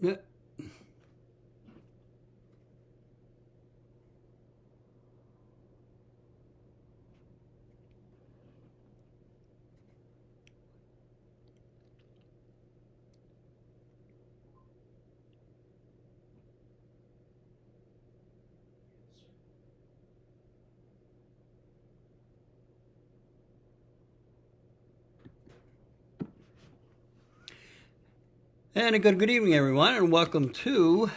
Yeah. And a good evening, everyone, and welcome to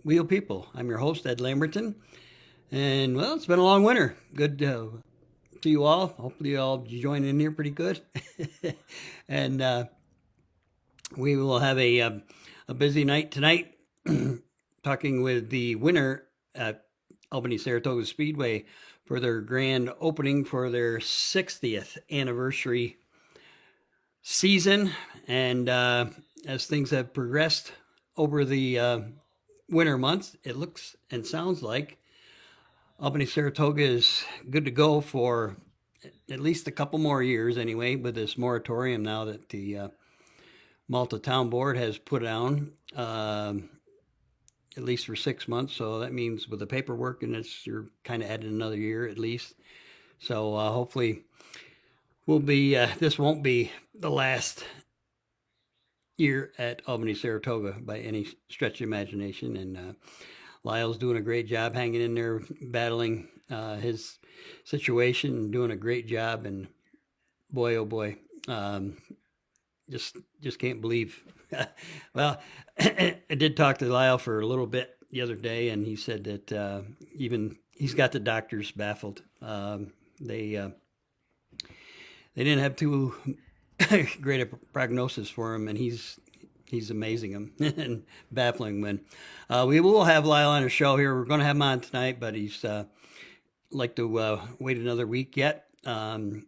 Wheel People. I'm your host, Ed Lamberton, and well, it's been a long winter. Good to see you all. Hopefully, you all join in here pretty good, and we will have a busy night tonight, talking with the winner at Albany Saratoga Speedway for their grand opening for their 60th anniversary season, and as things have progressed over the winter months, it looks and sounds like Albany Saratoga is good to go for at least a couple more years anyway, with this moratorium now that the Malta Town Board has put down, at least for 6 months. So that means with the paperwork and it's, you're kind of adding another year at least. So hopefully this won't be the last year at Albany Saratoga by any stretch of imagination. And Lyle's doing a great job hanging in there, battling his situation, and doing a great job. And boy, oh boy, um, just can't believe. Well, I did talk to Lyle for a little bit the other day, and he said that even he's got the doctors baffled. They didn't have too great a prognosis for him, and he's amazing him and baffling when we will have Lyle on the show here. We're going to have him on tonight, but he's like to wait another week yet. Having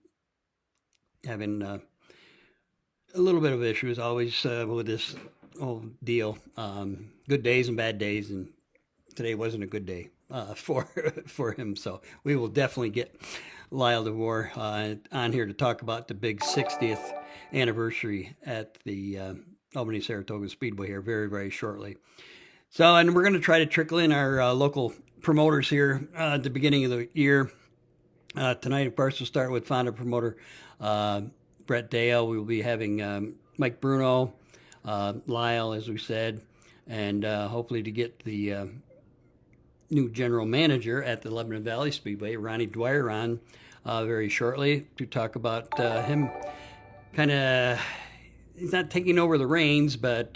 a little bit of issues always with this whole deal. Good days and bad days, and today wasn't a good day for for him. So we will definitely get Lyle DeVore on here to talk about the big 60th anniversary at the Albany Saratoga Speedway here very, very shortly. So, and we're going to try to trickle in our local promoters here at the beginning of the year. Tonight, of course, we'll start with founder promoter Brett Dale. We will be having Mike Bruno, Lyle, as we said, and hopefully to get the new general manager at the Lebanon Valley Speedway, Ronnie Dwyer, on very shortly to talk about him kind of, he's not taking over the reins, but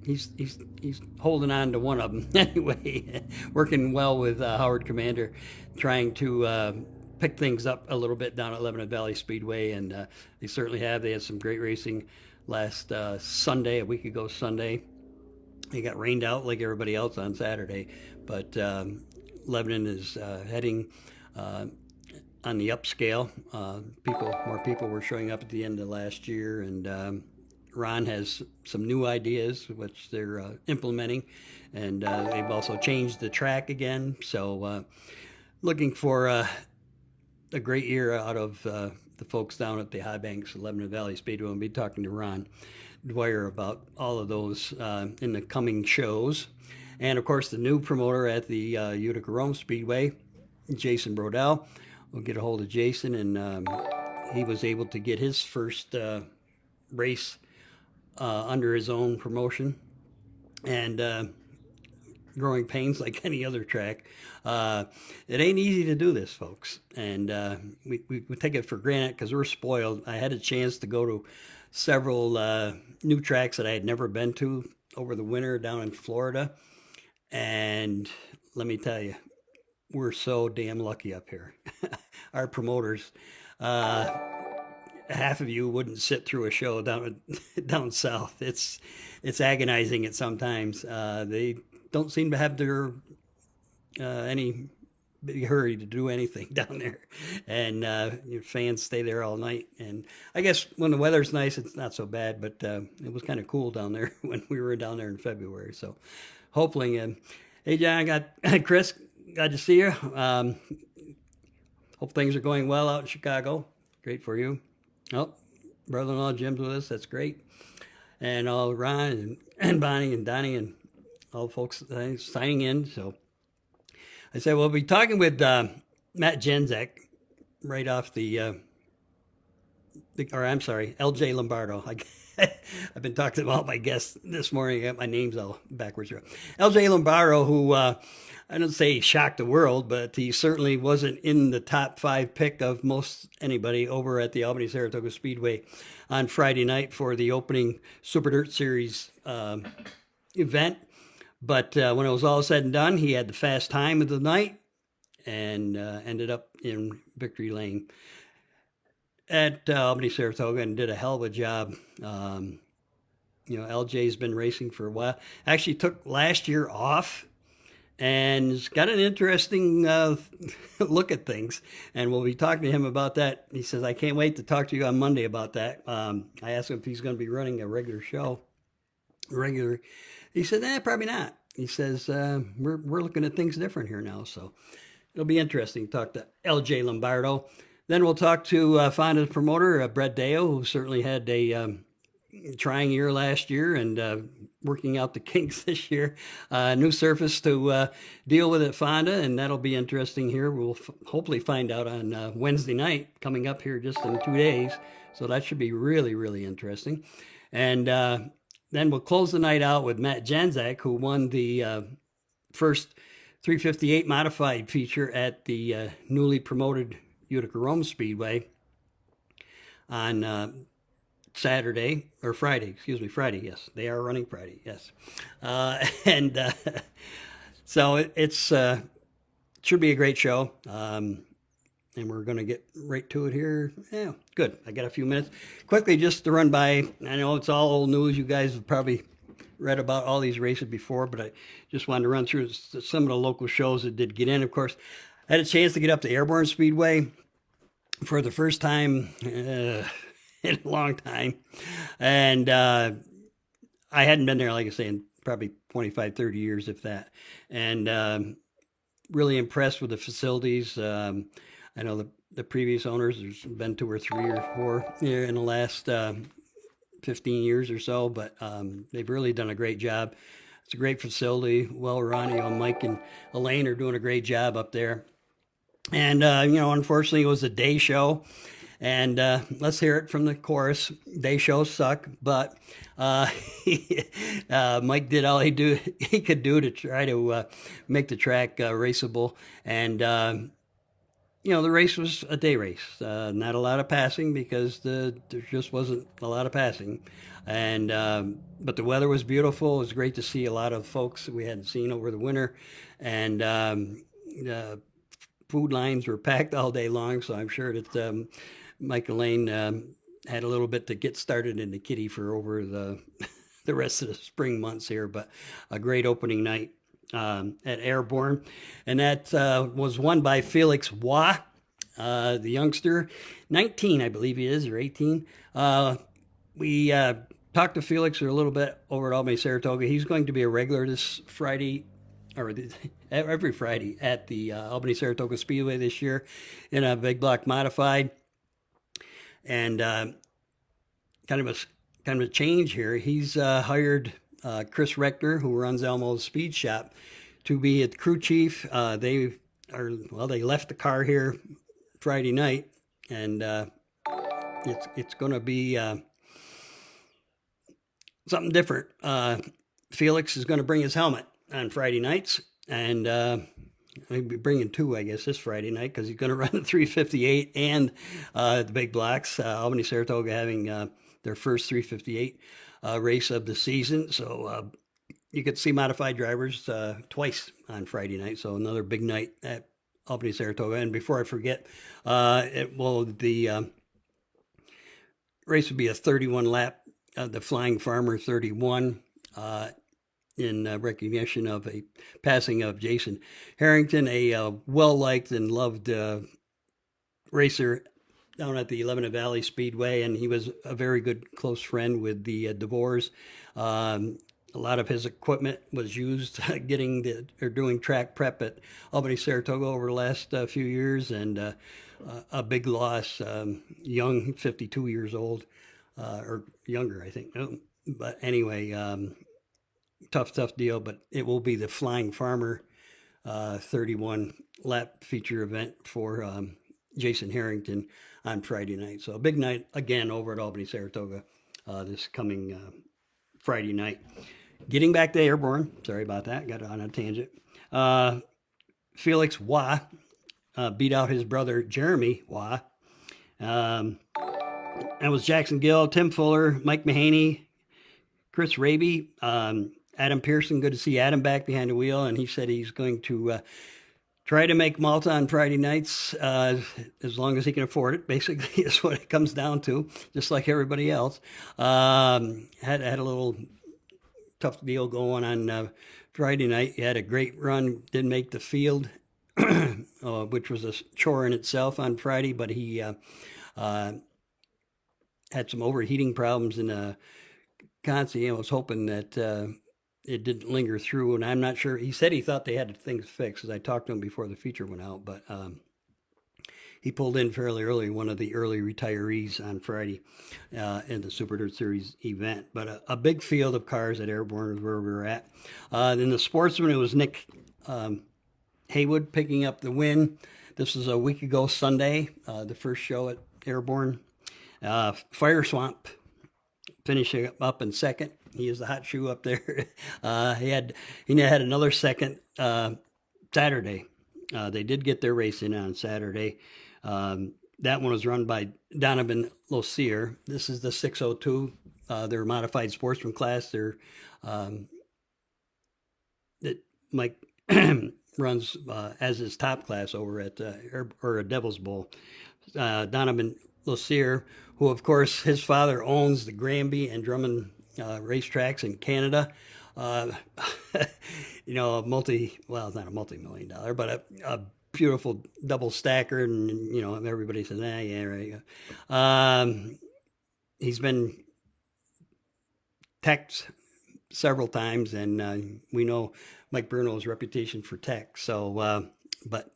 he's holding on to one of them anyway. Working well with Howard Commander, trying to pick things up a little bit down at Lebanon Valley Speedway, and they certainly have. They had some great racing last Sunday, a week ago Sunday. They got rained out like everybody else on Saturday, but Lebanon is heading on the upscale. More people were showing up at the end of last year, and Ron has some new ideas which they're implementing, and they've also changed the track again. So, looking for a great year out of the folks down at the High Banks Lebanon Valley Speedway. We'll be talking to Ron Dwyer about all of those in the coming shows. And of course, the new promoter at the Utica Rome Speedway, Jason Brodell. We'll get a hold of Jason, and he was able to get his first race under his own promotion. And growing pains like any other track. It ain't easy to do this, folks, and we take it for granted because we're spoiled. I had a chance to go to several new tracks that I had never been to over the winter down in Florida, and let me tell you, we're so damn lucky up here. Our promoters, half of you wouldn't sit through a show down south. It's agonizing at sometimes. They don't seem to have their any big hurry to do anything down there, and your fans stay there all night. And I guess when the weather's nice, it's not so bad. But it was kind of cool down there when we were down there in February. So hopefully, hey John, I got Chris. Glad to see you. Hope things are going well out in Chicago. Great for you. Oh, brother-in-law Jim's with us. That's great. and all Ron and Bonnie and Donnie and all the folks signing in. So I said we'll be talking with Matt Jenzak right off or I'm sorry, LJ Lombardo. I've been talking about my guests this morning. I got my names all backwards here. LJ Lombardo, who I don't say he shocked the world, but he certainly wasn't in the top 5 pick of most anybody over at the Albany Saratoga Speedway on Friday night for the opening Super Dirt Series event. But when it was all said and done, he had the fast time of the night and ended up in victory lane at Albany Saratoga and did a hell of a job. LJ's been racing for a while. Actually took last year off and has got an interesting look at things. And we'll be talking to him about that. He says, I can't wait to talk to you on Monday about that. I asked him if he's going to be running a regular show. He said, probably not. He says, we're looking at things different here now. So it'll be interesting to talk to LJ Lombardo. Then we'll talk to Fonda's promoter, Brett Deo, who certainly had a trying year last year and working out the kinks this year. New surface to deal with at Fonda, and that'll be interesting here. We'll hopefully find out on Wednesday night, coming up here just in 2 days. So that should be really, really interesting. And then we'll close the night out with Matt Jenzak, who won the first 358 modified feature at the newly promoted Utica Rome Speedway on Friday, Friday, yes. They are running Friday, yes. So it's should be a great show. And we're going to get right to it here. Yeah, good. I got a few minutes. Quickly, just to run by, I know it's all old news. You guys have probably read about all these races before, but I just wanted to run through some of the local shows that did get in. Of course, I had a chance to get up to Airborne Speedway for the first time in a long time. And I hadn't been there, like I say, in probably 25, 30 years, if that. And really impressed with the facilities. I know the previous owners, there's been 2 or 3 or 4 here in the last 15 years or so, but they've really done a great job. It's a great facility, well run. Mike and Elaine are doing a great job up there. And, unfortunately, it was a day show. And let's hear it from the chorus. Day shows suck, but Mike did all he could do to try to make the track raceable. And, the race was a day race. Not a lot of passing because there just wasn't a lot of passing. And but the weather was beautiful. It was great to see a lot of folks we hadn't seen over the winter. And food lines were packed all day long, so I'm sure that Mike and Lane had a little bit to get started in the kitty for over the rest of the spring months here. But a great opening night at Airborne, and that was won by Felix Waugh, the youngster, 19, I believe he is, or 18. We talked to Felix a little bit over at Albany Saratoga. He's going to be a regular this Friday, or every Friday at the Albany Saratoga Speedway this year in a big block modified. And kind of a change here. He's hired Chris Rechter, who runs Elmo's Speed Shop, to be a crew chief. They left the car here Friday night, and it's going to be something different. Felix is going to bring his helmet on Friday nights, and I'll be bringing 2, I guess, this Friday night because he's going to run the 358 and the big blocks. Albany Saratoga having their first 358 race of the season. So you could see modified drivers twice on Friday night. So another big night at Albany Saratoga. And before I forget, the race would be a 31 lap, the Flying Farmer 31. In recognition of a passing of Jason Harrington, a well-liked and loved racer down at the Lebanon Valley Speedway, and he was a very good close friend with the DeVores. A lot of his equipment was used doing track prep at Albany Saratoga over the last few years, and a big loss, young, 52 years old, or younger, I think. but anyway, tough deal. But it will be the Flying Farmer 31 lap feature event for Jason Harrington on Friday night. So a big night again over at Albany Saratoga this coming Friday night. Getting back to Airborne, sorry about that, got on a tangent. Felix Waugh beat out his brother Jeremy Waugh. That was Jackson Gill, Tim Fuller, Mike Mahaney, Chris Raby, Adam Pearson. Good to see Adam back behind the wheel, and he said he's going to try to make Malta on Friday nights as long as he can afford it. Basically, is what it comes down to. Just like everybody else, had a little tough deal going on Friday night. He had a great run, didn't make the field, which was a chore in itself on Friday, but he had some overheating problems in the Consi and was hoping that it didn't linger through. And I'm not sure. He said he thought they had things fixed, as I talked to him before the feature went out, but he pulled in fairly early, one of the early retirees on Friday in the Super Dirt Series event. But a big field of cars at Airborne is where we were at. Then the Sportsman, it was Nick Haywood picking up the win. This was a week ago Sunday, the first show at Airborne. Fire Swamp finishing up in second. He is the hot shoe up there. He had another second Saturday. They did get their race in on Saturday. That one was run by Donovan Losier. This is the 602. Their modified sportsman class. They're that Mike runs as his top class over at or a Devil's Bowl. Donovan Losier, who of course his father owns the Granby and Drummond racetracks in Canada. You know, it's not a multi-million dollar, but a beautiful double stacker, and you know, everybody says, yeah, right. He's been teched several times, and we know Mike Bruno's reputation for tech. So, but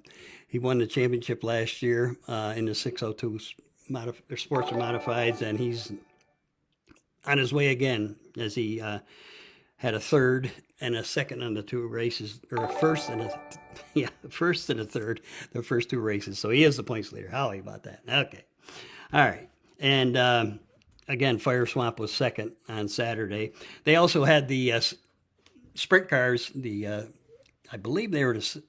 he won the championship last year in the 602 sports and modifieds, and he's on his way again, as he had a third and a second on the two races, or a first and a third, the first two races. So he is the points leader. How about that? Okay. All right. And again, Fire Swamp was second on Saturday. They also had the sprint cars, I believe they were the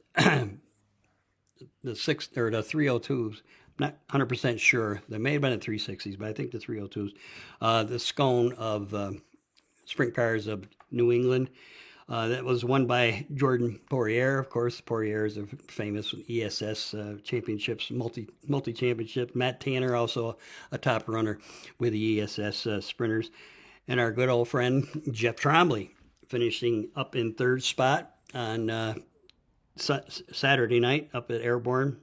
302s. Not 100% sure. They may have been the 360s, but I think the 302s. The Scone of sprint cars of New England. That was won by Jordan Poirier. Of course, Poirier is a famous ESS championships, multi-championship. Matt Tanner, also a top runner with the ESS sprinters. And our good old friend Jeff Trombley, finishing up in third spot on Saturday night up at Airborne.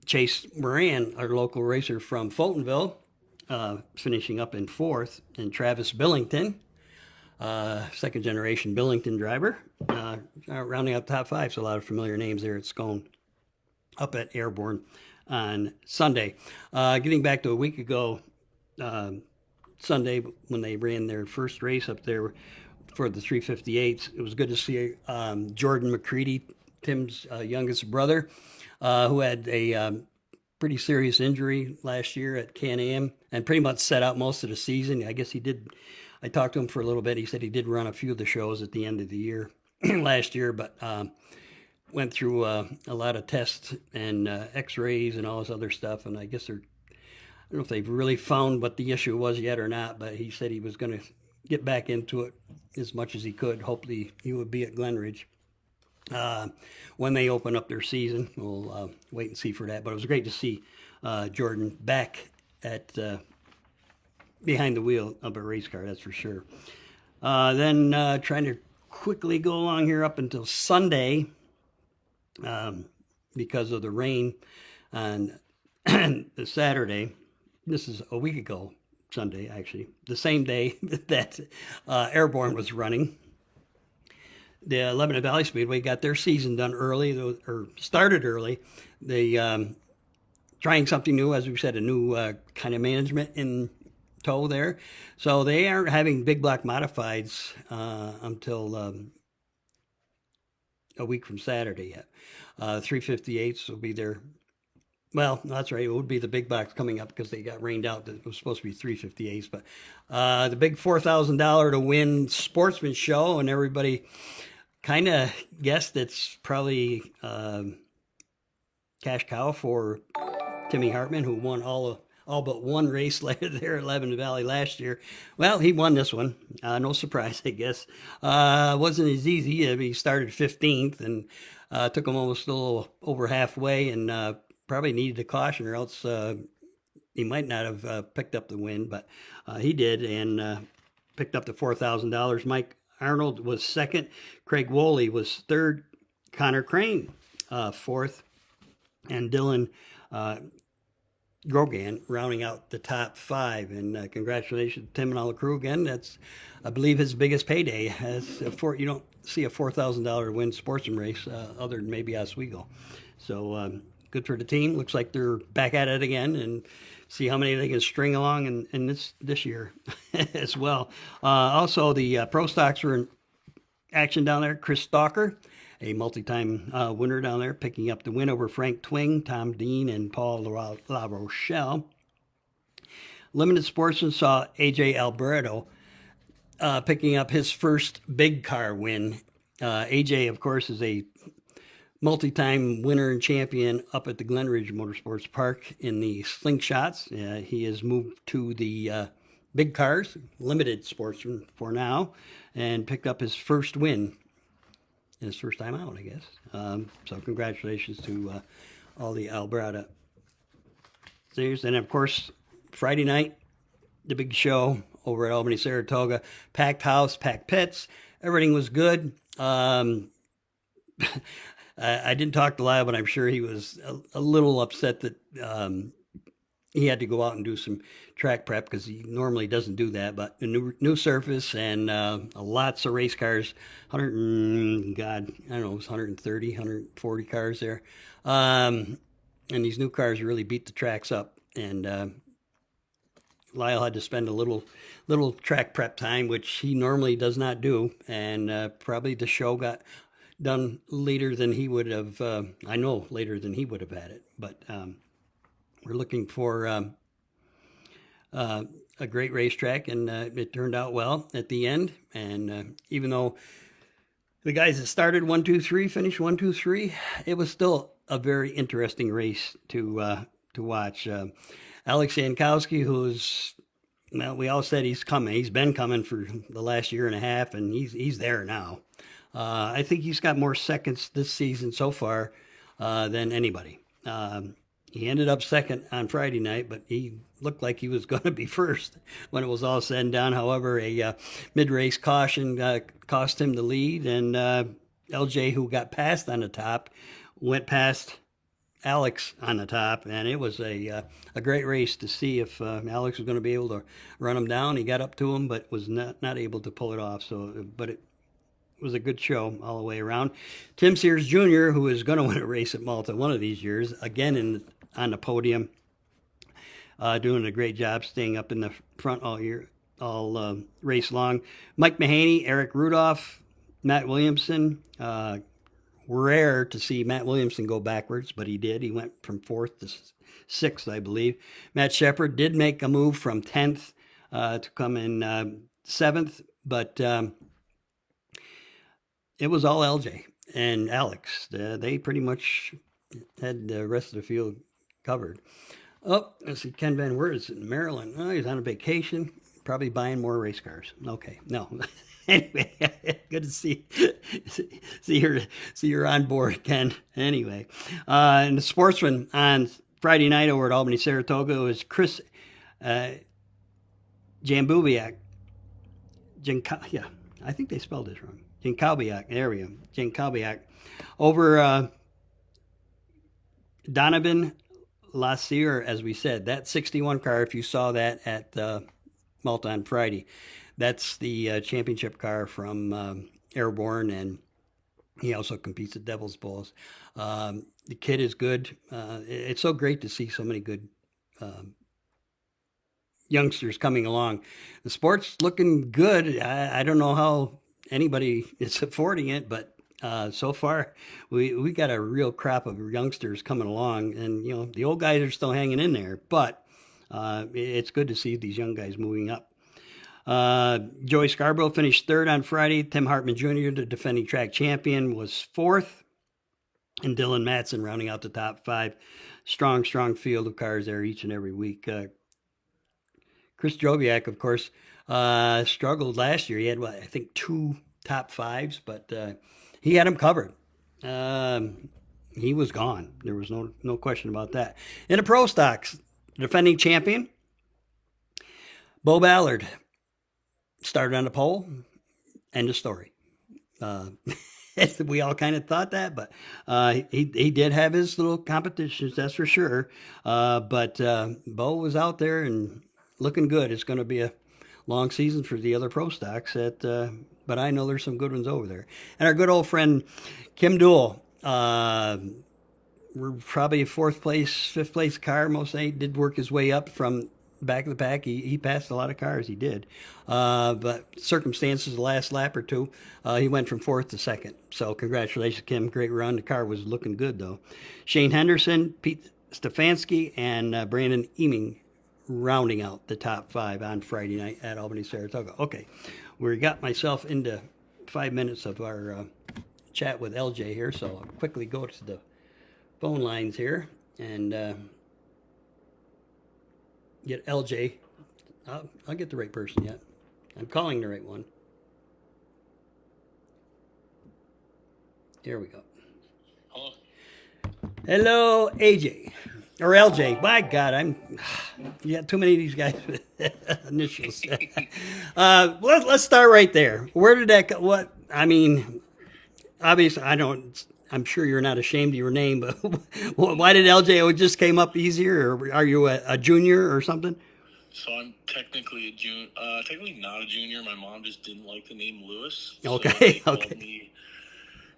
Chase Moran, our local racer from Fultonville, finishing up in fourth, and Travis Billington, second generation Billington driver, rounding out top five. So a lot of familiar names there at Scone up at Airborne on Sunday. Getting back to a week ago, Sunday, when they ran their first race up there for the 358s, it was good to see Jordan McCready, Tim's youngest brother, who had a pretty serious injury last year at Can-Am and pretty much set out most of the season. I guess he did. I talked to him for a little bit. He said he did run a few of the shows at the end of the year last year, but went through a lot of tests and x-rays and all this other stuff. And I guess I don't know if they've really found what the issue was yet or not, but he said he was going to get back into it as much as he could. Hopefully he would be at Glenridge when they open up their season. We'll wait and see for that. But it was great to see Jordan back at behind the wheel of a race car, that's for sure. Then trying to quickly go along here up until Sunday because of the rain on the Saturday. This is a week ago, Sunday, actually, the same day that Airborne was running. The Lebanon Valley Speedway got their season done early, or started early. They trying something new, as we said, a new kind of management in tow there. So they aren't having big block modifieds until a week from Saturday yet. 358s will be there. Well, that's right. It would be the big box coming up because they got rained out. It was supposed to be 358s, but the big $4,000 to win sportsman show, and everybody kind of guessed it's probably cash cow for Timmy Hartman, who won all but one race there at Lebanon Valley last year. Well, he won this one. No surprise, I guess. Wasn't as easy. He started 15th and took him almost a little over halfway, and probably needed a caution, or else he might not have picked up the win, but he did, and picked up the $4,000. Mike Arnold was second. Craig Woolley was third. Connor Crane fourth. And Dylan Grogan rounding out the top five. And congratulations to Tim and all the crew again. That's, I believe, his biggest payday. You don't see a $4,000 win sportsman race other than maybe Oswego. So good for the team. Looks like they're back at it again, and see how many they can string along in this year as well. Also, the pro stocks were in action down there. Chris Stalker, a multi-time winner down there, picking up the win over Frank Twing, Tom Dean, and Paul La Rochelle. Limited Sportsman saw AJ Alberto picking up his first big car win. AJ, of course, is a multi-time winner and champion up at the Glen Ridge Motorsports Park in the Slingshots. He has moved to the big cars, limited sportsman for now, and picked up his first win. His first time out, I guess. So congratulations to all the Alberta series. And of course, Friday night, the big show over at Albany Saratoga. Packed house, packed pits. Everything was good. I didn't talk to Lyle, but I'm sure he was a little upset that he had to go out and do some track prep because he normally doesn't do that. But a new surface and lots of race cars, I don't know, it was 130, 140 cars there. And these new cars really beat the tracks up. And Lyle had to spend a little track prep time, which he normally does not do. And probably the show got done later than he would have, I know later than he would have had it, but we're looking for a great racetrack, and it turned out well at the end. And even though the guys that started 1, 2, 3 finished 1, 2, 3, it was still a very interesting race to watch. Alex Jankowski, who's, well, we all said he's coming. He's been coming for the last year and a half, and he's there now. I think he's got more seconds this season so far than anybody. He ended up second on Friday night, but he looked like he was going to be first when it was all said and done. However, a mid-race caution cost him the lead, and LJ, who got passed on the top, went past Alex on the top, and it was a great race to see if Alex was going to be able to run him down. He got up to him, but was not able to pull it off. But it was a good show all the way around. Tim Sears Jr., who is going to win a race at Malta one of these years, again on the podium, doing a great job staying up in the front all race long. Mike Mahaney, Eric Rudolph, Matt Williamson. Rare to see Matt Williamson go backwards, but he did. He went from 4th to 6th, I believe. Matt Shepard did make a move from 10th to come in 7th, but it was all LJ and Alex. They pretty much had the rest of the field covered. Oh, let's see, Ken Van Wert is in Maryland. Oh, he's on a vacation, probably buying more race cars. Okay, no. Anyway, good to see you're on board, Ken. Anyway, and the sportsman on Friday night over at Albany Saratoga was Chris Jambubiak. Yeah, I think they spelled this wrong. Jankowiak, there we go. Jankowiak over Donovan Lassier, as we said. That 61 car, if you saw that at Malta on Friday, that's the championship car from Airborne, and He also competes at Devil's Bowls. The kid is good. It's so great to see so many good um, youngsters coming along. The sport's looking good. I don't know how anybody is affording it, but so far we got a real crop of youngsters coming along, and the old guys are still hanging in there. But it's good to see these young guys moving up. Joey Scarborough finished third on Friday. Tim Hartman Jr., the defending track champion, was fourth, and Dylan Matson rounding out the top five. Strong, strong field of cars there each and every week. Chris Joviak, of course, struggled last year. He had, I think, two top fives, but he had him covered. He was gone. There was no question about that. In the pro stocks, defending champion, Bo Ballard started on the pole. End of story. We all kind of thought that, but he did have his little competitions, that's for sure. But Bo was out there and looking good. It's going to be a long season for the other pro stocks, but I know there's some good ones over there. And our good old friend Kim Duell, we're probably fourth place, fifth place car. Most say did work his way up from back of the pack. He passed a lot of cars. He did, but circumstances the last lap or two, he went from fourth to second. So congratulations, Kim. Great run. The car was looking good though. Shane Henderson, Pete Stefanski, and Brandon Eming rounding out the top five on Friday night at Albany Saratoga. Okay, we got myself into 5 minutes of our chat with LJ here, so I'll quickly go to the phone lines here and get LJ. I'll get the right person yet. I'm calling the right one. Here we go. Hello. Hello, AJ. Or LJ. My God, you got too many of these guys with initials. Let's start right there. Where did that go? Obviously, I'm sure you're not ashamed of your name, but why did LJ just came up easier? Or are you a junior or something? So I'm technically a junior. Technically not a junior. My mom just didn't like the name Lewis. Okay. So okay.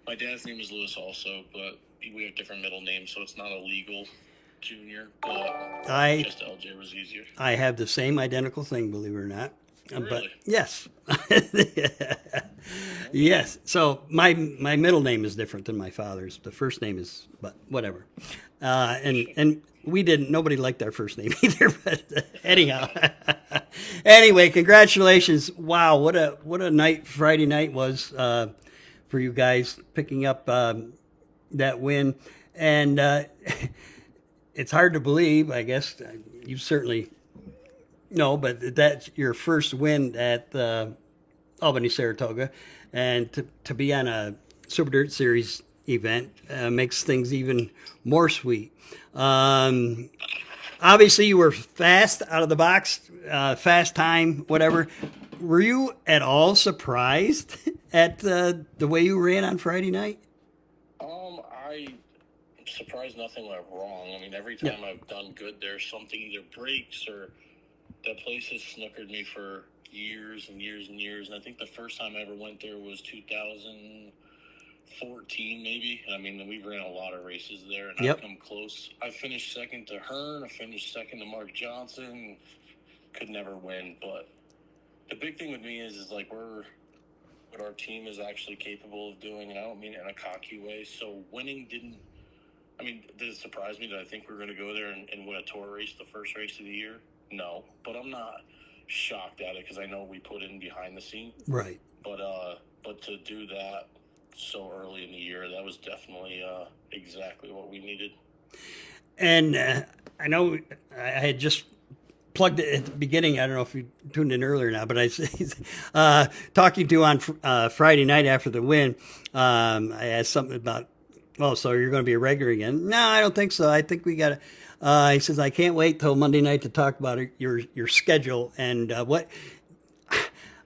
My dad's name is Lewis also, but we have different middle names, so it's not a legal junior. But just LJ was easier. I have the same identical thing, believe it or not. Really? But yes. Yes. So my middle name is different than my father's. The first name is, but whatever. And nobody liked our first name either. But anyhow, anyway, congratulations! Wow, what a night Friday night was for you guys picking up that win, and it's hard to believe. I guess you certainly. No, but that's your first win at Albany Saratoga, and to be on a Super Dirt Series event makes things even more sweet. Obviously, you were fast out of the box, fast time, whatever. Were you at all surprised at the way you ran on Friday night? I'm surprised nothing went wrong. I mean, every time I've done good, there's something either breaks or. That place has snookered me for years and years and years. And I think the first time I ever went there was 2014, maybe. I mean, we ran a lot of races there, and I've come close. I finished second to Hearn. I finished second to Mark Johnson. Could never win. But the big thing with me is like what our team is actually capable of doing. And I don't mean it in a cocky way. So winning did it surprise me that I think we're going to go there and win a tour race, the first race of the year? No, but I'm not shocked at it because I know we put in behind the scene. Right. But to do that so early in the year, that was definitely exactly what we needed. And I know I had just plugged it at the beginning. I don't know if you tuned in earlier now, but I talking to you on Friday night after the win. I asked something about, so you're going to be a regular again? No, I don't think so. I think we got to. He says, I can't wait till Monday night to talk about your schedule and what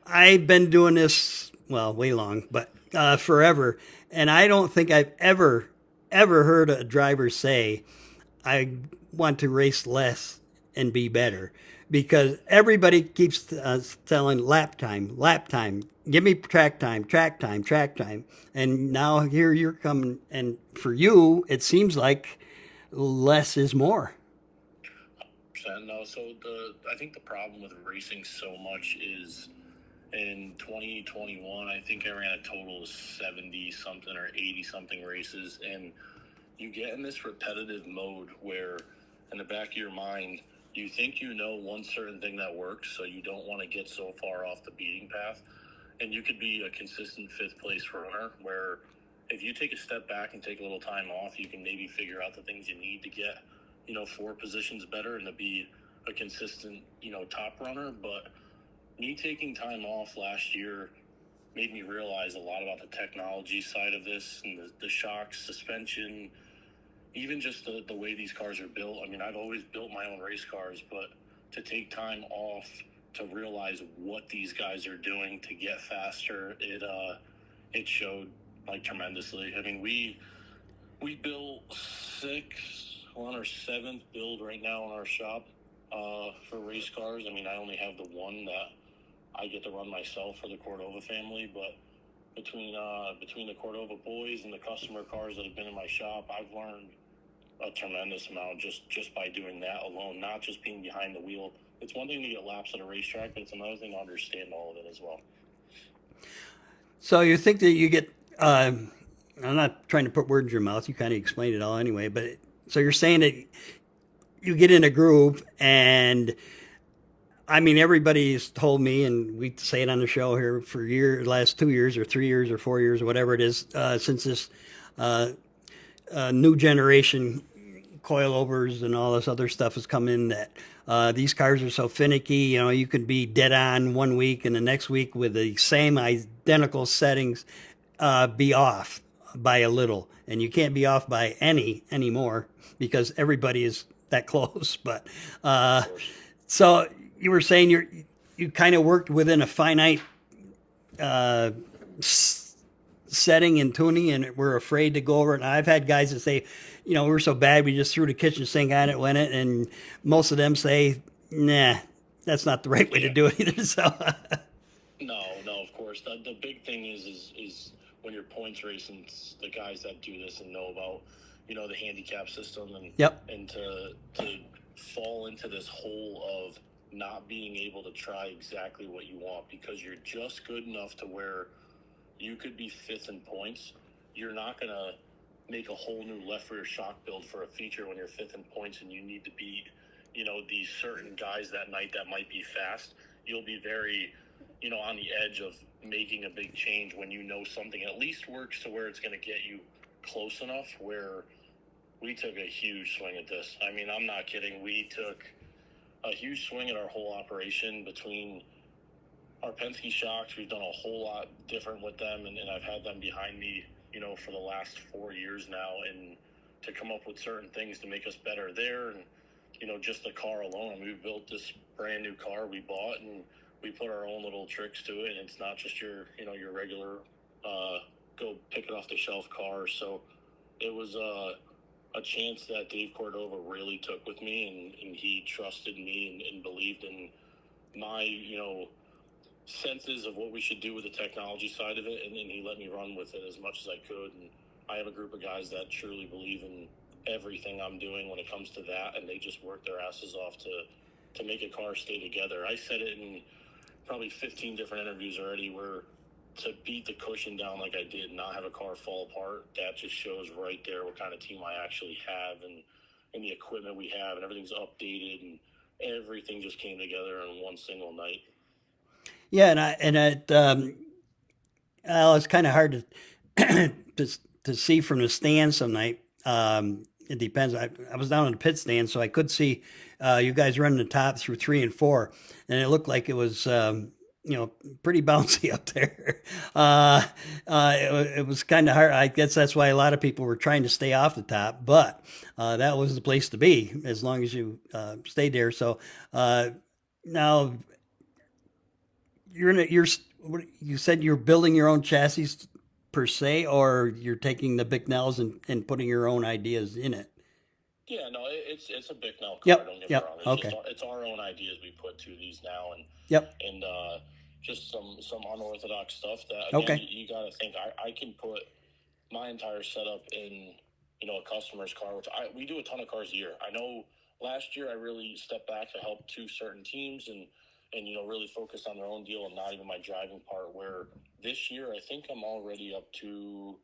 I've been doing this, way long, but forever. And I don't think I've ever heard a driver say, I want to race less and be better, because everybody keeps telling lap time, lap time. Give me track time, track time, track time. And now here you're coming, and for you, it seems like less is more. No, so I think the problem with racing so much is in 2021, I think I ran a total of 70 something or 80 something races, and you get in this repetitive mode where in the back of your mind you think you know one certain thing that works, so you don't want to get so far off the beating path, and you could be a consistent fifth place runner where if you take a step back and take a little time off, you can maybe figure out the things you need to get, 4 positions better and to be a consistent, top runner. But me taking time off last year made me realize a lot about the technology side of this and the shocks, suspension, even just the way these cars are built. I mean, I've always built my own race cars, but to take time off to realize what these guys are doing to get faster, it showed like tremendously. I mean, we built 6, we're on our 7th build right now in our shop for race cars. I mean, I only have the one that I get to run myself for the Cordova family, but between the Cordova boys and the customer cars that have been in my shop, I've learned a tremendous amount just by doing that alone, not just being behind the wheel. It's one thing to get laps at a racetrack, but it's another thing to understand all of it as well. So you think that you get, I'm not trying to put words in your mouth, you kind of explained it all anyway, but so you're saying that you get in a groove, and I mean, everybody's told me, and we say it on the show here for last 2 years or 3 years or 4 years or whatever it is, since this uh, new generation coilovers and all this other stuff has come in, that these cars are so finicky. You can be dead on one week and the next week with the same identical settings be off by a little, and you can't be off by any anymore because everybody is that close. But so you were saying you kind of worked within a finite uh, setting and tuning, and we're afraid to go over it. And I've had guys that say, we're so bad we just threw the kitchen sink on it, went it, and most of them say, nah, that's not the right way to do it either. So no, of course. The big thing is when you're points racing, the guys that do this and know about, the handicap system, and yep. And to fall into this hole of not being able to try exactly what you want because you're just good enough to where you could be 5th in points. You're not going to make a whole new left rear shock build for a feature when you're 5th in points and you need to beat, these certain guys that night that might be fast. You'll be very, on the edge of making a big change when something at least works to where it's going to get you close enough where we took a huge swing at this. I mean, I'm not kidding. We took a huge swing at our whole operation between our Penske shocks. We've done a whole lot different with them, and I've had them behind me, for the last 4 years now, and to come up with certain things to make us better there. And, just the car alone, we built this brand new car we bought, and we put our own little tricks to it. And it's not just your regular go pick it off the shelf car. So it was a chance that Dave Cordova really took with me, and he trusted me and believed in my, senses of what we should do with the technology side of it, and he let me run with it as much as I could. And I have a group of guys that truly believe in everything I'm doing when it comes to that, and they just work their asses off to make a car stay together. I said it in probably 15 different interviews already, where to beat the cushion down like I did, not have a car fall apart, that just shows right there what kind of team I actually have, and the equipment we have, and everything's updated, and everything just came together in one single night. Yeah, well, it's kind of hard to see from the stand some night. It depends. I was down in the pit stand, so I could see you guys running the top through 3 and 4, and it looked like it was pretty bouncy up there. It was kind of hard. I guess that's why a lot of people were trying to stay off the top, but that was the place to be as long as you stayed there. So now you said you're building your own chassis per se, or you're taking the Bicknells and putting your own ideas in it? Yeah, no, it's a Bicknell car. Yep. Don't get me Yep. wrong. It's Okay. just it's our own ideas we put to these now, Yep. and just some unorthodox stuff that again Okay. you got to think I can put my entire setup in a customer's car, which we do a ton of cars a year. I know last year I really stepped back to help two certain teams and really focus on their own deal and not even my driving part. Where this year I think I'm already up to,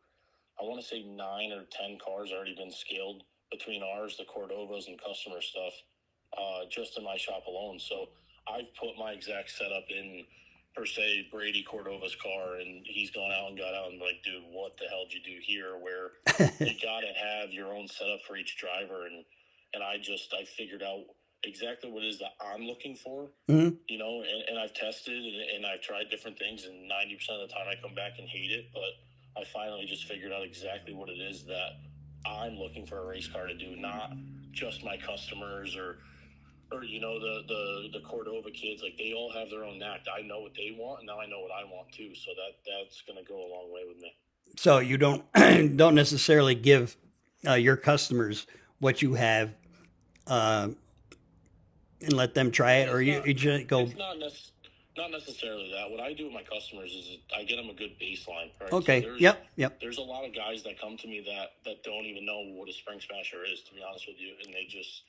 I want to say 9 or 10 cars already been scaled between ours, the Cordovas, and customer stuff, just in my shop alone. So I've put my exact setup in, per se, Brady Cordova's car, and he's gone out and got out and like, dude, what the hell did you do here? Where you got to have your own setup for each driver, and I figured out exactly what it is that I'm looking for, Mm-hmm. and I've tested and I've tried different things, and 90% of the time I come back and hate it, but I finally just figured out exactly what it is that I'm looking for a race car to do, not just my customers or the Cordova kids. Like, they all have their own knack. I know what they want, and now I know what I want too. So that's going to go a long way with me. So you don't don't necessarily give your customers what you have uh, and let them try it, or you just go. It's not necessarily that. What I do with my customers is I get them a good baseline. Right. Okay. So Yep. There's a lot of guys that come to me that don't even know what a spring smasher is, to be honest with you, and they just.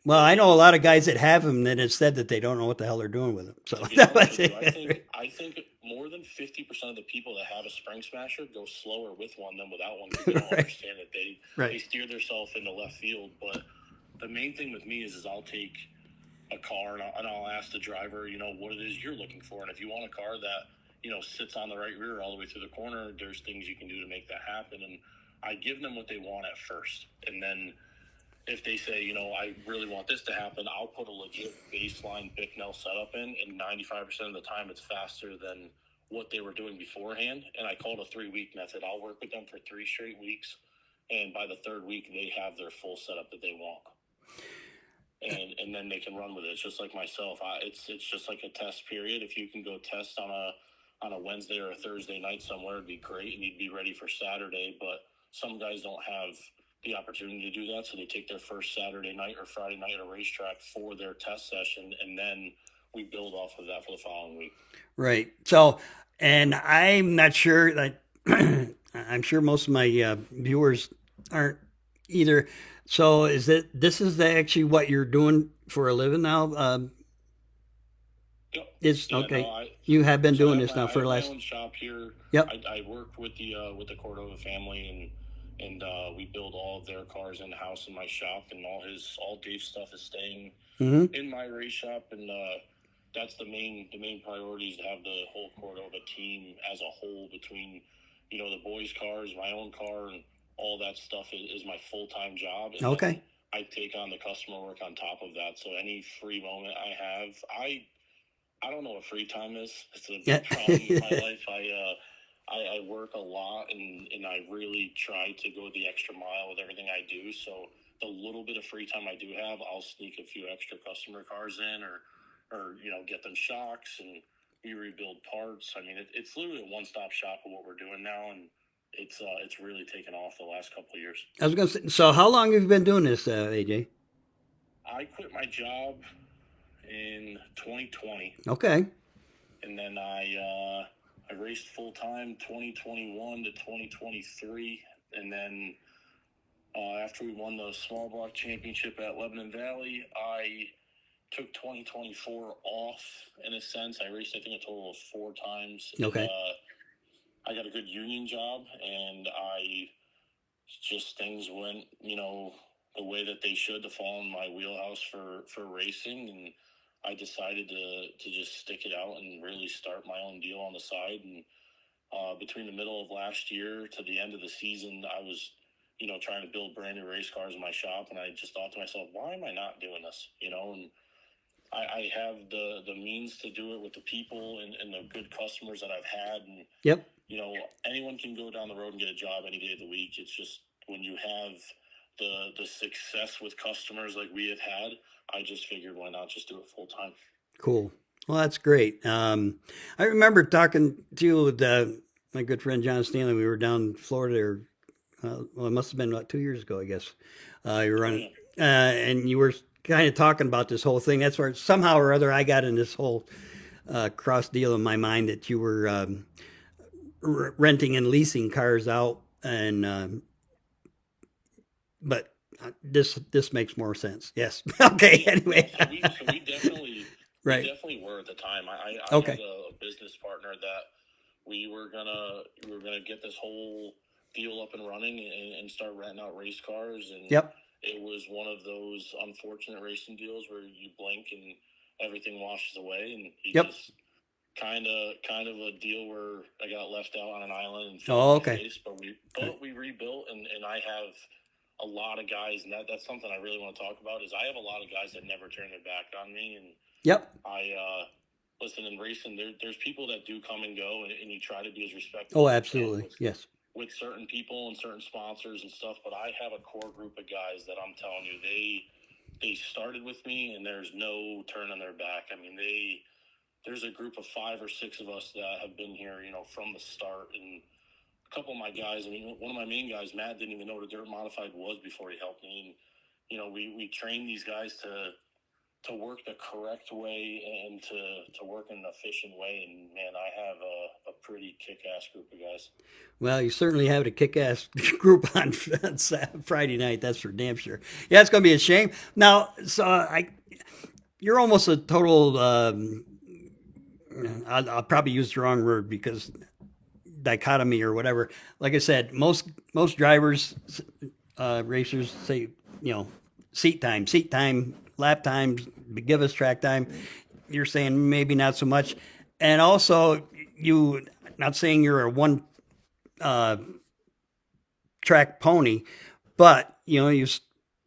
Well, I know a lot of guys that have them that have said that they don't know what the hell they're doing with them. So To be honest with you, I think more than 50% of the people that have a spring smasher go slower with one than without one, because they don't Right. understand that they steer themselves into left field. But the main thing with me is I'll take a car and I'll ask the driver, what it is you're looking for, and if you want a car that sits on the right rear all the way through the corner, there's things you can do to make that happen. And I give them what they want at first, and then if they say, I really want this to happen, I'll put a legit baseline Bicknell setup in, and 95% of the time it's faster than what they were doing beforehand. And I call it a 3-week method. I'll work with them for 3 straight weeks, and by the 3rd week, they have their full setup that they want. And then they can run with it. It's just like myself. It's just like a test period. If you can go test on a Wednesday or a Thursday night somewhere, it'd be great, and you'd be ready for Saturday. But some guys don't have the opportunity to do that, so they take their first Saturday night or Friday night at a racetrack for their test session, and then we build off of that for the following week. Right. So, and I'm not sure that I'm sure most of my viewers aren't either. So, this is actually what you're doing for a living now? Yep. Is Yeah, okay. no, You have been doing this I now for have the my last. own shop here. Yep. I work with the Cordova family, and we build all of their cars in house in my shop, and all Dave's stuff is staying Mm-hmm. in my race shop, and that's the main priority, is to have the whole Cordova team as a whole, between the boys' cars, my own car, and all that stuff is my full-time job. And Okay. I take on the customer work on top of that. So any free moment I have, I don't know what free time is. It's a big problem in my life. I work a lot, and I really try to go the extra mile with everything I do. So the little bit of free time I do have, I'll sneak a few extra customer cars in, or get them shocks, and we rebuild parts. I mean, it's literally a one-stop shop of what we're doing now, and it's really taken off the last couple of years. I was going to say, so how long have you been doing this, AJ? I quit my job in 2020. Okay. And then I raced full time 2021 to 2023, and then after we won the small block championship at Lebanon Valley, I took 2024 off, in a sense. I raced, I think, a total of 4 times. Okay. And, I got a good union job, and things went, the way that they should, to fall in my wheelhouse for racing, and I decided to just stick it out and really start my own deal on the side. And between the middle of last year to the end of the season, I was, trying to build brand new race cars in my shop, and I just thought to myself, why am I not doing this? And I have the means to do it with the people and the good customers that I've had. And, Yep. Anyone can go down the road and get a job any day of the week. It's just when you have the success with customers like we have had, I just figured, why not just do it full time? Cool. Well, that's great. I remember talking to you with my good friend John Stanley. We were down in Florida, or well, it must have been about 2 years ago, I guess. You were running and you were kind of talking about this whole thing. That's where somehow or other I got in this whole cross deal in my mind that you were renting and leasing cars out, and but this makes more sense. Yes. Okay. Anyway. So we definitely we Right. definitely were at the time. I had Okay. a business partner that we were gonna get this whole deal up and running and start renting out race cars, and Yep. it was one of those unfortunate racing deals where you blink and everything washes away, and you Yep. just kind of a deal where I got left out on an island and fell on Oh, my okay. face, but we Okay. but we rebuilt, and I have a lot of guys, and that's something I really want to talk about. Is I have a lot of guys that never turn their back on me, and Yep. I listen, in racing. There's people that do come and go, and you try to be as respectful Oh, as you can absolutely. Yes. with certain people and certain sponsors and stuff. But I have a core group of guys that I'm telling you, they started with me, and there's no turning their back. I mean, there's a group of 5 or 6 of us that have been here, from the start. And a couple of my guys, I mean, one of my main guys, Matt, didn't even know what a dirt modified was before he helped me. And we train these guys to work the correct way and to work in an efficient way. And man, I have a pretty kick-ass group of guys. Well, you certainly have a kick-ass group on Friday night. That's for damn sure. Yeah, it's going to be a shame. Now, you're almost a total. I'll probably use the wrong word because dichotomy or whatever. Like I said, most drivers, racers say, seat time, lap time, give us track time. You're saying maybe not so much, and also you not saying you're a one uh, track pony, but you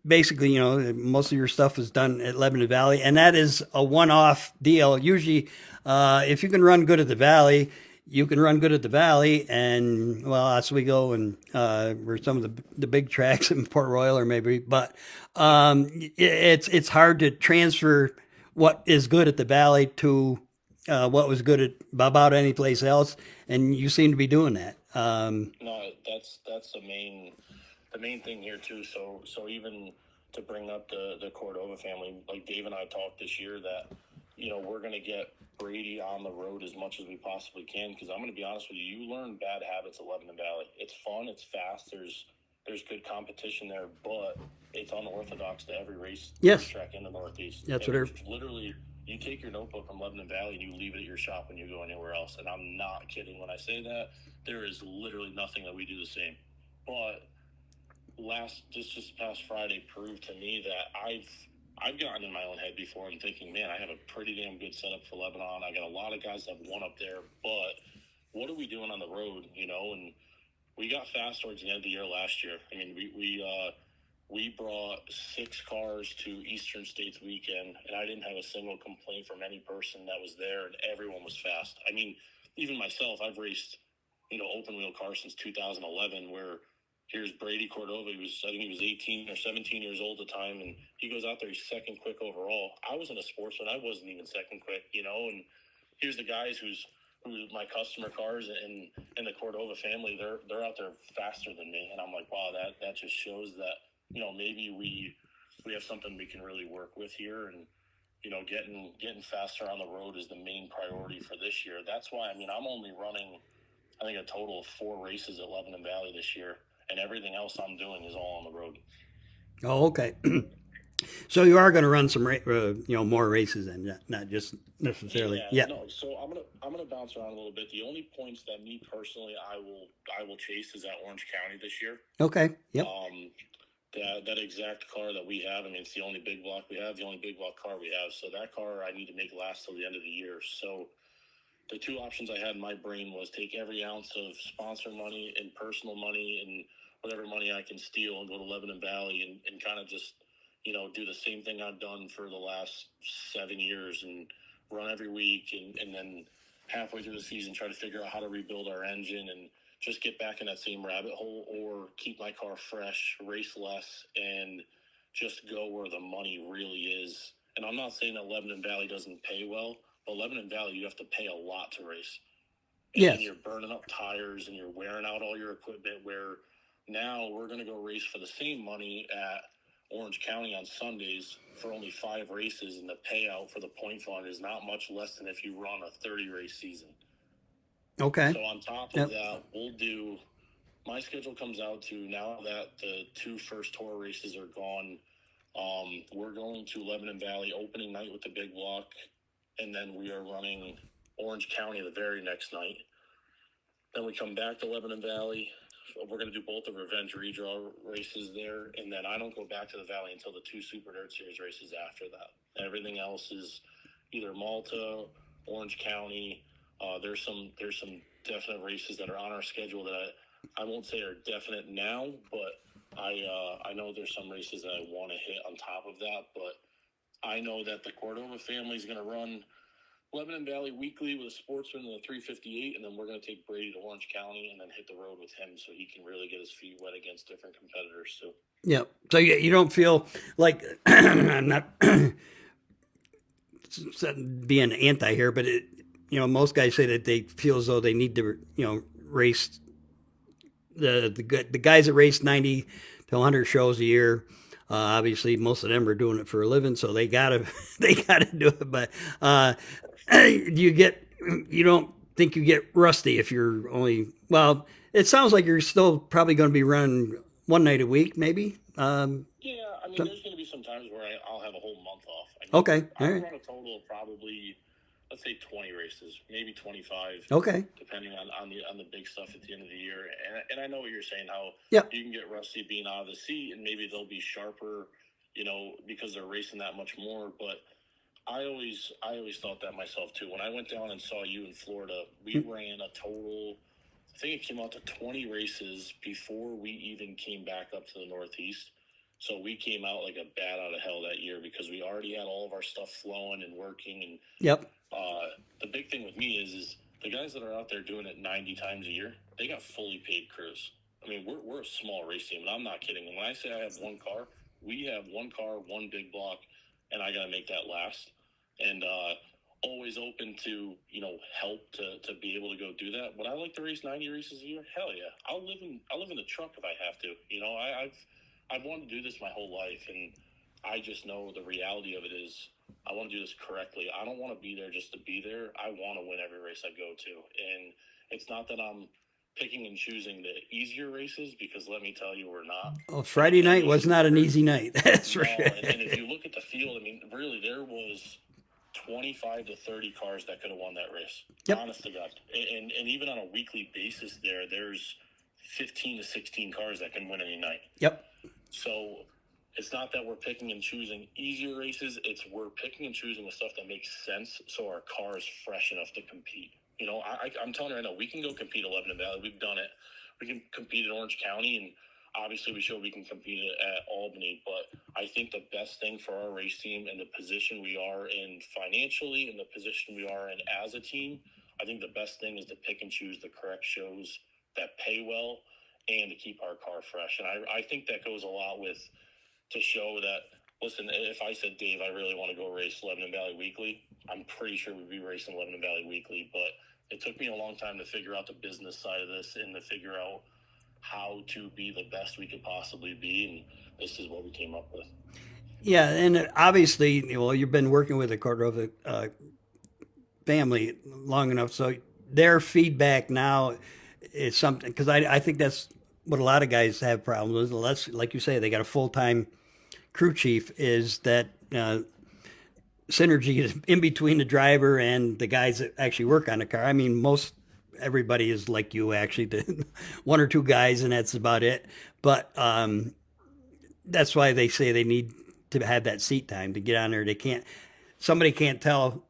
basically most of your stuff is done at Lebanon Valley, and that is a one-off deal. Usually, if you can run good at the Valley, you can run good at the Valley, and well, Oswego and or some of the big tracks in Port Royal or maybe, but it's hard to transfer what is good at the Valley to what was good at about any place else, and you seem to be doing that. No, that's the main thing here too. So even to bring up the Cordova family, like Dave and I talked this year that we're gonna get Brady on the road as much as we possibly can, because I'm gonna be honest with you, you learn bad habits at Lebanon Valley. It's fun, it's fast, there's good competition there, but it's unorthodox to every Yes, racetrack in the Northeast. that's And what they're. there's literally, you take your notebook from Lebanon Valley and you leave it at your shop when you go anywhere else. And I'm not kidding when I say that. There is literally nothing that we do the same. But just past Friday proved to me that I've gotten in my own head before and thinking, man, I have a pretty damn good setup for Lebanon. I got a lot of guys that have won up there, but what are we doing on the road? And we got fast towards the end of the year last year. I mean, we brought 6 cars to Eastern States weekend, and I didn't have a single complaint from any person that was there, and everyone was fast. I mean, even myself, I've raced, open wheel cars since 2011, where here's Brady Cordova. I think he was 18 or 17 years old at the time, and he goes out there, he's second quick overall. I was in a sportsman, I wasn't even second quick, and here's the guys who's my customer cars and the Cordova family, they're out there faster than me, and I'm like, wow, that just shows that maybe we have something we can really work with here, and getting faster on the road is the main priority for this year. That's why I'm only running, I think, a total of 4 races at Lebanon Valley this year, and everything else I'm doing is all on the road. Oh, okay. So you are going to run some, more races, and not just necessarily. Yeah, Yeah. no. So I'm gonna bounce around a little bit. The only points that me personally I will chase is at Orange County this year. Okay. Yep. That exact car that we have. I mean, it's the only big block we have, the only big block car we have. So that car I need to make last till the end of the year. So the 2 options I had in my brain was take every ounce of sponsor money and personal money and whatever money I can steal and go to Lebanon Valley and kind of just, do the same thing I've done for the last 7 years and run every week, and then halfway through the season try to figure out how to rebuild our engine and just get back in that same rabbit hole, or keep my car fresh, race less, and just go where the money really is. And I'm not saying that Lebanon Valley doesn't pay well, but Lebanon Valley, you have to pay a lot to race. And Yes. you're burning up tires and you're wearing out all your equipment, where now we're going to go race for the same money at Orange County on Sundays for only 5 races, and the payout for the point fund is not much less than if you run a 30 race season. Okay. So on top of Yep. that, we'll do. My schedule comes out to, now that the 2 first tour races are gone, we're going to Lebanon Valley opening night with the big block, and then we are running Orange County the very next night. Then we come back to Lebanon Valley. We're going to do both the Revenge Redraw races there, and then I don't go back to the Valley until the 2 Super Dirt Series races after that. Everything else is either Malta, Orange County. There's some definite races that are on our schedule that I won't say are definite now, but I know there's some races that I want to hit on top of that. But I know that the Cordova family is going to run Lebanon Valley weekly with a Sportsman and a 358, and then we're going to take Brady to Orange County and then hit the road with him so he can really get his feet wet against different competitors too. Yeah. So you don't feel like I'm not being anti here, but most guys say that they feel as though they need to, race the guys that race 90 to 100 shows a year. Obviously, most of them are doing it for a living, so they gotta do it. But you don't think you get rusty if you're only, well, it sounds like you're still probably going to be running one night a week, maybe. Yeah, I mean, there's going to be some times where I'll have a whole month off. Okay, all I'll right. run a total of probably, let's say 20 races, maybe 25. Okay. Depending on the big stuff at the end of the year. And I know what you're saying, how Yep. you can get rusty being out of the seat, and maybe they'll be sharper, because they're racing that much more. But I always thought that myself too. When I went down and saw you in Florida, we ran a total, I think it came out to 20 races before we even came back up to the Northeast. So we came out like a bat out of hell that year because we already had all of our stuff flowing and working. And Yep. The big thing with me is the guys that are out there doing it 90 times a year, they got fully paid crews. I mean, we're a small race team, and I'm not kidding. And when I say I have one car, we have one car, one big block, and I got to make that last. And always open to, help to be able to go do that. Would I like to race 90 races a year? Hell yeah. I'll live in the truck if I have to. I've wanted to do this my whole life, and I just know the reality of it is I want to do this correctly. I don't want to be there just to be there. I want to win every race I go to. And it's not that I'm picking and choosing the easier races, because let me tell you, we're not. Oh, Friday night was not an easy night. That's for sure. And if you look at the field, I mean, really, there was 25 to 30 cars that could have won that race. Yep. Honest to God. And even on a weekly basis there's 15 to 16 cars that can win any night. Yep. So it's not that we're picking and choosing easier races. It's we're picking and choosing the stuff that makes sense so our car is fresh enough to compete. I'm telling you right now, we can go compete at Lebanon Valley. We've done it. We can compete in Orange County, and obviously we showed we can compete at Albany. But I think the best thing for our race team and the position we are in financially and the position we are in as a team, I think the best thing is to pick and choose the correct shows that pay well and to keep our car fresh. And I think that goes a lot with to show that, listen, if I said, Dave, I really want to go race Lebanon Valley Weekly, I'm pretty sure we'd be racing Lebanon Valley Weekly. But it took me a long time to figure out the business side of this and to figure out how to be the best we could possibly be. And this is what we came up with. Yeah, and obviously, you've been working with the Cordova family long enough, so their feedback now is something, because I think that's what a lot of guys have problems with. Unless, like you say, they got a full-time crew chief, is that synergy is in between the driver and the guys that actually work on the car. I mean, everybody is like you, actually, one or two guys, and that's about it. But that's why they say they need to have that seat time to get on there. Somebody can't tell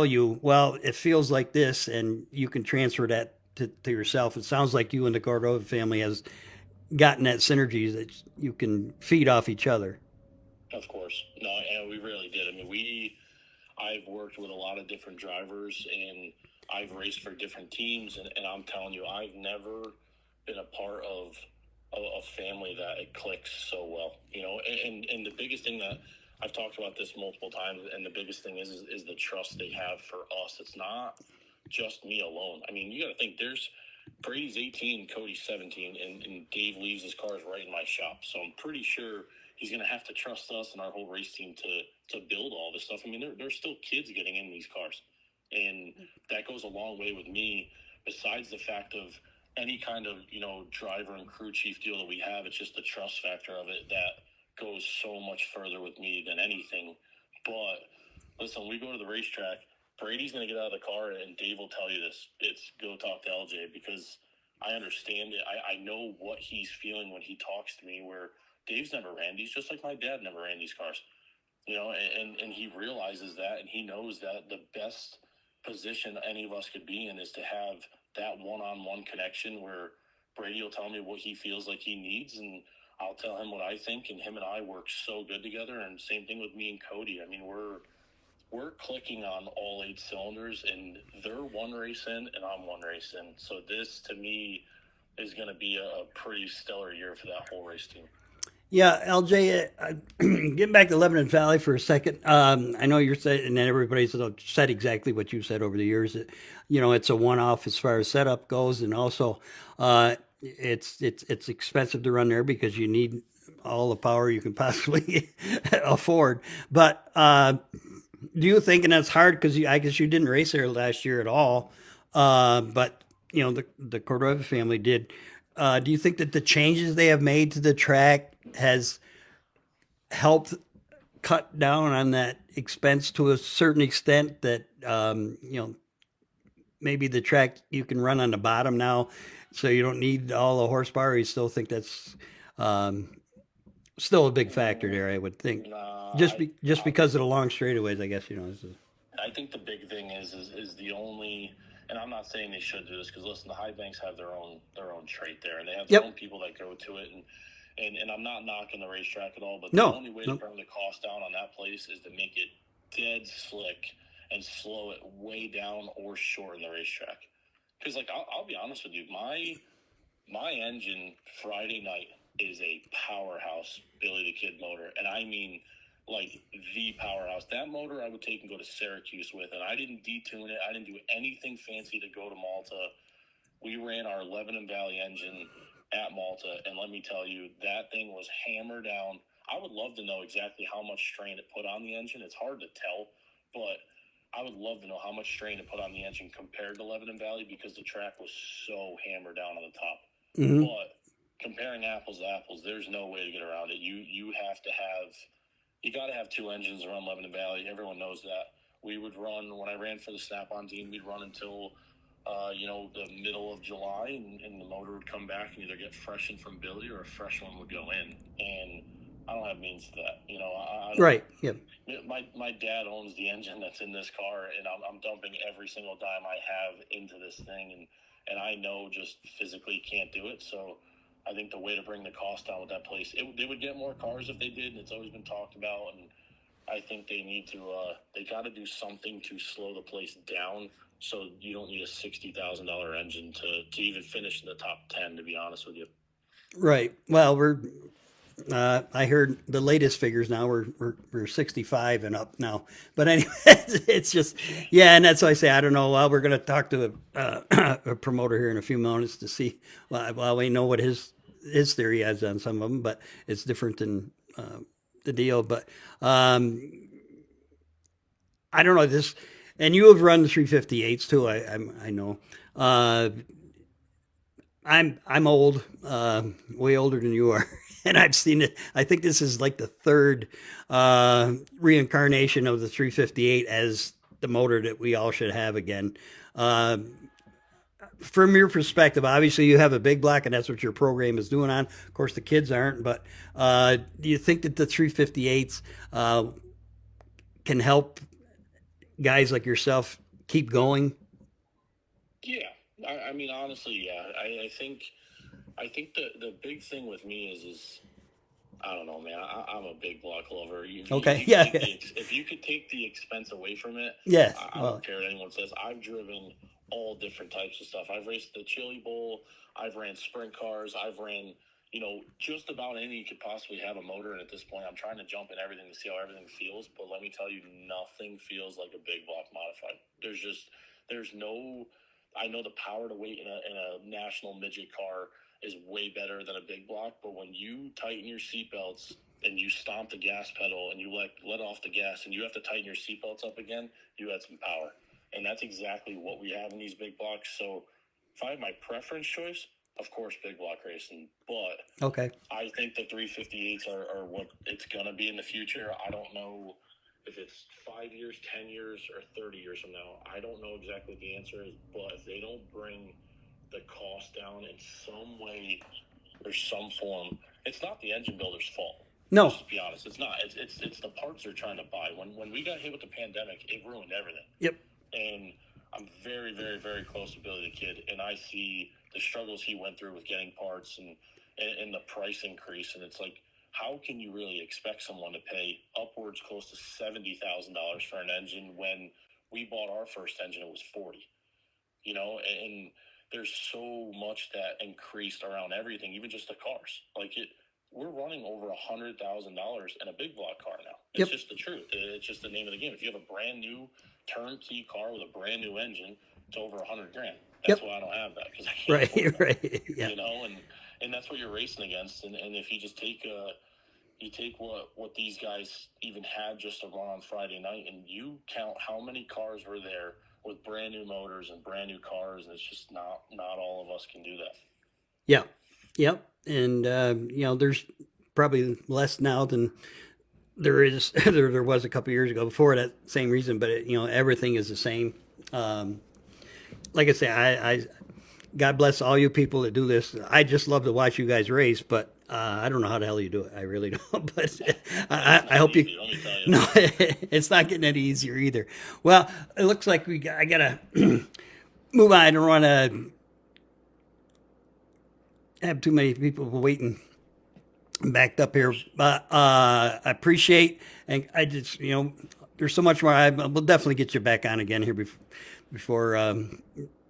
you, well, it feels like this, and you can transfer that to yourself. It sounds like you and the Cordova family has gotten that synergy that you can feed off each other. Of course. No, and we really did. I mean, I've worked with a lot of different drivers, and I've raced for different teams, and I'm telling you, I've never been a part of a family that it clicks so well, and the biggest thing that I've talked about this multiple times, and the biggest thing is the trust they have for us. It's not just me alone. I mean, you got to think Brady's 18, Cody's 17, and Dave leaves his cars right in my shop. So I'm pretty sure he's going to have to trust us and our whole race team to build all this stuff. I mean, there's still kids getting in these cars, and that goes a long way with me. Besides the fact of any kind of driver and crew chief deal that we have, it's just the trust factor of it that goes so much further with me than anything. But listen, we go to the racetrack. Brady's going to get out of the car, and Dave will tell you this. It's go talk to LJ, because I understand it. I know what he's feeling when he talks to me, where Dave's never ran these, just like my dad never ran these cars. And he realizes that, and he knows that the best position any of us could be in is to have that one-on-one connection where Brady will tell me what he feels like he needs, and I'll tell him what I think, and him and I work so good together. And same thing with me and Cody. I mean, we're clicking on all 8 cylinders, and they're one race in and I'm one race in. So this, to me, is going to be a pretty stellar year for that whole race team. Yeah, LJ, getting back to Lebanon Valley for a second. I know you're saying, and everybody's said exactly what you said over the years. That, it's a one-off as far as setup goes, and also it's expensive to run there because you need all the power you can possibly afford. But do you think, and that's hard because I guess you didn't race there last year at all, but the Cordova family did. Do you think that the changes they have made to the track has helped cut down on that expense to a certain extent? That maybe the track you can run on the bottom now, so you don't need all the horsepower. You still think that's still a big factor there? I would think, just because of the long straightaways. I guess I think the big thing is the only, and I'm not saying they should do this, because listen, the high banks have their own trait there, and they have their own people that go to it, and I'm not knocking the racetrack at all, but the only way to bring the cost down on that place is to make it dead slick and slow it way down or shorten the racetrack. Because I'll be honest with you, my engine Friday night is a powerhouse Billy the Kid motor, and I mean like the powerhouse. That motor I would take and go to Syracuse with, and I didn't detune it. I didn't do anything fancy to go to Malta. We ran our Lebanon Valley engine at Malta, and let me tell you, that thing was hammered down. I would love to know exactly how much strain it put on the engine. It's hard to tell, but I would love to know how much strain it put on the engine compared to Lebanon Valley, because the track was so hammered down on the top. Mm-hmm. But comparing apples to apples, there's no way to get around it. You have to have, you got to have 2 engines around Lebanon Valley. Everyone knows that. We would run, when I ran for the Snap-on team, we'd run until the middle of July, and the motor would come back and either get freshened from Billy or a fresh one would go in. And I don't have means to that. I right. Yeah. My dad owns the engine that's in this car, and I'm dumping every single dime I have into this thing, and I know just physically can't do it. So I think the way to bring the cost down with that place, they would get more cars if they did, and it's always been talked about. And I think they need to, they got to do something to slow the place down, so you don't need a $60,000 engine to even finish in the top 10, to be honest with you. Right. Well, I heard the latest figures now. We're 65 and up now. But anyway, it's just, yeah, and that's why I say I don't know. Well, we're going to talk to a promoter here in a few moments to see. Well, we know what his theory is on some of them, but it's different than the deal. But I don't know this. And you have run the 358s too. I know. I'm old, way older than you are, and I've seen it. I think this is like the third reincarnation of the 358 as the motor that we all should have again. From your perspective, obviously you have a big block, and that's what your program is doing on. Of course, the kids aren't, but do you think that the 358s can help guys like yourself keep going? Yeah, I mean, honestly, yeah. I think the big thing with me is I don't know, man. I'm a big block lover. Okay, yeah. If you could take the expense away from it, yes. I don't care what anyone says. I've driven all different types of stuff. I've raced the Chili Bowl. I've ran sprint cars. I've ran, just about any you could possibly have a motor. And at this point, I'm trying to jump in everything to see how everything feels. But let me tell you, nothing feels like a big block modified. There's no. I know the power to weight in a national midget car is way better than a big block, but when you tighten your seatbelts and you stomp the gas pedal and you let off the gas and you have to tighten your seatbelts up again, you had some power. And that's exactly what we have in these big blocks. So if I have my preference choice, of course, big block racing. But Okay. I think the 358s are what it's going to be in the future. I don't know if it's 5 years, 10 years, or 30 years from now. I don't know exactly what the answer is, but if they don't bring the cost down in some way or some form, it's not the engine builder's fault. No. Let's just be honest. It's not. It's the parts they're trying to buy. When we got hit with the pandemic, it ruined everything. Yep. And I'm very, very, very close to Billy the Kid, and I see the struggles he went through with getting parts and the price increase. And it's like, how can you really expect someone to pay upwards close to $70,000 for an engine when we bought our first engine, it was 40? You know, and there's so much that increased around everything, even just the cars. Like we're running over $100,000 in a big block car now. It's Yep. just the truth. It's just the name of the game. If you have a brand new turnkey car with a brand new engine, it's over $100,000. That's Yep. why I don't have that, because I can't afford Right. that. Right. Yeah. You know, and that's what you're racing against. And if you just take what these guys even had just to run on Friday night, and you count how many cars were there with brand new motors and brand new cars, and it's just not all of us can do that. Yeah. Yep. And there's probably less now than there is there was a couple years ago before that same reason, but everything is the same. Like I say, I God bless all you people that do this. I just love to watch you guys race, but I don't know how the hell you do it. I really don't. But I hope you. Let me tell you. No, it's not getting any easier either. Well, it looks like I gotta move on. I don't want to have too many people waiting backed up here. But I appreciate, and I just there's so much more. We'll definitely get you back on again here before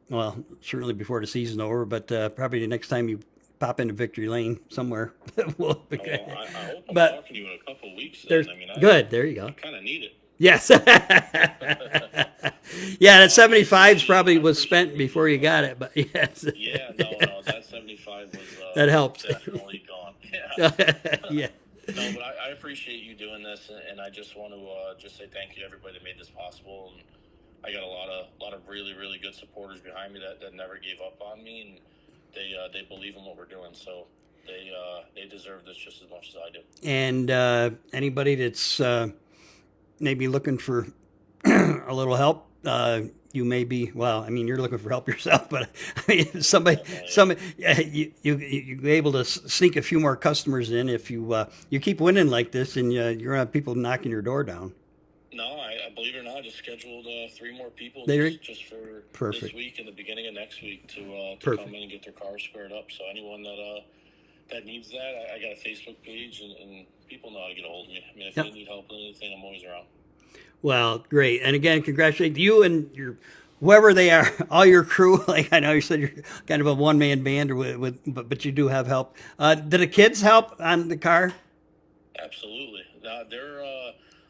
well, certainly before the season's over, but probably the next time you pop into Victory Lane somewhere. Well, I hope I'm But talking to you in a couple of weeks. there's I mean, good. There you go. I kind of need it. Yes. Yeah, that 75's probably was spent before you got it, but yes. Yeah, no, that 75 was That helps. definitely gone. Yeah. Yeah. No, but I appreciate you doing this, and I just want to just say thank you to everybody that made this possible. And I got a lot of really, really good supporters behind me that never gave up on me, and they believe in what we're doing. So they deserve this just as much as I do. And anybody that's maybe looking for a little help, you may be. Well, I mean, you're looking for help yourself, but I mean, somebody, you're able to sneak a few more customers in if you keep winning like this, and you're gonna have people knocking your door down. No, I believe it or not, I just scheduled 3 more people just for Perfect. this week and the beginning of next week to Perfect. come in and get their cars squared up. So anyone that needs that, I got a Facebook page, and people know how to get a hold of me. I mean, if Yep. they need help with anything, I'm always around. Well, great. And again, congratulate you and your whoever they are, all your crew. Like I know you said you're kind of a one-man band, but you do have help. Did the kids help on the car? Absolutely. They're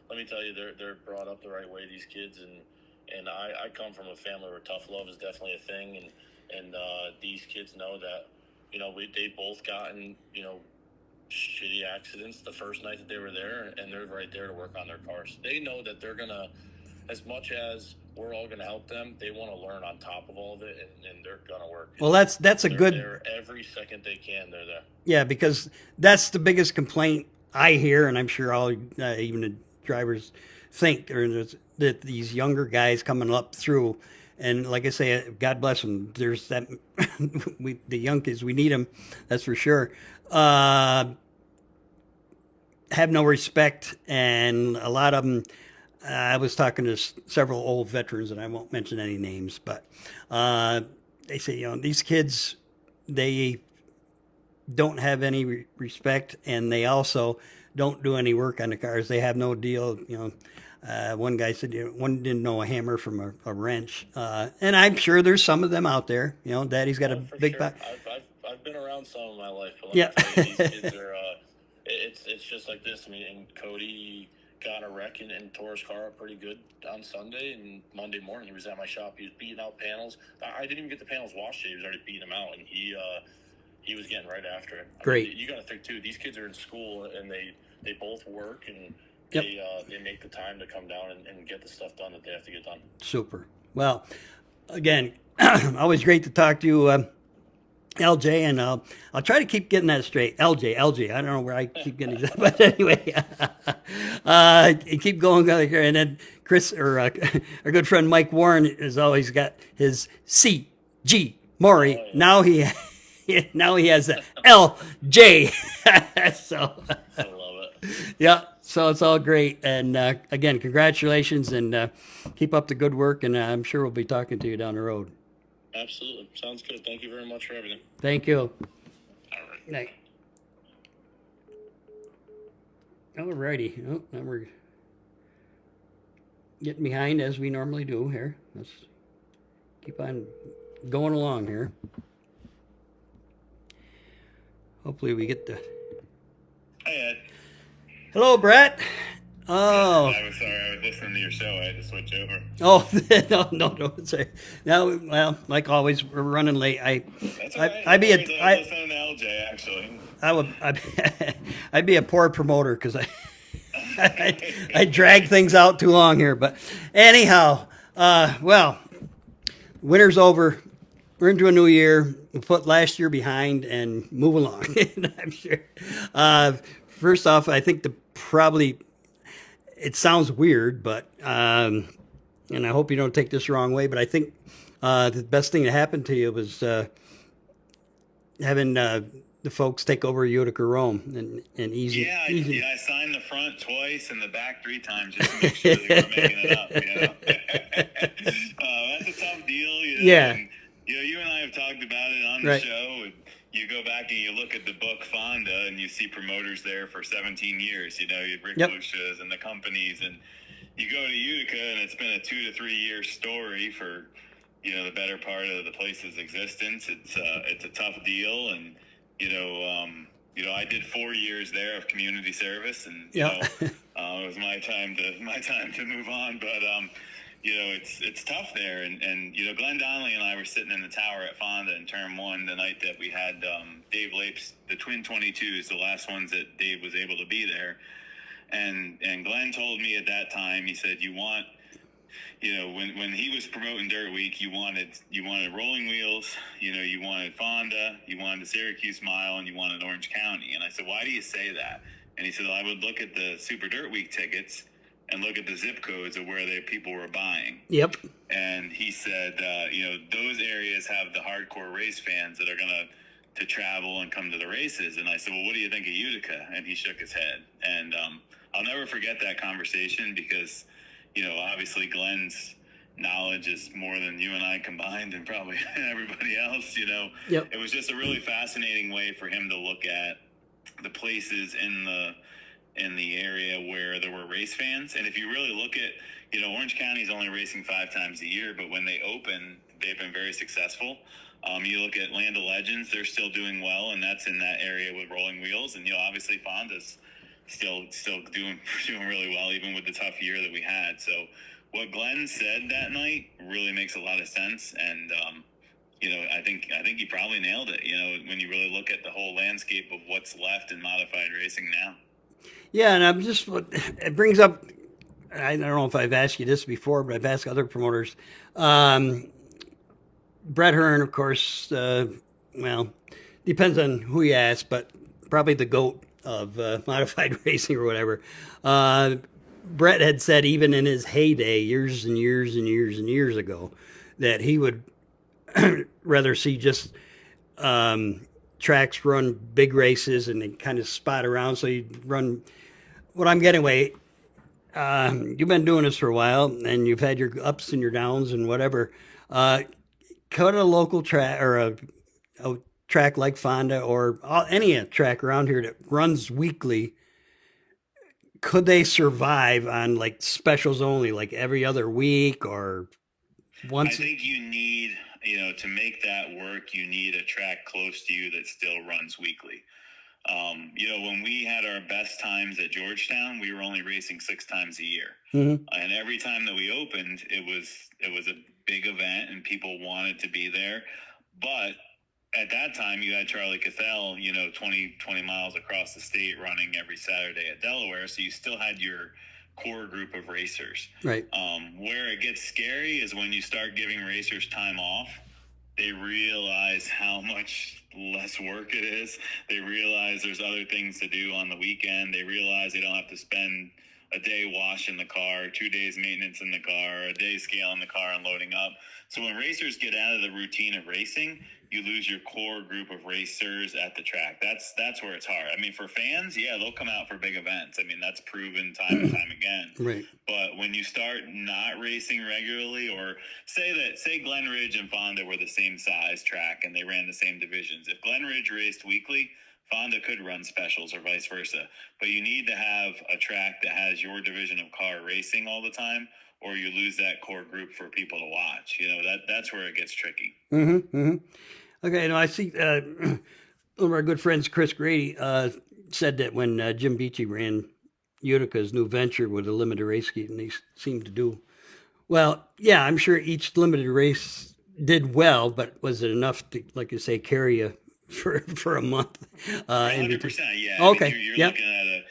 let me tell you, they're brought up the right way, these kids, and I come from a family where tough love is definitely a thing, and these kids know that, they both gotten, shitty accidents the first night that they were there, and they're right there to work on their cars. They know that they're gonna, as much as we're all gonna help them, they want to learn on top of all of it, and they're gonna work. Well, that's a they're good. There every second they can. They're there. Yeah, because that's the biggest complaint I hear, and I'm sure all even the drivers think, or that these younger guys coming up through. And like I say, God bless them. There's that the young kids, we need them, that's for sure. Have no respect, and a lot of them. I was talking to several old veterans, and I won't mention any names, but they say, these kids, they don't have any respect, and they also don't do any work on the cars. They have no deal. One guy said one didn't know a hammer from a wrench, and I'm sure there's some of them out there. Daddy's got a big. Sure. I've been around some of my life, but yeah. Tell you, these kids are. It's just like this. I mean, and Cody got a wreck and tore his car up pretty good on Sunday, and Monday morning he was at my shop. He was beating out panels. I didn't even get the panels washed yet. He was already beating them out, and he was getting right after it. Great. I mean, you got to think too. These kids are in school, and they both work, and Yep. they make the time to come down and get the stuff done that they have to get done. Super. Well, again, always great to talk to you, LJ, and I'll try to keep getting that straight. LJ. I don't know where I keep getting that, but anyway, keep going here. And then Chris, or our good friend Mike Warren, has always got his CG Maury. Oh, yeah. Now he has a LJ. So I love it. yeah, so it's all great. And again, congratulations, and keep up the good work. And I'm sure we'll be talking to you down the road. Absolutely. Sounds good. Thank you very much for everything. Thank you. All right. Good night. Alrighty. Oh, now we're getting behind as we normally do here. Let's keep on going along here. Hopefully we get the... Hey, Ed. Hello, Brett. Oh. I was sorry. I was listening to your show. I had to switch over. Oh, no. Sorry. Now, well, like always, we're running late. That's all right. I'd be I was listening to LJ, actually. I'd be a poor promoter because I drag things out too long here. But anyhow, well, winter's over. We're into a new year. We'll put last year behind and move along. I'm sure. First off, I think it sounds weird, but and I hope you don't take this the wrong way, but I think the best thing that happened to you was having the folks take over Utica Rome and easy. Yeah, I signed the front twice and the back 3 times just to make sure that we're making it up. That's a tough deal. Yeah. And, you and I have talked about it on the show. And you go back and you look at the book Fonda, and you see promoters there for 17 years. You have Rick Lucia's and the companies, and you go to Utica, and it's been a 2 to 3 year story for the better part of the place's existence. It's a tough deal, and I did 4 years there of community service, and it was my time to move on. But it's tough there, and Glenn Donnelly and I were sitting in the tower at Fonda in Term 1 the night that we had Dave Lapes, the Twin 22s, the last ones that Dave was able to be there, and Glenn told me at that time, he said, you want, when he was promoting Dirt Week, you wanted Rolling Wheels, you wanted Fonda, you wanted the Syracuse Mile, and you wanted Orange County. And I said, why do you say that? And he said, well, I would look at the Super Dirt Week tickets and look at the zip codes of where people were buying. Yep. And he said, those areas have the hardcore race fans that are going to travel and come to the races. And I said, well, what do you think of Utica? And he shook his head. And I'll never forget that conversation because, obviously Glenn's knowledge is more than you and I combined and probably everybody else, Yep. It was just a really fascinating way for him to look at the places in the area where there were race fans. And if you really look at, Orange County's only racing 5 times a year, but when they open, they've been very successful. You look at Land of Legends, they're still doing well, and that's in that area with Rolling Wheels. And, obviously Fonda's still doing really well, even with the tough year that we had. So what Glenn said that night really makes a lot of sense. And, I think he probably nailed it, when you really look at the whole landscape of what's left in modified racing now. Yeah, and it brings up, I don't know if I've asked you this before, but I've asked other promoters. Brett Hearn, of course, depends on who you ask, but probably the GOAT of modified racing or whatever. Brett had said even in his heyday, years and years and years and years ago, that he would rather see just tracks run big races and then kind of spot around. So you'd run... What I'm getting away, you've been doing this for a while, and you've had your ups and your downs and whatever. Cut a local track or a track like Fonda or any track around here that runs weekly. Could they survive on like specials only, like every other week or once? I think you need, to make that work, you need a track close to you that still runs weekly. When we had our best times at Georgetown, we were only racing 6 times a year. Mm-hmm. And every time that we opened, it was a big event and people wanted to be there. But at that time you had Charlie Cathell, 20 miles across the state running every Saturday at Delaware. So you still had your core group of racers. Right. Where it gets scary is when you start giving racers time off. They realize how much less work it is. They realize there's other things to do on the weekend. They realize they don't have to spend a day washing the car, 2 days maintenance in the car, a day scaling the car and loading up. So when racers get out of the routine of racing, you lose your core group of racers at the track. That's where it's hard. I mean, for fans, yeah, they'll come out for big events. I mean, that's proven time and time again. Right. But when you start not racing regularly, or say Glen Ridge and Fonda were the same size track and they ran the same divisions. If Glen Ridge raced weekly, Fonda could run specials or vice versa. But you need to have a track that has your division of car racing all the time, or you lose that core group for people to watch. That's where it gets tricky. Mm-hmm. Mm-hmm. Okay, I see one of our good friends, Chris Grady, said that when Jim Beechey ran Utica's new venture with a limited race kit, and they seemed to do well. Yeah, I'm sure each limited race did well, but was it enough to, like you say, carry you for a month? 100%, yeah. Okay. I mean, you're looking at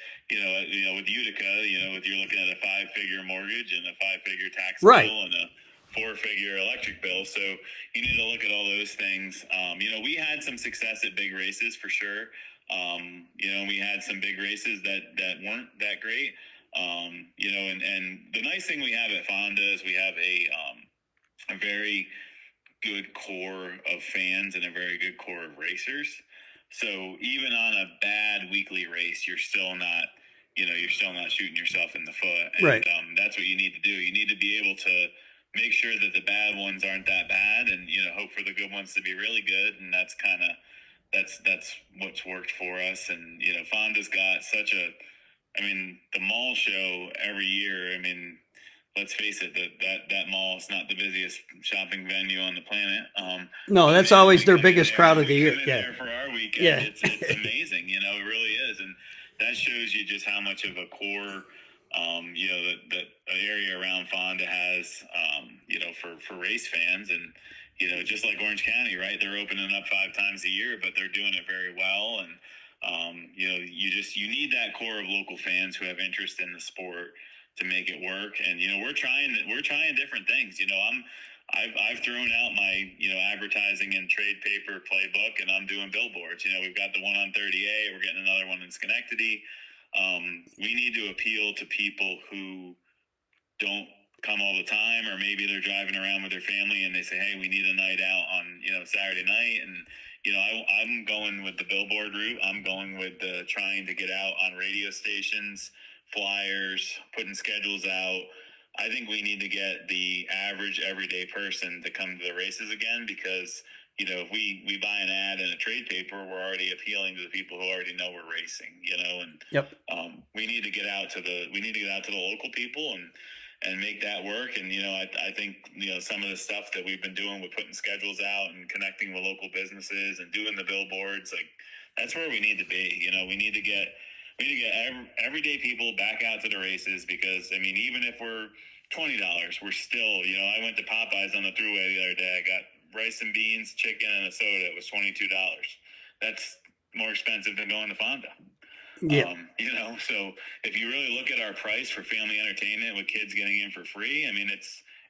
with Utica, you're looking at a 5-figure mortgage and a 5-figure tax right. bill and a 4-figure electric bill. So you need to look at all those things. We had some success at big races for sure. We had some big races that weren't that great. And the nice thing we have at Fonda is we have a very good core of fans and a very good core of racers. So even on a bad weekly race, you're still not shooting yourself in the foot. And, right. That's what you need to do. You need to be able to make sure that the bad ones aren't that bad, and hope for the good ones to be really good. And that's what's worked for us. And Fonda's got the mall show every year. I mean, let's face it, that mall is not the busiest shopping venue on the planet. No, that's always their biggest crowd of the year. Yeah. There for our weekend, yeah. It's amazing. It really is, and that shows you just how much of a core, that area around Fonda has, for race fans. And just like Orange County, right? They're opening up 5 times a year, but they're doing it very well. And you need that core of local fans who have interest in the sport to make it work. And we're trying different things. I've thrown out my advertising and trade paper playbook, and I'm doing billboards. We've got the one on 30A, we're getting another one in Schenectady. We need to appeal to people who don't come all the time, or maybe they're driving around with their family and they say, hey, we need a night out on Saturday night. And I'm going with the billboard route. I'm going with the trying to get out on radio stations, flyers, putting schedules out. I think we need to get the average everyday person to come to the races again, because if we buy an ad in a trade paper, we're already appealing to the people who already know we're racing. And yep. We need to get out to the local people and make that work. And I think some of the stuff that we've been doing with putting schedules out and connecting with local businesses and doing the billboards, like, that's where we need to be. We need to get everyday people back out to the races, because even if we're $20, we're still, I went to Popeyes on the Thruway the other day. I got rice and beans, chicken, and a soda. It was $22. That's more expensive than going to Fonda. Yeah. So if you really look at our price for family entertainment with kids getting in for free,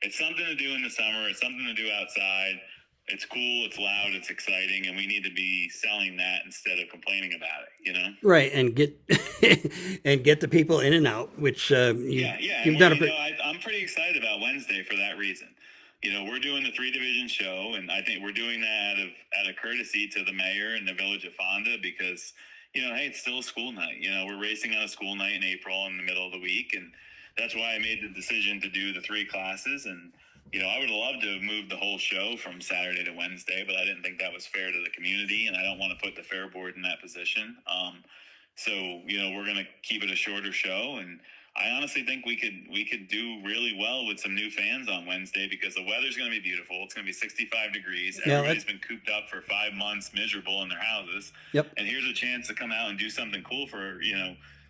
it's something to do in the summer. It's something to do outside. It's cool, it's loud, it's exciting, and we need to be selling that instead of complaining about it, Right, and get the people in and out, which you've done I'm pretty excited about Wednesday for that reason. We're doing the 3-division show, and I think we're doing that out of courtesy to the mayor and the village of Fonda, because hey, it's still a school night. We're racing on a school night in April in the middle of the week, and that's why I made the decision to do the 3 classes. And I would have loved to have moved the whole show from Saturday to Wednesday, but I didn't think that was fair to the community, and I don't want to put the fair board in that position. So we're going to keep it a shorter show, and I honestly think we could do really well with some new fans on Wednesday, because the weather's going to be beautiful. It's going to be 65 degrees. Everybody's been cooped up for 5 months, miserable in their houses. Yep. And here's a chance to come out and do something cool for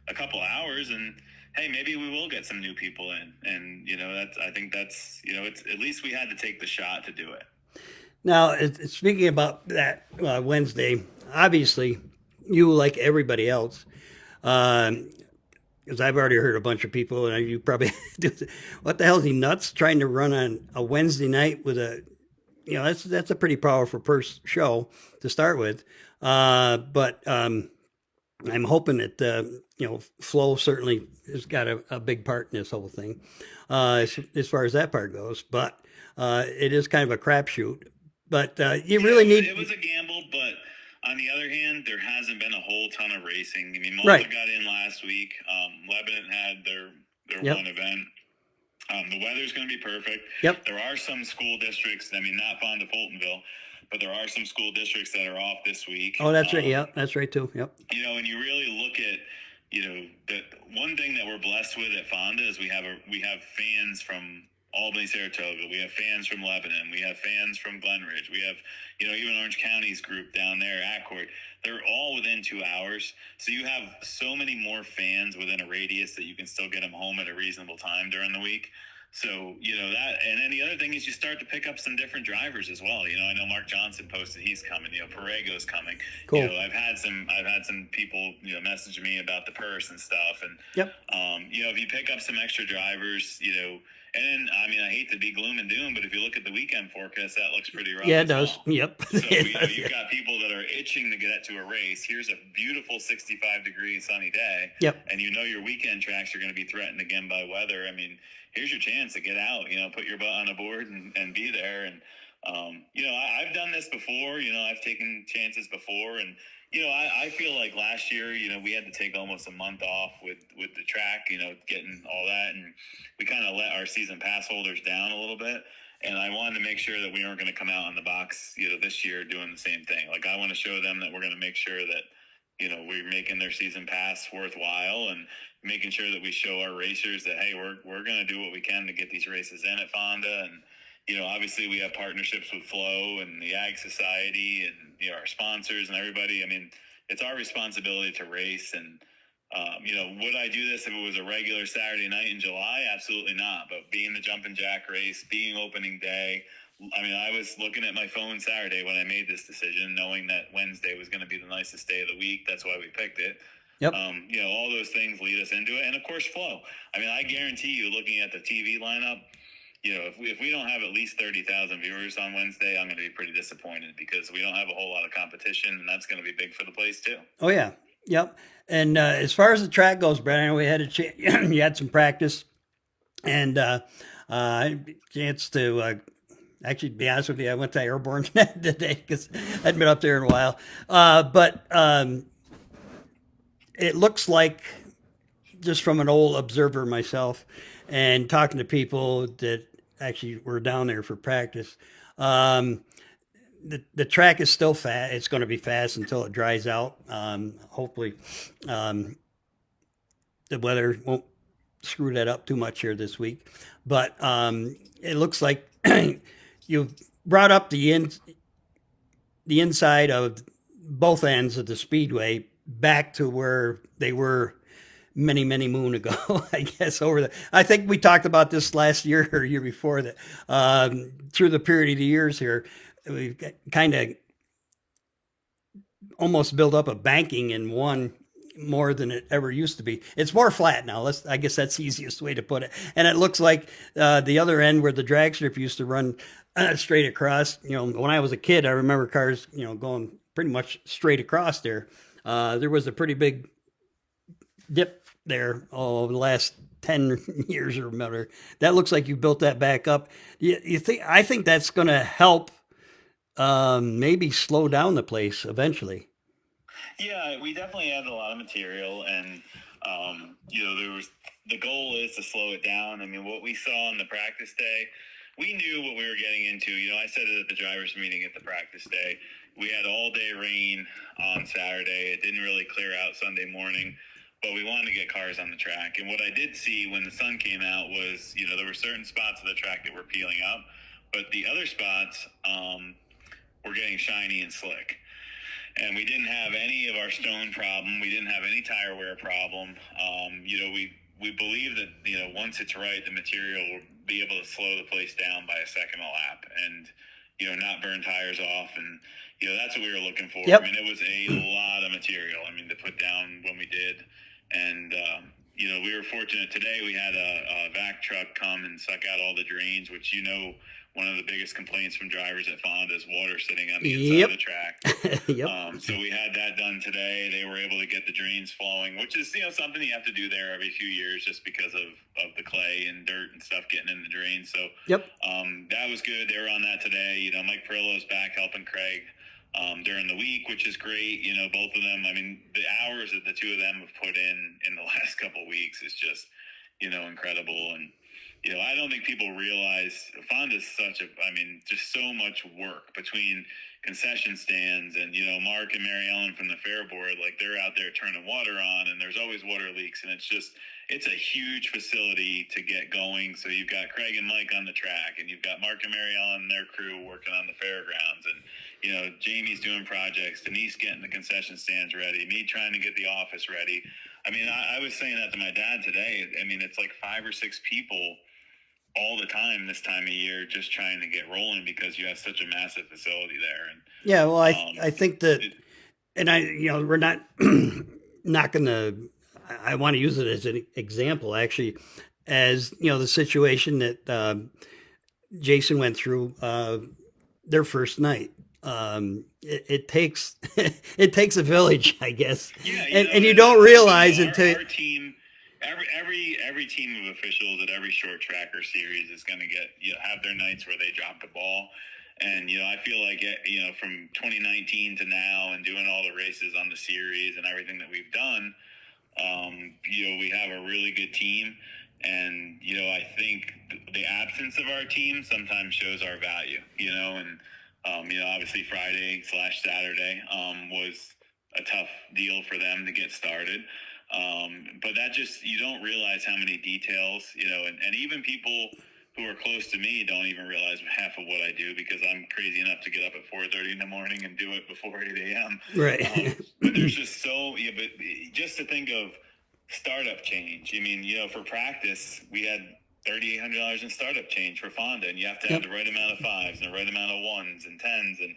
a couple hours, and hey, maybe we will get some new people in. And I think that's it's, at least we had to take the shot to do it. Now, speaking about that Wednesday, obviously, you like everybody else, because I've already heard a bunch of people, and you probably do. What the hell is he nuts trying to run on a Wednesday night with a, that's a pretty powerful show to start with, but I'm hoping that Flo certainly has got a big part in this whole thing, as far as that part goes. But it is kind of a crapshoot. But you really need. It was a gamble, but on the other hand, there hasn't been a whole ton of racing. I mean, Malta Right. got in last week. Lebanon had their Yep. one event. The weather's going to be perfect. Yep. There are some school districts. I mean, not Fonda Fultonville, but there are some school districts that are off this week. Oh, that's right. Yep, that's right too. Yep. And you really look at, the one thing that we're blessed with at Fonda is we have fans from Albany, Saratoga. We have fans from Lebanon. We have fans from Glen Ridge. We have, even Orange County's group down there at Court. They're all within 2 hours. So you have so many more fans within a radius that you can still get them home at a reasonable time during the week. So, that, and then the other thing is you start to pick up some different drivers as well. I know Mark Johnson posted he's coming, Parego's coming. Cool. I've had some people, message me about the purse and stuff. And, Yep. if you pick up some extra drivers, and then, I mean, I hate to be gloom and doom, but if you look at the weekend forecast, that looks pretty rough. Yeah, it does. Well. Yep. So, you've got people that are itching to get to a race. Here's a beautiful 65-degree sunny day. Yep. And your weekend tracks are going to be threatened again by weather. I mean, here's your chance to get out, put your butt on a board and be there. And, I've done this before, I've taken chances before. And, I feel like last year, we had to take almost a month off with the track, getting all that. And we kind of let our season pass holders down a little bit. And I wanted to make sure that we weren't going to come out on the box, this year doing the same thing. Like, I want to show them that we're going to make sure that, we're making their season pass worthwhile and making sure that we show our racers that, hey, we're going to do what we can to get these races in at Fonda. And, obviously we have partnerships with Flow and the Ag Society and, our sponsors and everybody. I mean, it's our responsibility to race. And, would I do this if it was a regular Saturday night in July? Absolutely not. But being the jumping jack race, being opening day, I mean, I was looking at my phone Saturday when I made this decision, knowing that Wednesday was going to be the nicest day of the week. That's why we picked it. Yep. All those things lead us into it. And of course, Flow. I mean, I guarantee you, looking at the TV lineup, if we don't have at least 30,000 viewers on Wednesday, I'm going to be pretty disappointed because we don't have a whole lot of competition, and that's going to be big for the place too. Oh yeah. Yep. And as far as the track goes, Brad, I know we had you had some practice and chance to actually, to be honest with you, I went to Airborne today because I hadn't been up there in a while. But it looks like, just from an old observer myself and talking to people that actually were down there for practice, the track is still fast. It's going to be fast until it dries out. Hopefully, the weather won't screw that up too much here this week. But it looks like you've brought up the inside of both ends of the speedway back to where they were many moon ago. I guess I think we talked about this last year or year before that. Through the period of the years here, we've kind of almost built up a banking in one more than it ever used to be. It's more flat now. I guess that's the easiest way to put it. And it looks like the other end where the drag strip used to run straight across. When I was a kid, I remember cars, going pretty much straight across there. There was a pretty big dip there the last 10 years or better. That looks like you built that back up. You think? I think that's going to help maybe slow down the place eventually. Yeah, we definitely added a lot of material, and the goal is to slow it down. I mean, what we saw on the practice day, we knew what we were getting into. I said it at the drivers' meeting at the practice day. We had all-day rain on Saturday. It didn't really clear out Sunday morning, but we wanted to get cars on the track. And what I did see when the sun came out was, there were certain spots of the track that were peeling up, but the other spots were getting shiny and slick. And we didn't have any of our stone problem. We didn't have any tire wear problem. We believe that, once it's right, the material will be able to slow the place down by a second a lap. And, not burn tires off. And, that's what we were looking for. Yep. I mean, it was a lot of material, to put down when we did. And, we were fortunate today. We had a vac truck come and suck out all the drains, which, one of the biggest complaints from drivers at Fonda is water sitting on the inside of the track. Yep. So we had that done today. They were able to get the drains flowing, which is, something you have to do there every few years just because of the clay and dirt and stuff getting in the drains. So Yep. that was good. They were on that today. Mike Perillo's back helping Craig during the week, which is great. Both of them, the hours that the two of them have put in the last couple of weeks is just, incredible. And, I don't think people realize Fonda's just so much work between concession stands and, Mark and Mary Ellen from the Fair Board, like they're out there turning water on and there's always water leaks. And it's a huge facility to get going. So you've got Craig and Mike on the track and you've got Mark and Mary Ellen and their crew working on the fairgrounds. And, Jamie's doing projects, Denise getting the concession stands ready, me trying to get the office ready. I was saying that to my dad today. It's like 5 or 6 people all the time this time of year just trying to get rolling because you have such a massive facility there. And yeah, well, I think that, we're not not going to, I want to use it as an example, actually, as, the situation that Jason went through their first night. It takes it takes a village, I guess, and you don't realize until our team, every team of officials at every short tracker series is going to get have their nights where they drop the ball. And I feel like from 2019 to now and doing all the races on the series and everything that we've done, we have a really good team. And I think the absence of our team sometimes shows our value. And obviously Friday/Saturday was a tough deal for them to get started. But that you don't realize how many details, and even people who are close to me don't even realize half of what I do because I'm crazy enough to get up at 4:30 in the morning and do it before 8 a.m. Right. But there's just but just to think of startup change. For practice, we had $3,800 in startup change for Fonda, and you have to have the right amount of 5s and the right amount of 1s and 10s, and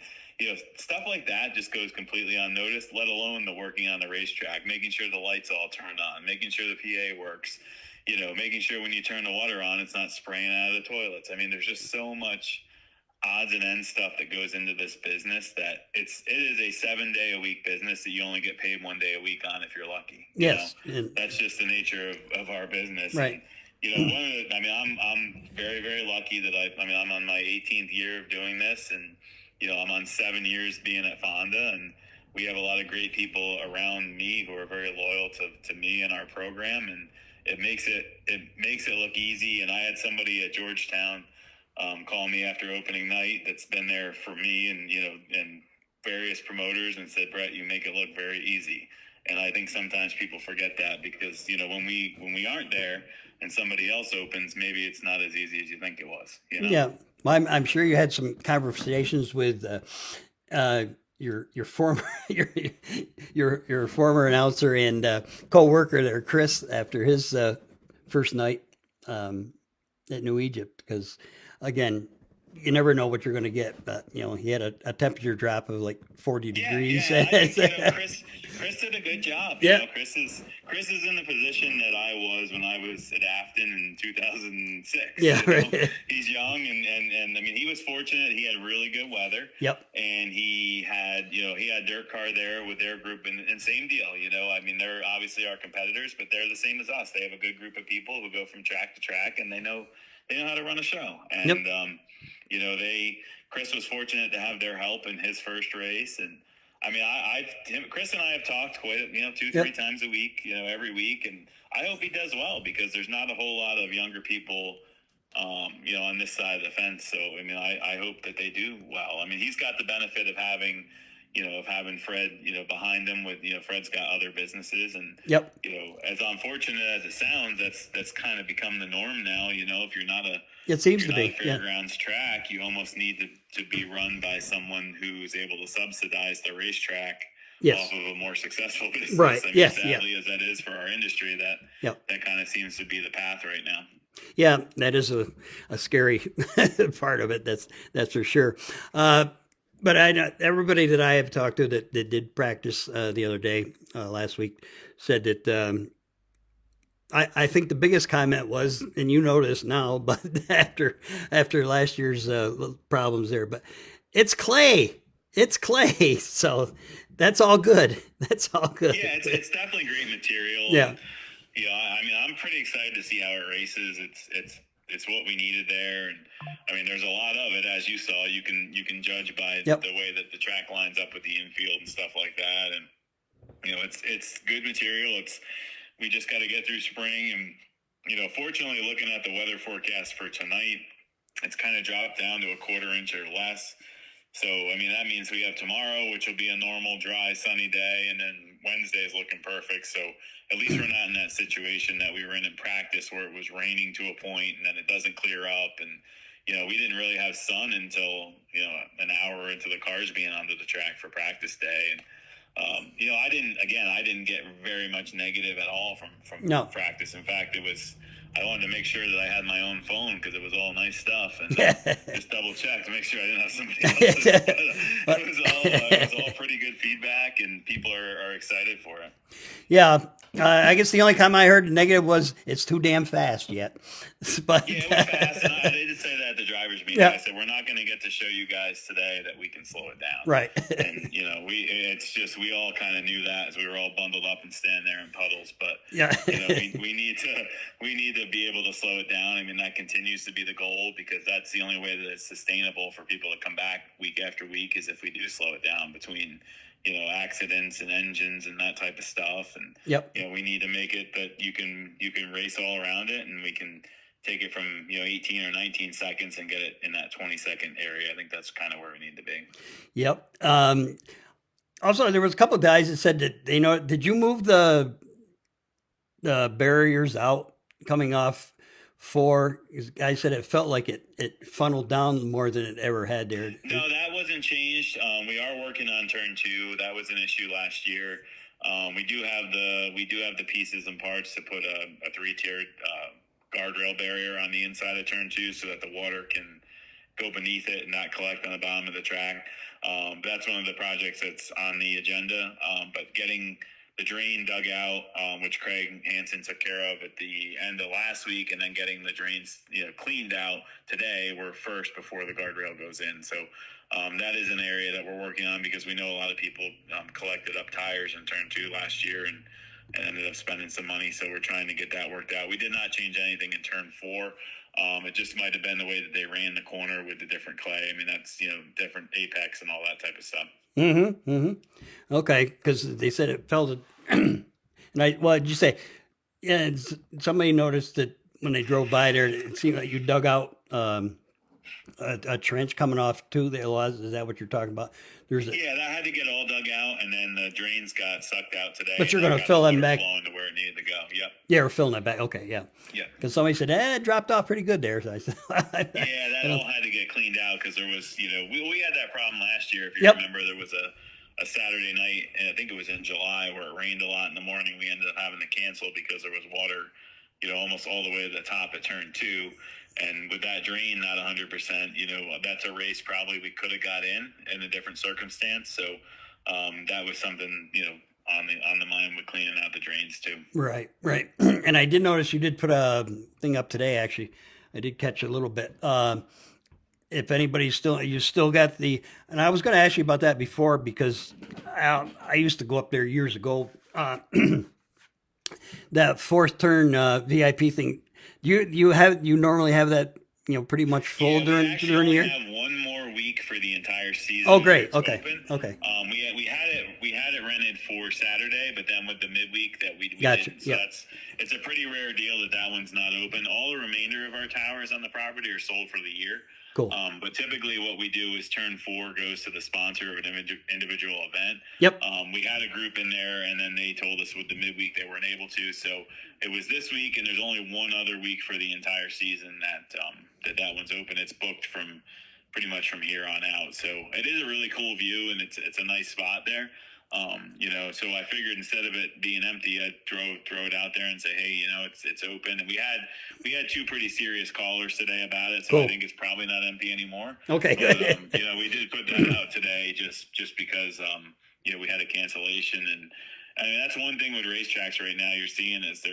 stuff like that just goes completely unnoticed, let alone the working on the racetrack, making sure the lights all turn on, making sure the PA works, making sure when you turn the water on, it's not spraying out of the toilets. There's just so much odds and ends stuff that goes into this business that it is a 7-day-a-week business that you only get paid 1 day a week on if you're lucky. Yes. That's just the nature of our business. Right. And, I'm very, very lucky that I'm on my 18th year of doing this, and I'm on 7 years being at Fonda, and we have a lot of great people around me who are very loyal to me and our program, and it makes it look easy. And I had somebody at Georgetown call me after opening night that's been there for me and various promoters and said, Brett, you make it look very easy. And I think sometimes people forget that because when we aren't there and somebody else opens, maybe it's not as easy as you think it was. Yeah, well, I'm sure you had some conversations with your former your former announcer and co-worker there, Chris, after his first night at New Egypt, because again, you never know what you're going to get, but he had a temperature drop of like 40 degrees. Yeah, I think, Chris did a good job. Yeah. Chris is in the position that I was when I was at Afton in 2006. Yeah, right. He's young and he was fortunate. He had really good weather. Yep. And he had Dirt Car there with their group and same deal. They're obviously our competitors, but they're the same as us. They have a good group of people who go from track to track, and they know how to run a show. And Chris was fortunate to have their help in his first race, and Chris and I have talked quite, 2-3 times a week, every week, and I hope he does well because there's not a whole lot of younger people, on this side of the fence. So I hope that they do well. He's got the benefit of having Fred, behind him with, Fred's got other businesses, and yep. As unfortunate as it sounds, that's kind of become the norm now. If you're not it seems to be a fairgrounds track, you almost need to be run by someone who's able to subsidize the racetrack off of a more successful business. Right. Sadly as that is for our industry, that kind of seems to be the path right now. Yeah, that is a scary part of it. That's for sure. But I know everybody that I have talked to that did practice the other day, last week, said that I think the biggest comment was, and you know this now, but after last year's problems there, but it's clay. It's clay. So that's all good. That's all good. Yeah, it's definitely great material. Yeah. And, I mean, I'm pretty excited to see how it races. It's what we needed there, and I mean, there's a lot of it, as you saw. You can judge by Yep. the way that the track lines up with the infield and stuff like that, and it's good material. We just got to get through spring, and fortunately, looking at the weather forecast for tonight, it's kind of dropped down to a quarter inch or less. So, I mean, that means we have tomorrow, which will be a normal, dry, sunny day, and then Wednesday is looking perfect. So, at least we're not in that situation that we were in practice where it was raining to a point and then it doesn't clear up. And, we didn't really have sun until, an hour into the cars being onto the track for practice day. And, I didn't get very much negative at all from No. practice. In fact, I wanted to make sure that I had my own phone because it was all nice stuff, and just double check to make sure I didn't have somebody else's. It was all pretty good feedback, and people are excited for it. Yeah, I guess the only time I heard negative was it's too damn fast yet. But yeah, it was fast, and they did say that at the drivers meeting. Yeah. I said we're not going to get to show you guys today that we can slow it down. Right. And we all kind of knew that as we were all bundled up and standing there in puddles. But Yeah. we need to be able to slow it down. I mean, that continues to be the goal because that's the only way that it's sustainable for people to come back week after week is if we do slow it down between accidents and engines and that type of stuff. And Yep. we need to make it that you can race all around it, and we can take it from 18 or 19 seconds and get it in that 20-second area. I think that's kind of where we need to be. Yep. Also, there was a couple of guys that said that did you move the barriers out coming off 4? Guy said it felt like it funneled down more than it ever had there. No, that wasn't changed. We are working on turn 2. That was an issue last year. We do have the pieces and parts to put a 3-tiered guardrail barrier on the inside of turn 2 so that the water can go beneath it and not collect on the bottom of the track. That's one of the projects that's on the agenda. But getting the drain dug out, which Craig Hansen took care of at the end of last week, and then getting the drains cleaned out today were first before the guardrail goes in. So that is an area that we're working on because we know a lot of people collected up tires in turn 2 last year and ended up spending some money. So we're trying to get that worked out. We did not change anything in turn 4. It just might have been the way that they ran the corner with the different clay. I mean, that's, different apex and all that type of stuff. Mm-hmm. Mm-hmm. Okay, because they said it felt and what did you say? Yeah, somebody noticed that when they drove by there, it seemed like you dug out a trench coming off too. Is that what you're talking about? Yeah, that had to get all dug out, and then the drains got sucked out today. But you're going to fill them back. Flowing to where it needed to go. Yep. Yeah, we're filling that back. Okay, yeah. Yeah. Because somebody said, it dropped off pretty good there. So I said, yeah, that all had to get cleaned out because there was, we had that problem last year. If you Yep. remember, there was a Saturday night, and I think it was in July, where it rained a lot in the morning. We ended up having to cancel because there was water, almost all the way to the top at turn 2. And with that drain not 100%, that's a race probably we could have got in a different circumstance. So that was something, on the mind with cleaning out the drains too. Right. And I did notice you did put a thing up today, actually. I did catch a little bit. If anybody's you still got and I was going to ask you about that before because I used to go up there years ago. That fourth turn VIP thing. You normally have that pretty much full during the year? We have one more week for the entire season. Oh, great. Okay. Open. We had it rented for Saturday, but then with the midweek that we Gotcha. didn't. So it's a pretty rare deal that one's not open. All the remainder of our towers on the property are sold for the year. Cool. But typically what we do is turn 4 goes to the sponsor of an individual event. Yep. We had a group in there, and then they told us with the midweek they weren't able to. So it was this week, and there's only one other week for the entire season that one's open. It's booked from pretty much from here on out. So it is a really cool view, and it's a nice spot there. So I figured instead of it being empty, I'd throw it out there and say, hey, it's open. And we had two pretty serious callers today about it, so Cool. I think it's probably not empty anymore. Okay, good. But, we did put that out today just because we had a cancellation, and I mean that's one thing with racetracks right now you're seeing is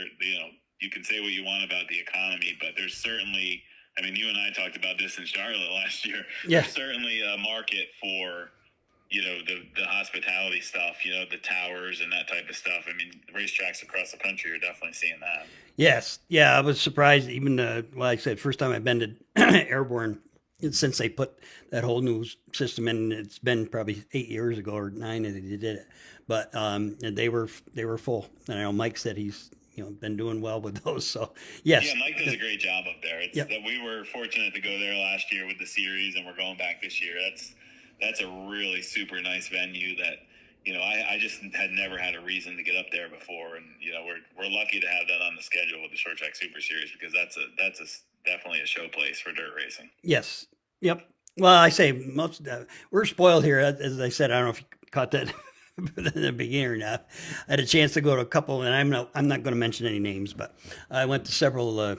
you can say what you want about the economy, but there's certainly, I mean, you and I talked about this in Charlotte last year. Yeah. There's certainly a market for the hospitality stuff, the towers and that type of stuff. I mean, racetracks across the country are definitely seeing that. Yes. Yeah, I was surprised. Even, like I said, first time I've been to Airborne since they put that whole new system in. It's been probably 8 years ago or 9 that they did it. But and they were full. And I know Mike said he's been doing well with those. So, yes. Yeah, Mike does a great job up there. It's that we were fortunate to go there last year with the series, and we're going back this year. That's a really super nice venue that, I just had never had a reason to get up there before. And, we're lucky to have that on the schedule with the Short Track Super Series, because that's definitely a show place for dirt racing. Yes. Yep. Well, I say we're spoiled here. As I said, I don't know if you caught that in the beginning or not. I had a chance to go to a couple, and I'm not going to mention any names, but I went to several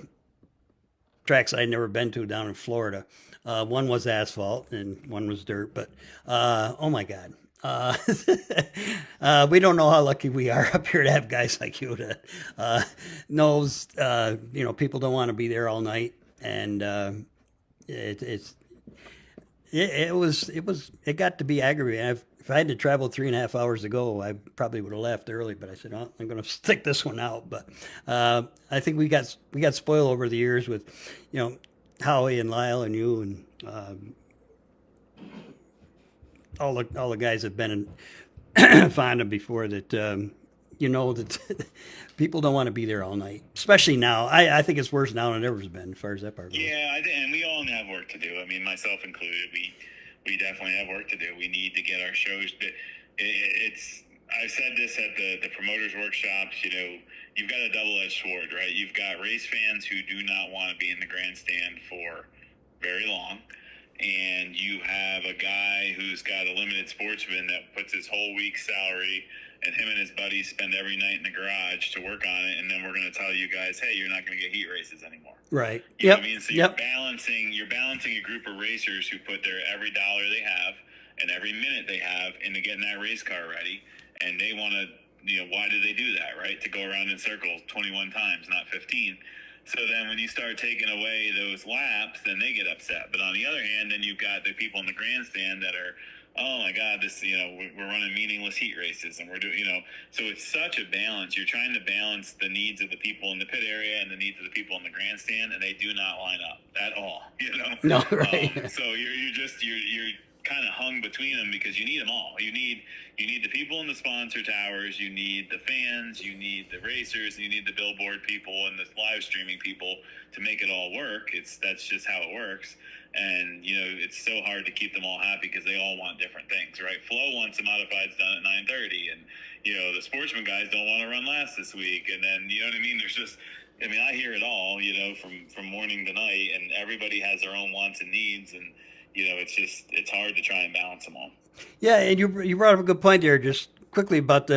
tracks I'd never been to down in Florida. One was asphalt and one was dirt, but oh my God. We don't know how lucky we are up here to have guys like you that knows, people don't want to be there all night. And it got to be aggravating. If I had to travel 3.5 hours to go, I probably would have left early, but I said, oh, I'm going to stick this one out. But I think we got spoiled over the years with, Howie and Lyle and you and all the guys have been in Fonda before that. That people don't want to be there all night, especially now. I think it's worse now than it ever has been as far as that part goes. Yeah, and we all have work to do. I mean, myself included. We definitely have work to do. We need to get our shows. I've said this at the promoters workshops. You've got a double-edged sword, right? You've got race fans who do not want to be in the grandstand for very long, and you have a guy who's got a limited sportsman that puts his whole week's salary, and him and his buddies spend every night in the garage to work on it, and then we're going to tell you guys, hey, you're not going to get heat races anymore. Right. You know what I mean? So you're balancing a group of racers who put their every dollar they have and every minute they have into getting that race car ready, and they want to, why do they do that, right? To go around in circles 21 times, not 15. So then when you start taking away those laps, then they get upset. But on the other hand, then you've got the people in the grandstand that are, oh my God, this, we're running meaningless heat races, and we're doing, so it's such a balance. You're trying to balance the needs of the people in the pit area and the needs of the people in the grandstand, and they do not line up at all, No, right. So you're kind of hung between them because you need them all. You need the people in the sponsor towers, you need the fans, you need the racers, and you need the billboard people and the live streaming people to make it all work. That's just how it works. And, it's so hard to keep them all happy because they all want different things, right? Flo wants the modifieds done at 9:30, and, the sportsman guys don't want to run last this week. And then, you know what I mean? There's just, I hear it all, from morning to night, and everybody has their own wants and needs, and, it's hard to try and balance them all. Yeah, and you brought up a good point there, just quickly about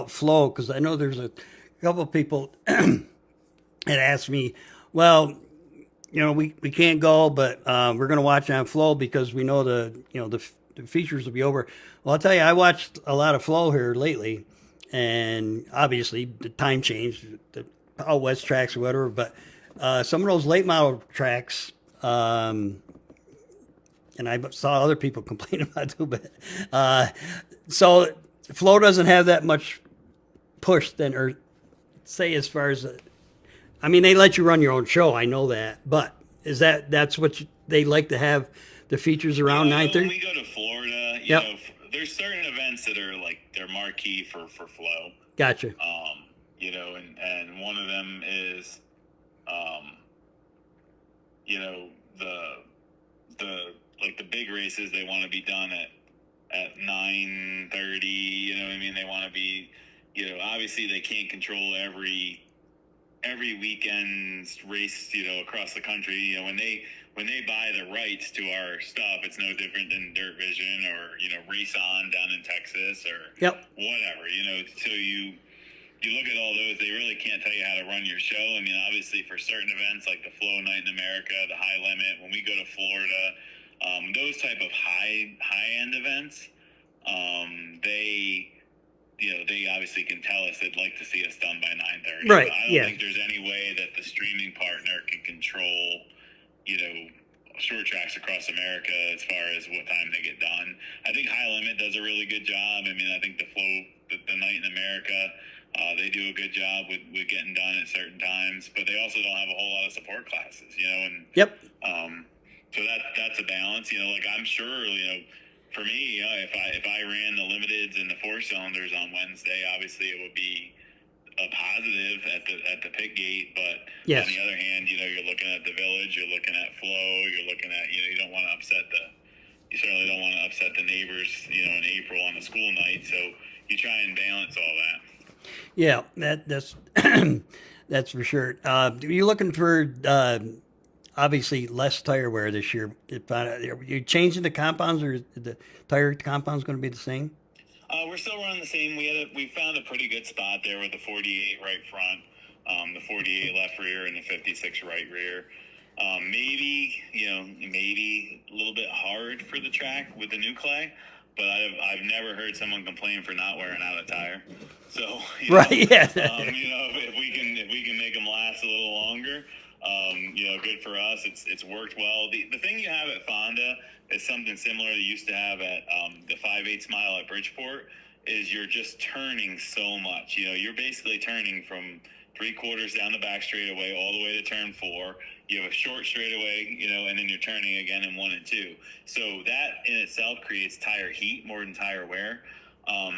Flo, because I know there's a couple of people that asked me, well, we can't go, but we're going to watch on Flo because we know the features will be over. Well, I'll tell you, I watched a lot of Flo here lately, and obviously the time changed, the out west tracks or whatever, but some of those late model tracks, and I saw other people complain about it too, but so Flo doesn't have that much push then, or say as far as, they let you run your own show, I know that, but that's what they like to have the features around 9:30? When we go to Florida, there's certain events that are like, they're marquee for Flo. Gotcha. And one of them is, the big races, they want to be done at 9:30. They want to be, obviously they can't control every every weekend's race, across the country, when they buy the rights to our stuff, it's no different than Dirt Vision or, Race On down in Texas or Yep. whatever, so you look at all those, they really can't tell you how to run your show. I mean, obviously for certain events like the Flow Night in America, the High Limit, when we go to Florida, those type of high end events, they obviously can tell us they'd like to see us done by 9:30. Right. I don't think there's any way that the streaming partner can control, short tracks across America as far as what time they get done. I think High Limit does a really good job. I mean, I think the Night in America, they do a good job with getting done at certain times, but they also don't have a whole lot of support classes, and Yep. so that's a balance, like I'm sure, for me, if I ran the limiteds and the 4-cylinders on Wednesday, obviously it would be a positive at the pit gate, but yes. On the other hand, you're looking at the village, you're looking at flow, you're looking at, you don't want to you certainly don't want to upset the neighbors, in April on a school night, so you try and balance all that. Yeah, that's that's for sure. You're looking for obviously less tire wear this year. Are you changing the compounds, or the tire compounds going to be the same? We're still running the same. We found a pretty good spot there with the 48 right front, the 48 left rear, and the 56 right rear. Maybe a little bit hard for the track with the new clay, but I've never heard someone complain for not wearing out a tire. So right, yeah. If we can make them last a little longer, good for us. It's worked well. The thing you have at Fonda is something similar you used to have at the 5/8 mile at Bridgeport. Is you're just turning so much. You're basically turning from 3/4 down the back straightaway all the way to turn 4. You have a short straightaway, and then you're turning again in 1 and 2. So that in itself creates tire heat more than tire wear.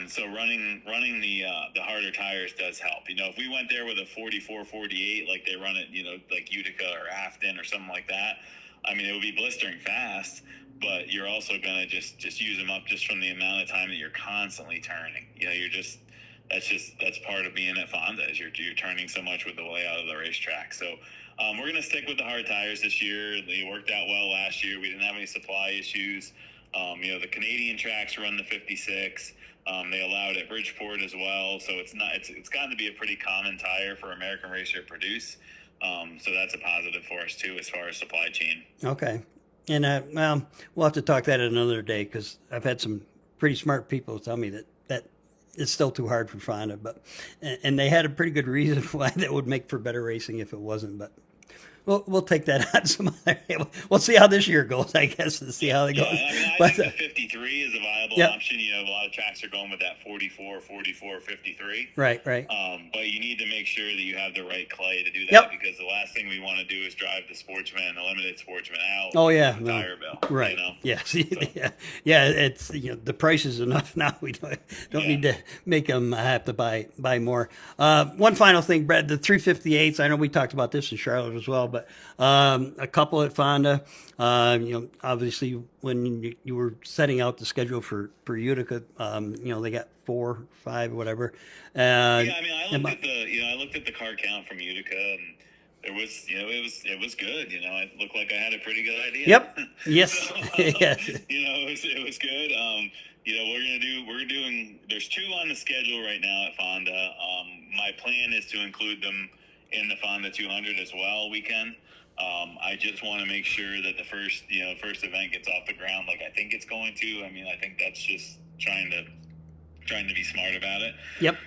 So running the harder tires does help. If we went there with a 44, 48, like they run it, like Utica or Afton or something like that, I mean, it would be blistering fast, but you're also going to just use them up just from the amount of time that you're constantly turning. That's part of being at Fonda is you're turning so much with the layout of the racetrack. So we're going to stick with the hard tires this year. They worked out well last year. We didn't have any supply issues. The Canadian tracks run the 56. They allow it at Bridgeport as well. So it's gotten to be a pretty common tire for American Racer to produce. So that's a positive for us too, as far as supply chain. Okay. And well, we'll have to talk that another day, because I've had some pretty smart people tell me that it's still too hard for Fonda, and they had a pretty good reason why that would make for better racing if it wasn't. But we'll take that on some other day. We'll see how this year goes, I guess, and see how it goes. I think the 53 is a viable option. A lot of tracks are going with that 44, 53. Right. But you need to make sure that you have the right clay to do that, because the last thing we want to do is drive the limited sportsman out. Oh yeah, with a tire bill. Right. Yes. So. Yeah. It's the price is enough now. We don't need to make them have to buy more. One final thing, Brad. The 358s. I know we talked about this in Charlotte as well, but a couple at Fonda. Obviously when you were setting out the schedule for Utica, they got 4, 5, whatever. I looked at the car count from Utica, and it was good. It looked like I had a pretty good idea. Yep. Yes. So, yes. It was good. We're doing. There's 2 on the schedule right now at Fonda. My plan is to include them in the Fonda 200 as well weekend. I just want to make sure that the first event gets off the ground like I think it's going to. I mean, I think that's just trying to be smart about it. Yep.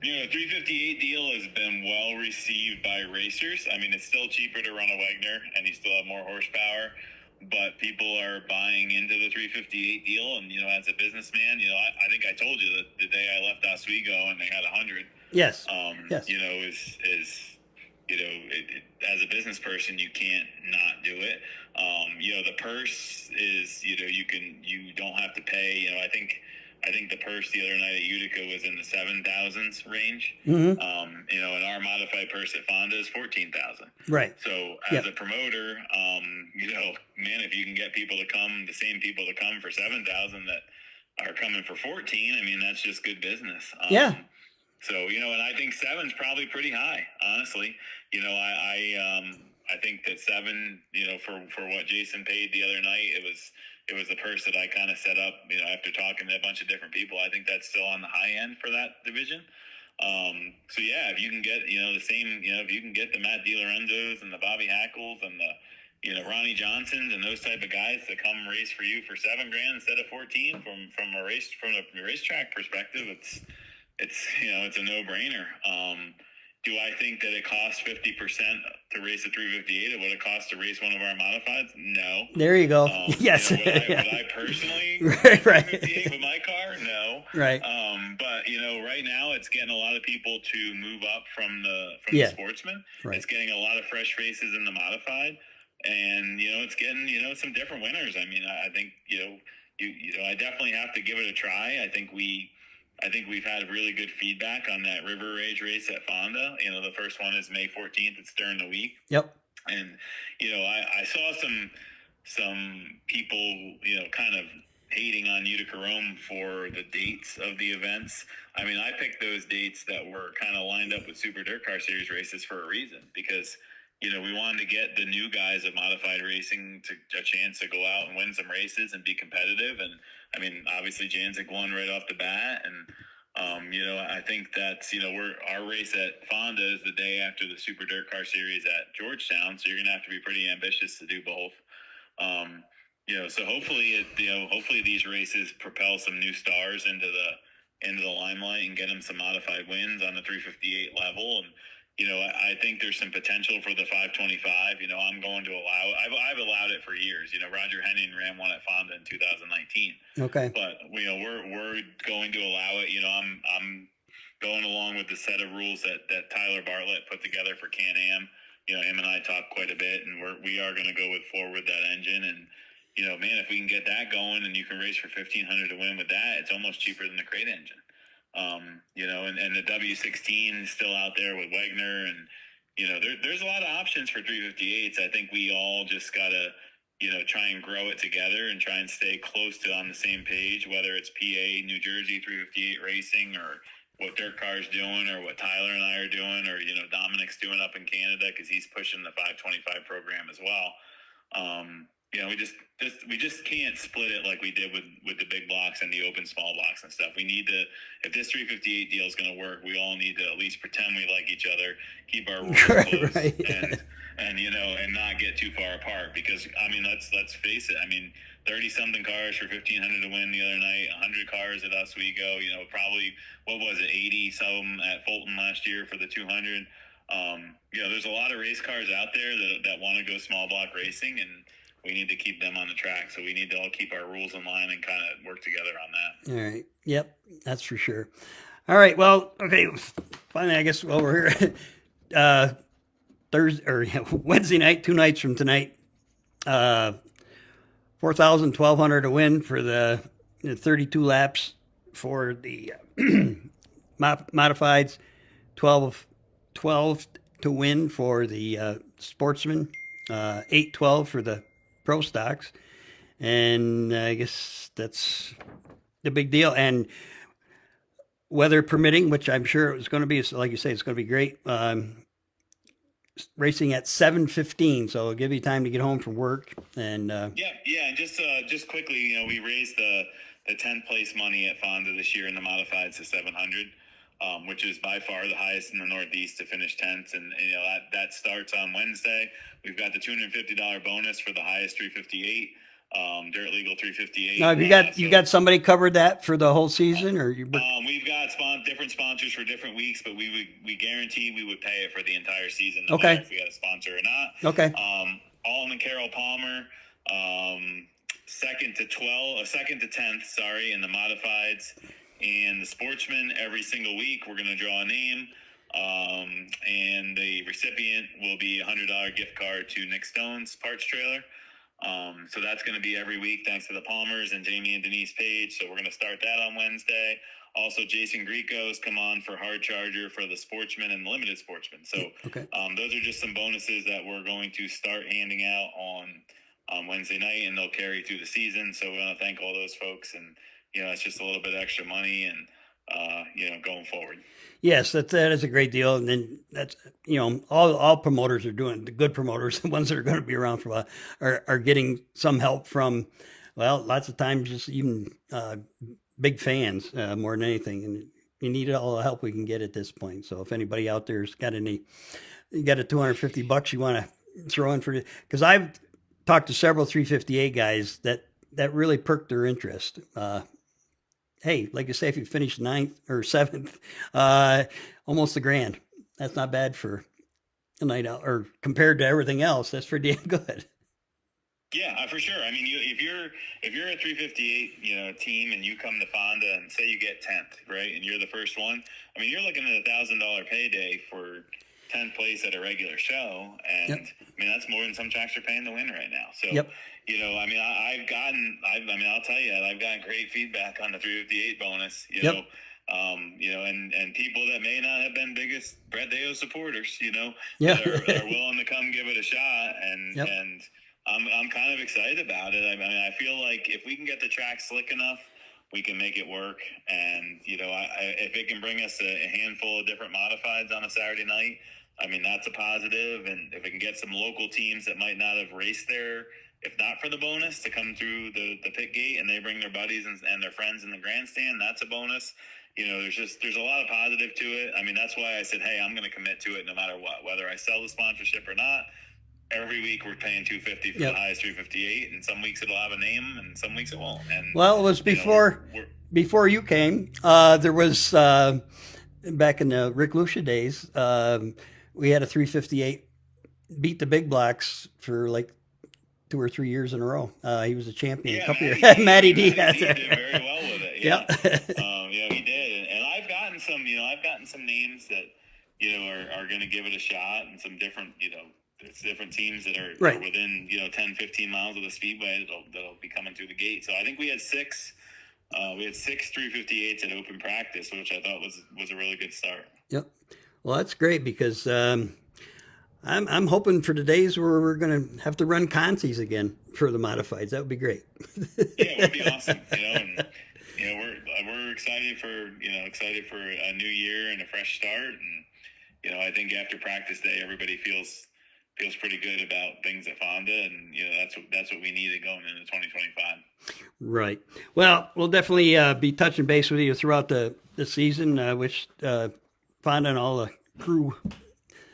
The 358 deal has been well received by racers. I mean, it's still cheaper to run a Wegner, and you still have more horsepower, but people are buying into the 358 deal. And, as a businessman, I think I told you that the day I left Oswego and they had 100. Yes. Yes. As a business person, you can't not do it. The purse is, you don't have to pay. I think the purse the other night at Utica was in the 7,000s range. Mm-hmm. And our modified purse at Fonda is 14,000. Right. So as a promoter, man, if you can get the same people to come for 7,000 that are coming for 14, I mean, that's just good business. Yeah. So, and I think 7's probably pretty high, honestly. I think that 7, for what Jason paid the other night, it was the purse that I kind of set up, after talking to a bunch of different people. I think that's still on the high end for that division. So yeah, if you can get, the same, if you can get the Matt DiLorenzos and the Bobby Hackles and the, Ronnie Johnsons and those type of guys to come race for you for $7,000 instead of 14 from a racetrack perspective, it's a no-brainer. Do I think that it costs 50% to race a 358 of what it costs to race one of our modifieds? No. There you go. Yes. Would I personally right. 358 with my car? No. Right. But right now it's getting a lot of people to move up from the Sportsman. Right. It's getting a lot of fresh faces in the modified, and it's getting some different winners. I mean, I think I definitely have to give it a try. I think we've had really good feedback on that River Rage race at Fonda. The first one is May 14th. It's during the week. Yep. And, I saw some people, kind of hating on Utica Rome for the dates of the events. I mean, I picked those dates that were kind of lined up with Super Dirt Car Series races for a reason, because, we wanted to get the new guys of modified racing to a chance to go out and win some races and be competitive. And I mean, obviously Janzik won right off the bat. And, I think that's, our race at Fonda is the day after the Super Dirt Car Series at Georgetown. So you're going to have to be pretty ambitious to do both. So hopefully hopefully these races propel some new stars into the limelight and get them some modified wins on the 358 level. And, I think there's some potential for the 525. I'm going to allow it. I've allowed it for years. Roger Henning ran one at Fonda in 2019. Okay. But we're going to allow it. I'm going along with the set of rules that Tyler Bartlett put together for Can-Am. Him and I talked quite a bit, and we are going to go with forward that engine. And man, if we can get that going and you can race for $1,500 to win with that, it's almost cheaper than the crate engine. And the W16 is still out there with Wegner, and there's a lot of options for 358s. I think we all just gotta try and grow it together and try and stay close to on the same page, whether it's PA, New Jersey 358 racing, or what Dirt Car's doing, or what Tyler and I are doing, or Dominic's doing up in Canada, because he's pushing the 525 program as well. We just can't split it like we did with the big blocks and the open small blocks and stuff. We need to, if this 358 deal is going to work, we all need to at least pretend we like each other, keep our rules close, right. and not get too far apart. Because I mean, let's face it. I mean, 30 something cars for $1,500 to win the other night, 100 cars at Oswego. Probably what was it, 80 some at Fulton last year for the 200. There's a lot of race cars out there that want to go small block racing, and we need to keep them on the track. So we need to all keep our rules in line and kind of work together on that. All right. Yep. That's for sure. All right. Well, okay. Finally, I guess we're here. Wednesday night, 2 nights from tonight, 4,000, 1,200 to win for the 32 laps for the modifieds, 12 to win for the sportsman, 8-12 for the pro stocks, and I guess that's the big deal. And weather permitting, which I'm sure it was going to be, like you say, it's going to be great. Racing at 7:15, so it'll give you time to get home from work. And and just quickly, we raised the 10th place money at Fonda this year in the modifieds to 700. Which is by far the highest in the Northeast to finish 10th. And that starts on Wednesday. We've got the $250 bonus for the highest 358, Dirt Legal 358. Now, have you got somebody covered that for the whole season, or you? We've got different sponsors for different weeks, but we guarantee we would pay it for the entire season. No matter if we got a sponsor or not. Okay. Alton and Carol Palmer, second to 10th, in the modifieds. And the sportsman, every single week, we're going to draw a name, and the recipient will be a $100 gift card to Nick Stone's parts trailer. So that's going to be every week, thanks to the Palmers and Jamie and Denise Page. So we're going to start that on Wednesday. Also, Jason Grieco's come on for Hard Charger for the sportsman and the limited sportsman. So those are just some bonuses that we're going to start handing out on Wednesday night, and they'll carry through the season. So we want to thank all those folks, and it's just a little bit extra money, and going forward. Yes, that is a great deal, and then that's all promoters are doing. The good promoters, the ones that are going to be around for a while, are getting some help from, well, lots of times just even big fans more than anything, and you need all the help we can get at this point. So if anybody out there's got you got a $250 you want to throw in for, because I've talked to several 358 guys that really perked their interest. Hey, like you say, if you finish 9th or 7th, almost $1,000. That's not bad for a night out, or compared to everything else, that's pretty damn good. Yeah, for sure. I mean, if you're a 358, team, and you come to Fonda and say you get 10th, right, and you're the first one, I mean, you're looking at $1,000 payday for 10th place at a regular show, and yep. I mean that's more than some tracks are paying to win right now. So, yep. I mean, I'll tell you, I've gotten great feedback on the 358 bonus. Yep. And people that may not have been biggest Brett Deyo supporters, yeah. that are willing to come give it a shot, and yep. and I'm kind of excited about it. I mean, I feel like if we can get the track slick enough, we can make it work. And, if it can bring us a handful of different modifieds on a Saturday night, I mean, that's a positive. And if it can get some local teams that might not have raced there, if not for the bonus, to come through the pit gate, and they bring their buddies and their friends in the grandstand, that's a bonus. There's a lot of positive to it. I mean, that's why I said, hey, I'm going to commit to it no matter what, whether I sell the sponsorship or not. Every week we're paying $250 for the highest 358, and some weeks it'll have a name, and some weeks it won't. And well, it was before you came. There was back in the Rick Lucia days. We had a 358 beat the big blocks for like 2 or 3 years in a row. He was a champion a couple years. Matty D. He did very well with it. Yeah. He did, and I've gotten some names that are going to give it a shot, and some different it's different teams that are, right. are within 10, 15 miles of the speedway that'll be coming through the gate. So I think we had six 358s at open practice, which I thought was a really good start. Yep. Well, that's great, because I'm hoping for the days where we're going to have to run consies again for the modifieds. That would be great. Yeah, it would be awesome. We're excited for a new year and a fresh start, and I think after practice day, everybody feels pretty good about things at Fonda, and that's what we needed going into 2025. Right. Well, we'll definitely be touching base with you throughout the season. Wish Fonda and all the crew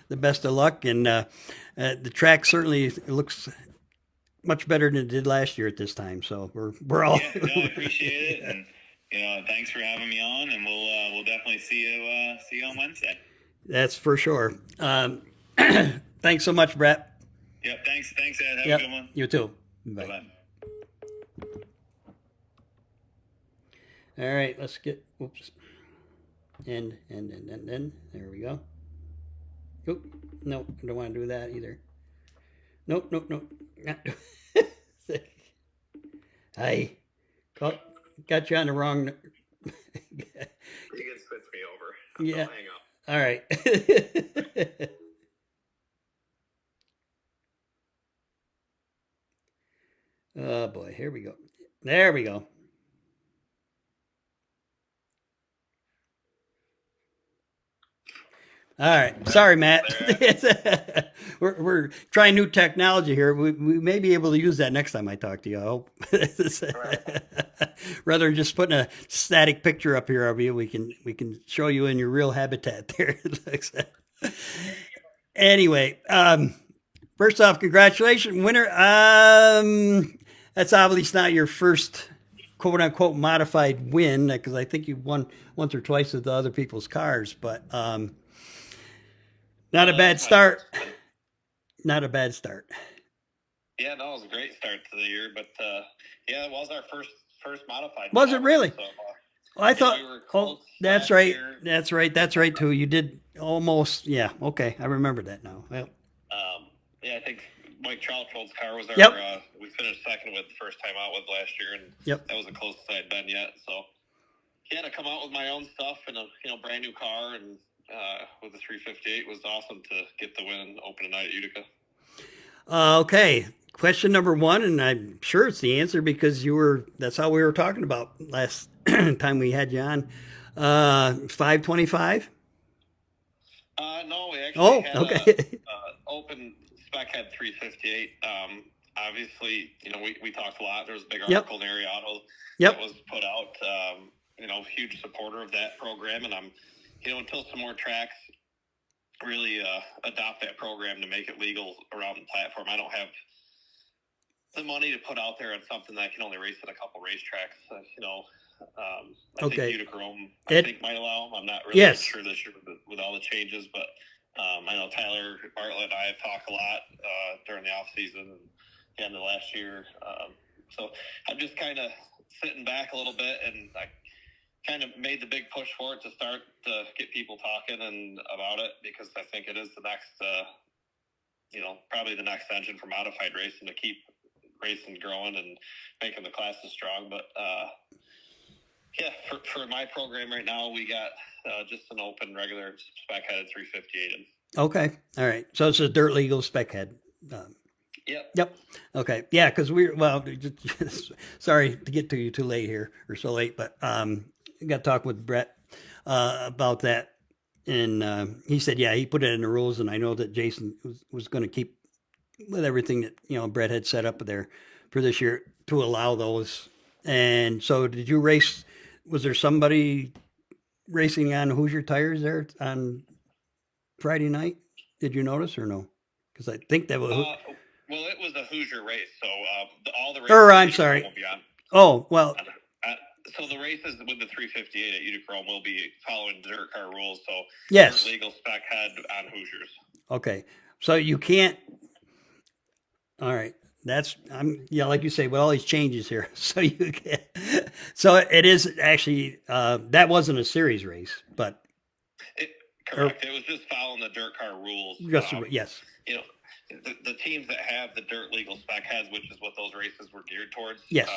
the best of luck, and the track certainly looks much better than it did last year at this time. So we're all. Yeah, no, I appreciate it, and thanks for having me on, and we'll definitely see you on Wednesday. That's for sure. Thanks so much, Brett. Yep, thanks, Ed. Have a good one. You too. Bye-bye. All right, let's get, whoops. And. There we go. Oop, no, I don't want to do that either. Nope. Hi. Got you on the wrong. You can switch me over. Yeah. I'll hang up. All right. Oh boy, here we go. There we go. All right. Sorry, Matt. We're trying new technology here. We may be able to use that next time I talk to you, I hope. Rather than just putting a static picture up here of you, we can show you in your real habitat there. Anyway, first off, congratulations, winner. That's obviously not your first quote unquote modified win, because I think you've won once or twice with the other people's cars, but not a bad start. Not a bad start. Yeah, no, it was a great start to the year, but it was our first modified. Was it really? So, I thought. We that's right. Year. That's right too. You did almost. Yeah. Okay, I remember that now. Well. I think Mike Troutfield's car was our. Yep. We finished second with the first time out with last year, and that was the closest I had been yet. So he had to come out with my own stuff and a brand new car, and with the 358 was awesome to get the win and open a night at Utica. Okay. question number one, and I'm sure it's the answer because that's how we were talking about last time we had you on. 525? No, we actually had okay. a open spec head 358. Obviously, we talked a lot. There was a big article in Area Auto that was put out. Huge supporter of that program, and I'm, until some more tracks really adopt that program to make it legal around the platform. I don't have the money to put out there on something that I can only race at a couple racetracks. I think Utica-Rome, I think might allow them. I'm not really sure this year with all the changes, but I know Tyler Bartlett and I have talked a lot during the off season and the end of last year. So I'm just kind of sitting back a little bit, and I kind of made the big push for it to start to get people talking and about it, because I think it is the next, probably the next engine for modified racing to keep racing growing and making the classes strong. But for my program right now, we got just an open regular spec headed 358. Okay. All right. So it's a dirt legal spec head. Yep. Okay. Yeah. Cause sorry to get to you too late here, or so late, but, got to talk with Brett, about that. And, he said, he put it in the rules, and I know that Jason was going to keep with everything that, Brett had set up there for this year to allow those. And so did you race, was there somebody racing on Hoosier tires there on Friday night? Did you notice or no? Cause I think that was, well, it was a Hoosier race. So, all the races. I'm sorry. Will be on. Oh, well, so the races with the 358 at Utica-Rome will be following dirt car rules. So yes, legal spec head on Hoosiers. Okay. So you can't, all right. Like you say, with all these changes here. So so it is actually, that wasn't a series race, but. Correct. It was just following the dirt car rules. Yes. The teams that have the dirt legal spec heads, which is what those races were geared towards. Yes.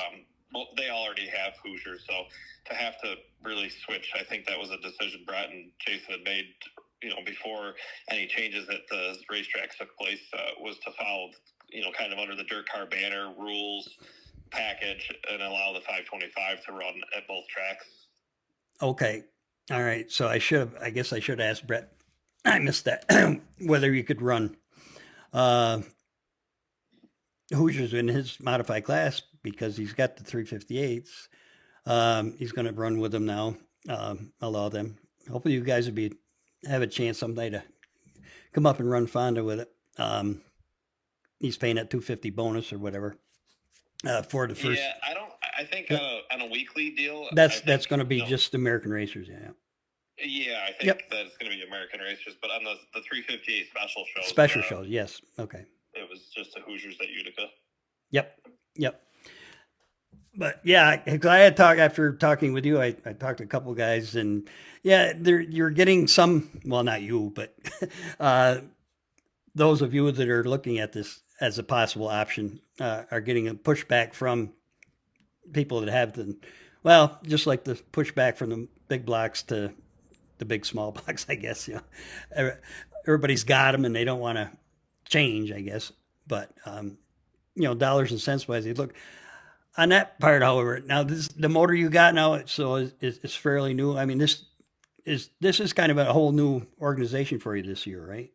Well, they already have Hoosiers. So to have to really switch, I think that was a decision Brett and Jason had made, before any changes at the racetracks took place, was to follow, kind of under the dirt car banner rules package and allow the 525 to run at both tracks. Okay. All right. So I guess I should ask Brett. I missed that. Whether you could run Hoosiers in his modified class, because he's got the 358s. He's going to run with them now. Allow them. Hopefully you guys have a chance someday to come up and run Fonda with it. He's paying that $250 bonus or whatever for the first. Yeah, I think on a weekly deal. That's going to be just American Racers. Yeah. Yeah, I think that's going to be American Racers, but on the 358 special shows. Special shows, yes. Okay. It was just the Hoosiers at Utica. Yep. But yeah, because I had after talking with you, I talked to a couple of guys, and you're getting some, well, not you, but those of you that are looking at this as a possible option are getting a pushback from people that have just like the pushback from the big blocks to the big small blocks, I guess. Everybody's got them and they don't want to change, I guess. But dollars and cents wise, they look on that part. However, now the motor you got now, it's fairly new. I mean, this is kind of a whole new organization for you this year, right?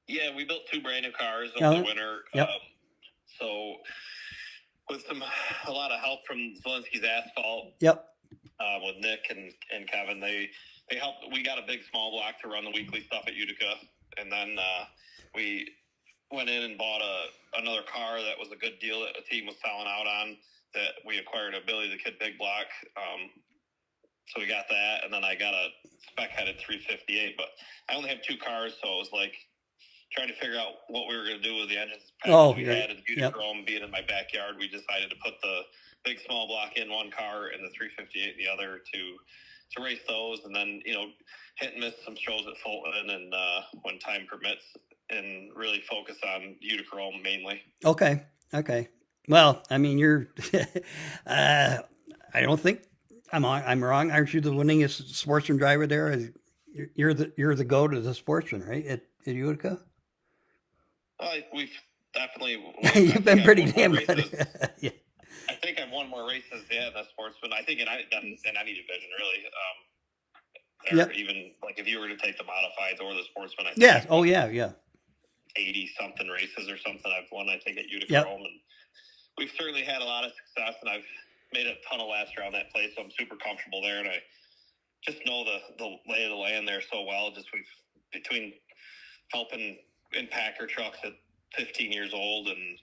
Yeah, we built 2 brand new cars over the winter. Yep. So with a lot of help from Zelensky's Asphalt. Yep. With Nick and Kevin, they helped. We got a big small block to run the weekly stuff at Utica, and then we went in and bought another car that was a good deal that a team was selling out on, that we acquired a Billy the Kid big block. So we got that, and then I got a spec-headed 358, but I only have 2 cars, so it was like trying to figure out what we were going to do with the engines we had, and Utica-Rome being in my backyard, we decided to put the big small block in one car and the 358 in the other to race those, and then hit and miss some shows at Fulton and when time permits, and really focus on Utica-Rome mainly. Okay. Well, I mean, you're I don't think I'm wrong. Aren't you the winningest sportsman driver there? You're the go to the sportsman, right? At Utica? definitely. You've been pretty damn good. Yeah. I think I've won more races, in the sportsman. I think in any division, really. Or even like if you were to take the modifieds or the sportsman, I think Oh yeah. 80 something races or something I've won. I think at Utica Rome, and we've certainly had a lot of success, and I've made a ton of laps around that place, so I'm super comfortable there, and I just know the lay of the land there so well. Just between helping in Packer trucks at 15 years old and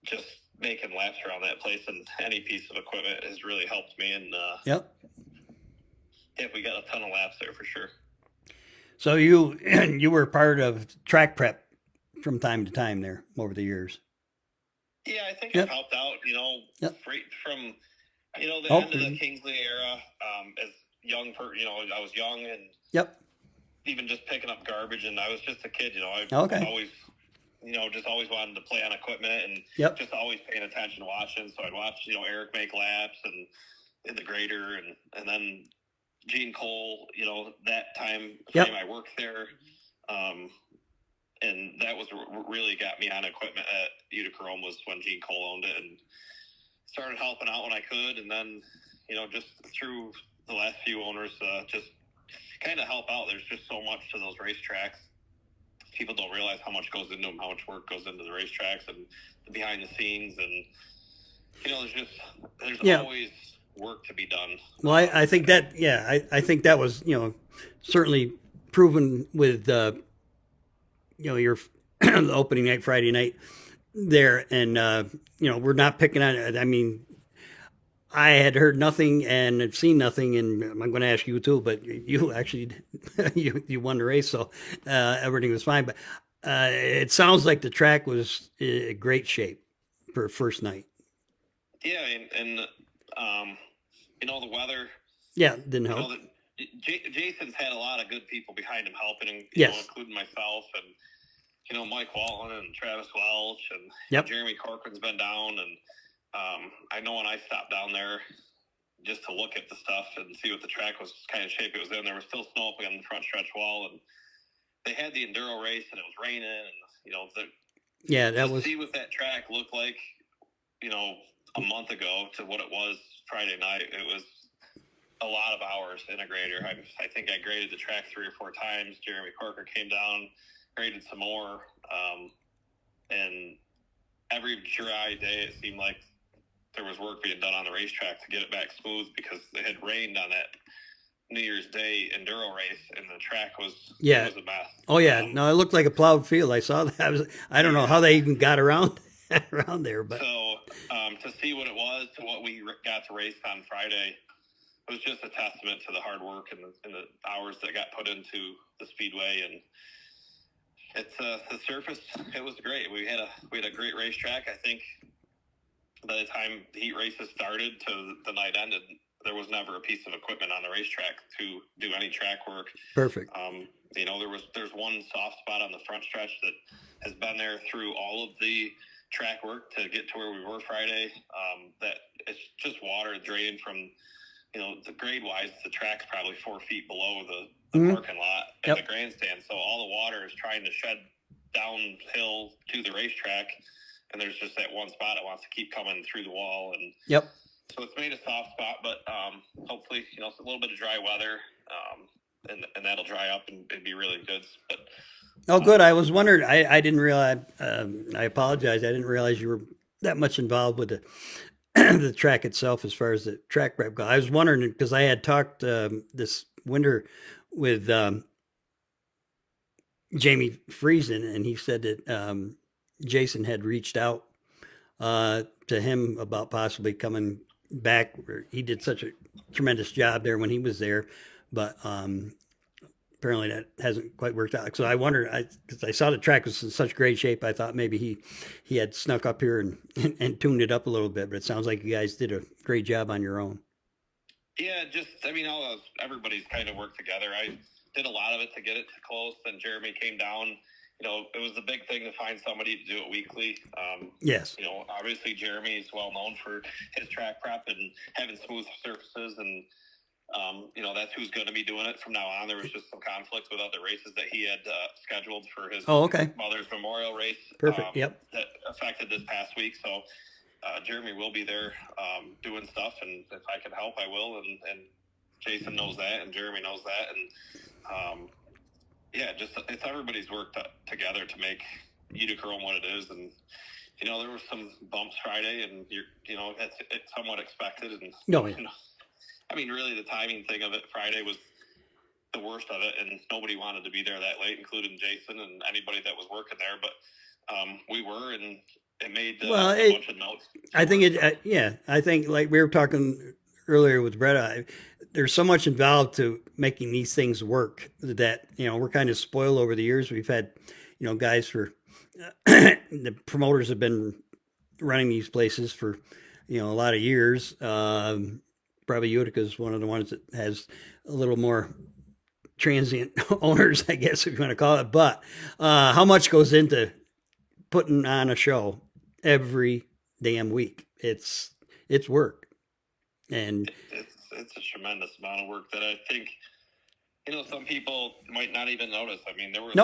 just making laps around that place, and any piece of equipment has really helped me. And we got a ton of laps there for sure. So you were part of track prep from time to time there over the years. Yeah, I think I've helped out. Right from the end of the Kingsley era. As young, I was young and even just picking up garbage, and I was just a kid. I always, just always wanted to play on equipment and just always paying attention, watching. So I'd watch, Eric make laps and in the grader, and then Gene Cole, that time frame I worked there. And that was really got me on equipment at Utica Rome was when Gene Cole owned it, and started helping out when I could. And then, just through the last few owners, just kind of help out. There's just so much to those racetracks. People don't realize how much goes into them, how much work goes into the racetracks and the behind the scenes. And, there's always work to be done. Well, I think that, I think that was, certainly proven with, your opening night, Friday night there. And, we're not picking on, I mean, I had heard nothing and had seen nothing, and I'm going to ask you too, but you actually, you won the race. So, everything was fine, but, it sounds like the track was in great shape for first night. Yeah. And the weather. Yeah. Didn't help. Jason's had a lot of good people behind him helping, including myself and, Mike Walton and Travis Welch and Jeremy Corcoran's been down. And I know when I stopped down there just to look at the stuff and see what the track was kind of shape it was in, there was still snow up on the front stretch wall, and they had the enduro race and it was raining, and that was see what that track looked like, a month ago to what it was Friday night. It was a lot of hours in a grader. I think I graded the track 3 or 4 times. Jeremy Corker came down, graded some more, and every dry day it seemed like there was work being done on the racetrack to get it back smooth, because it had rained on that New Year's Day enduro race, and the track was a mess. Oh yeah, no, it looked like a plowed field. I saw that. I don't know how they even got around there, but so to see what it was to what we got to race on Friday was just a testament to the hard work and the hours that got put into the speedway. And it's the surface. It was great. We had a great racetrack. I think by the time the heat races started to the night ended, there was never a piece of equipment on the racetrack to do any track work. Perfect. There's one soft spot on the front stretch that has been there through all of the track work to get to where we were Friday. That it's just water draining from, the grade wise, the track's probably 4 feet below the parking lot and the grandstand. So all the water is trying to shed downhill to the racetrack, and there's just that one spot that wants to keep coming through the wall. And so it's made a soft spot, but hopefully, it's a little bit of dry weather, and that'll dry up and be really good. But good. I was wondering. I didn't realize. I apologize. I didn't realize you were that much involved with the track itself as far as the track prep goes. I was wondering because I had talked this winter with Jamie Friesen, and he said that Jason had reached out to him about possibly coming back. He did such a tremendous job there when he was there, but apparently that hasn't quite worked out. So I wondered, because I saw the track was in such great shape, I thought maybe he had snuck up here and tuned it up a little bit, but it sounds like you guys did a great job on your own. Yeah, everybody's kind of worked together. I did a lot of it to get it close, and Jeremy came down. It was the big thing to find somebody to do it weekly. Yes. Obviously Jeremy is well known for his track prep and having smooth surfaces, and That's who's going to be doing it from now on. There was just some conflicts with other races that he had scheduled for his mother's memorial race. Perfect. Yep. That affected this past week. So Jeremy will be there doing stuff, and if I can help, I will. And Jason knows that, and Jeremy knows that, and it's everybody's worked together to make Utica-Rome what it is. And there were some bumps Friday, and it's somewhat expected. And really, the timing thing of it Friday was the worst of it, and nobody wanted to be there that late, including Jason and anybody that was working there. But we were, and it made a bunch of notes. I think I think like we were talking earlier with Brett, there's so much involved to making these things work that, we're kind of spoiled over the years. We've had, guys for the promoters have been running these places for, a lot of years. Probably Utica is one of the ones that has a little more transient owners, I guess, if you want to call it. But how much goes into putting on a show every damn week? It's work. And it's a tremendous amount of work that I think, some people might not even notice. I mean, there was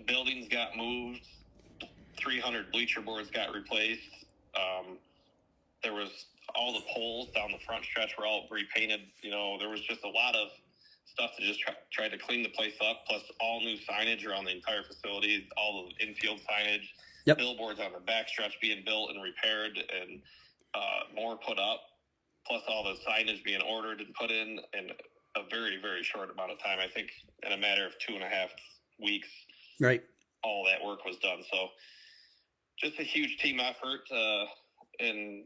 buildings got moved, 300 bleacher boards got replaced. There was all the poles down the front stretch were all repainted. There was just a lot of stuff to just try to clean the place up, plus all new signage around the entire facility, all the infield signage, billboards on the backstretch being built and repaired, and more put up, plus all the signage being ordered and put in a very, very short amount of time. I think in a matter of 2.5 weeks, all that work was done. So just a huge team effort, and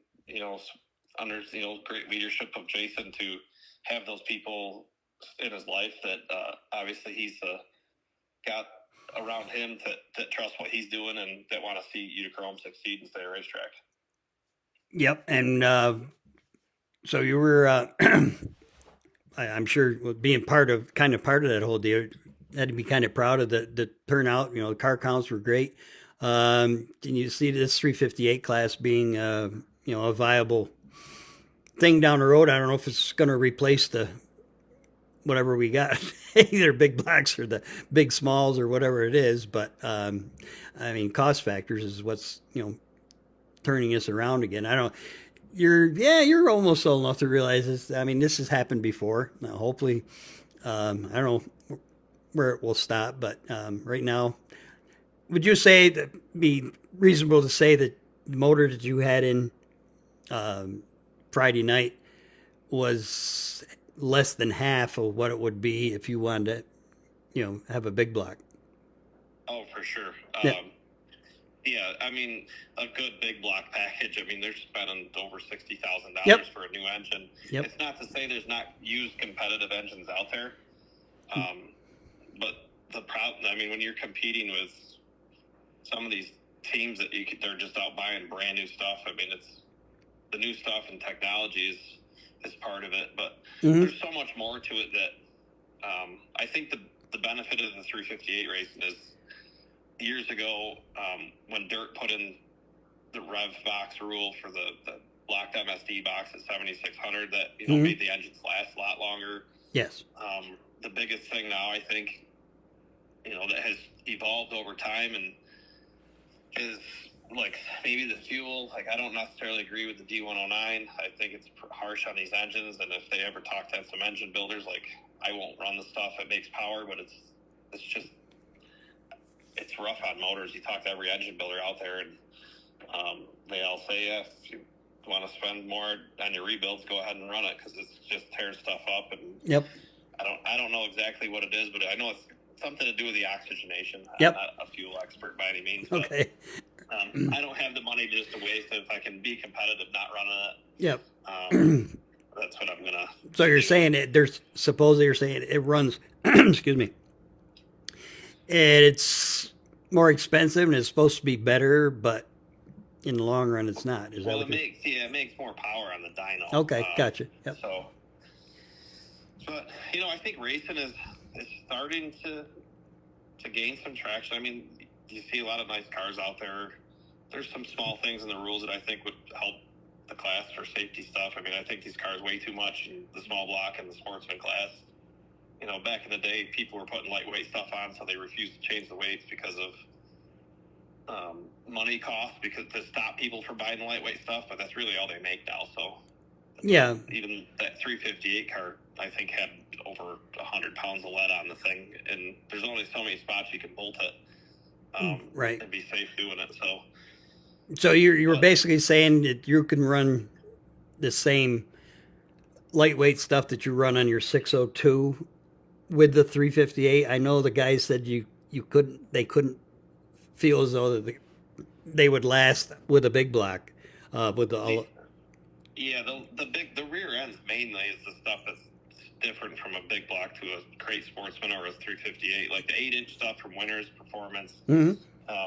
under great leadership of Jason to have those people in his life that obviously he's got around him that trust what he's doing and that want to see Utica-Rome succeed and stay a racetrack. Yep. And so you were, I'm sure being part of that whole deal, had to be kind of proud of the turnout. The car counts were great. Can you see this 358 class being, a viable thing down the road? I don't know if it's going to replace the whatever we got, either big blocks or the big smalls or whatever it is. But cost factors is what's turning us around again. I don't. You're almost old enough to realize this. I mean, this has happened before. Now, hopefully, I don't know where it will stop, but right now, would you say that be reasonable to say that the motor that you had in Friday night was less than half of what it would be if you wanted to, have a big block? Oh, for sure. A good big block package. They're spending over $60,000 for a new engine. It's not to say there's not used competitive engines out there, but the problem. When you're competing with some of these teams that they're just out buying brand new stuff. It's the new stuff and technology is part of it, but there's so much more to it that I think the benefit of the 358 racing is years ago when Dirt put in the rev box rule for the blocked MSD box at 7600 that made the engines last a lot longer. Yes. The biggest thing now, I think, that has evolved over time and is like maybe the fuel. Like, I don't necessarily agree with the D109. I think it's harsh on these engines, and if they ever talk to some engine builders, like, I won't run the stuff. It makes power, but it's rough on motors. You talk to every engine builder out there, and they all say, if you want to spend more on your rebuilds, go ahead and run it, because it's just tearing stuff up. And I don't know exactly what it is, but I know it's something to do with the oxygenation. I'm not a fuel expert by any means. But, I don't have the money just to waste it. If I can be competitive, not running it. That's what I'm gonna. So you're saying you're saying it runs. Excuse me. It's more expensive and it's supposed to be better, but in the long run, it's not. Is that what it makes more power on the dyno. Okay, gotcha. Yep. So, but I think racing is starting to gain some traction. You see a lot of nice cars out there. There's some small things in the rules that I think would help the class for safety stuff. I mean, I think these cars weigh too much in the small block and the sportsman class. You know, back in the day, people were putting lightweight stuff on, so they refused to change the weights because of money costs, because to stop people from buying the lightweight stuff. But that's really all they make now. So Yeah. Even that 358 car, I think, had over 100 pounds of lead on the thing, and there's only so many spots you can bolt it, right, and be safe doing it. So you were basically saying that you can run the same lightweight stuff that you run on your 602 with the 358. I know the guys said they couldn't feel as though they would last with a big block, with the. Yeah, the rear ends mainly is the stuff that's different from a big block to a crate sportsman or a 358. Like the 8-inch stuff from Winners Performance. Mm-hmm.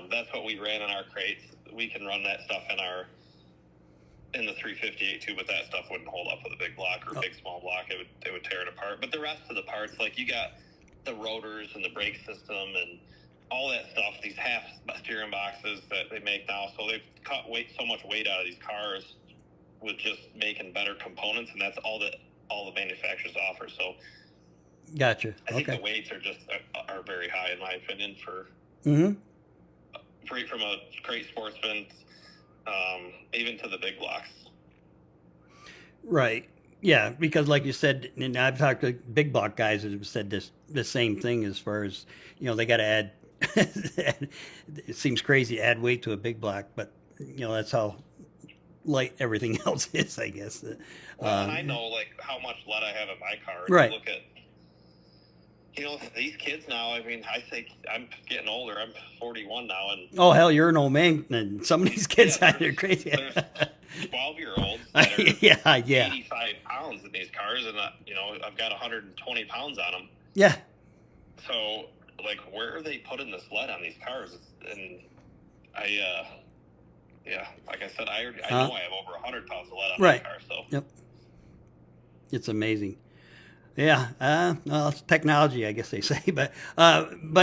That's what we ran in our crates. We can run that stuff in the 358 too, but that stuff wouldn't hold up with a big block or a big small block. It would tear it apart. But the rest of the parts, like you got the rotors and the brake system and all that stuff, these half steering boxes that they make now. So they've cut so much weight out of these cars with just making better components, and that's all the manufacturers offer. So gotcha. I think the weights are very high in my opinion for from a crate sportsman, even to the big blocks. Right. Yeah, because like you said, and I've talked to big block guys that have said the same thing as far as, they got to add. It seems crazy to add weight to a big block, but that's how light everything else is, I guess. Well, I know like how much lead I have in my car. Right. Look at, these kids now. I mean, I think I'm getting older. I'm 41 now, and oh hell, you're an old man. And some of these kids, they're crazy. There's 12-year-olds that are 85 pounds in these cars, and I've got 120 pounds on them. Yeah. So, like, where are they putting this lead on these cars? And like I said, I know I have over 100 pounds of lead on my car. So. Yep. It's amazing. Yeah. Well, it's technology, I guess they say, but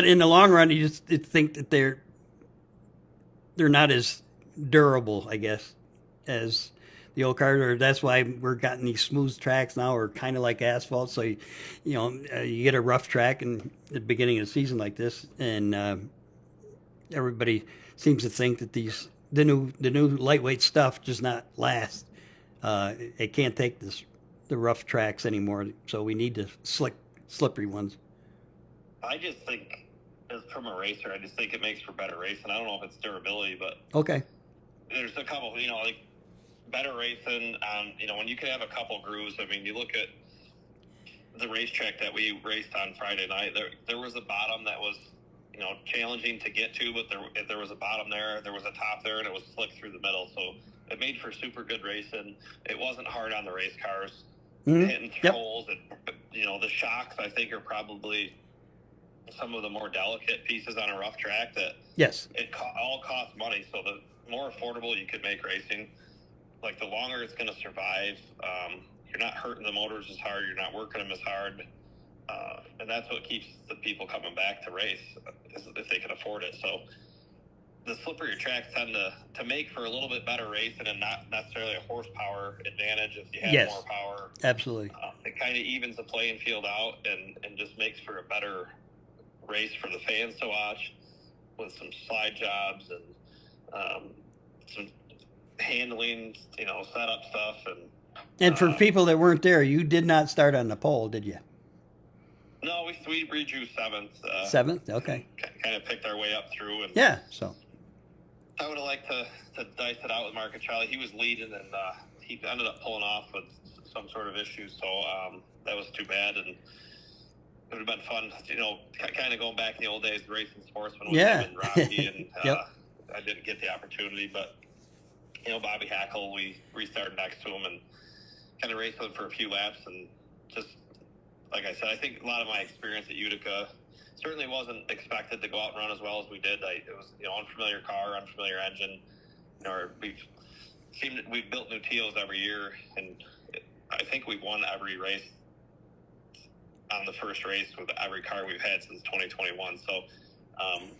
in the long run, you just think that they're not as durable, I guess, as the old cars. Or that's why we're getting these smooth tracks now, or kind of like asphalt. So you get a rough track in the beginning of the season like this, and everybody seems to think that the new lightweight stuff does not last. It can't take the rough tracks anymore, so we need the slippery ones. I just think, as from a racer, I just think it makes for better racing. I don't know if it's durability, but okay, there's a couple, like better racing. When you could have a couple grooves. I mean, you look at the racetrack that we raced on Friday night. There was a bottom that was challenging to get to, but there was a bottom there. There was a top there, and it was slick through the middle. So it made for super good racing. It wasn't hard on the race cars. Hitting holes, and the shocks, I think, are probably some of the more delicate pieces on a rough track that it all costs money. So the more affordable you could make racing, like the longer it's going to survive. You're not hurting the motors as hard. You're not working them as hard. And that's what keeps the people coming back to race, if they can afford it. So the slipperier tracks tend to make for a little bit better racing, and not necessarily a horsepower advantage if you have more power. Absolutely. It kind of evens the playing field out and just makes for a better race for the fans to watch, with some slide jobs and some handling, setup stuff. And for people that weren't there, you did not start on the pole, did you? No, we redrew seventh. Seventh, okay. Kind of picked our way up through, and so I would have liked to dice it out with Mark and Charlie. He was leading, and he ended up pulling off with some sort of issue, so that was too bad. And it would have been fun, kind of going back in the old days, racing sportsmen with him and Rocky, and I didn't get the opportunity, but Bobby Hackle, we restarted next to him and kind of raced with him for a few laps, and just like I said, I think a lot of my experience at Utica certainly wasn't expected to go out and run as well as we did. It was unfamiliar car, unfamiliar engine. We've built new Teals every year, and I think we've won every race on the first race with every car we've had since 2021. So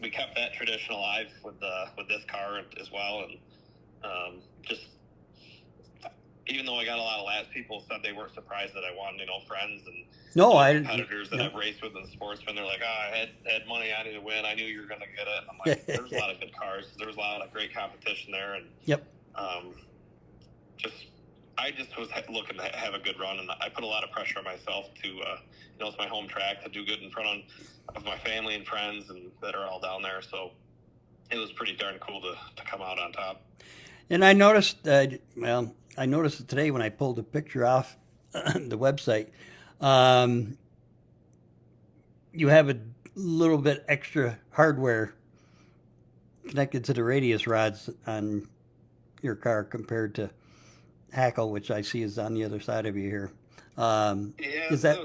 we kept that tradition alive with this car as well, and even though I got a lot of laps, people said they weren't surprised that I won. Friends and competitors that I've raced with and sportsmen. They're like, I had money. I needed to win. I knew you were going to get it. And I'm like, there's a lot of good cars. There was a lot of great competition there. And I just was looking to have a good run, and I put a lot of pressure on myself to, it's my home track, to do good in front of my family and friends and that are all down there. So it was pretty darn cool to come out on top. And I noticed, I noticed it today when I pulled the picture off the website. You have a little bit extra hardware connected to the radius rods on your car compared to Hackle, which I see is on the other side of you here. Is that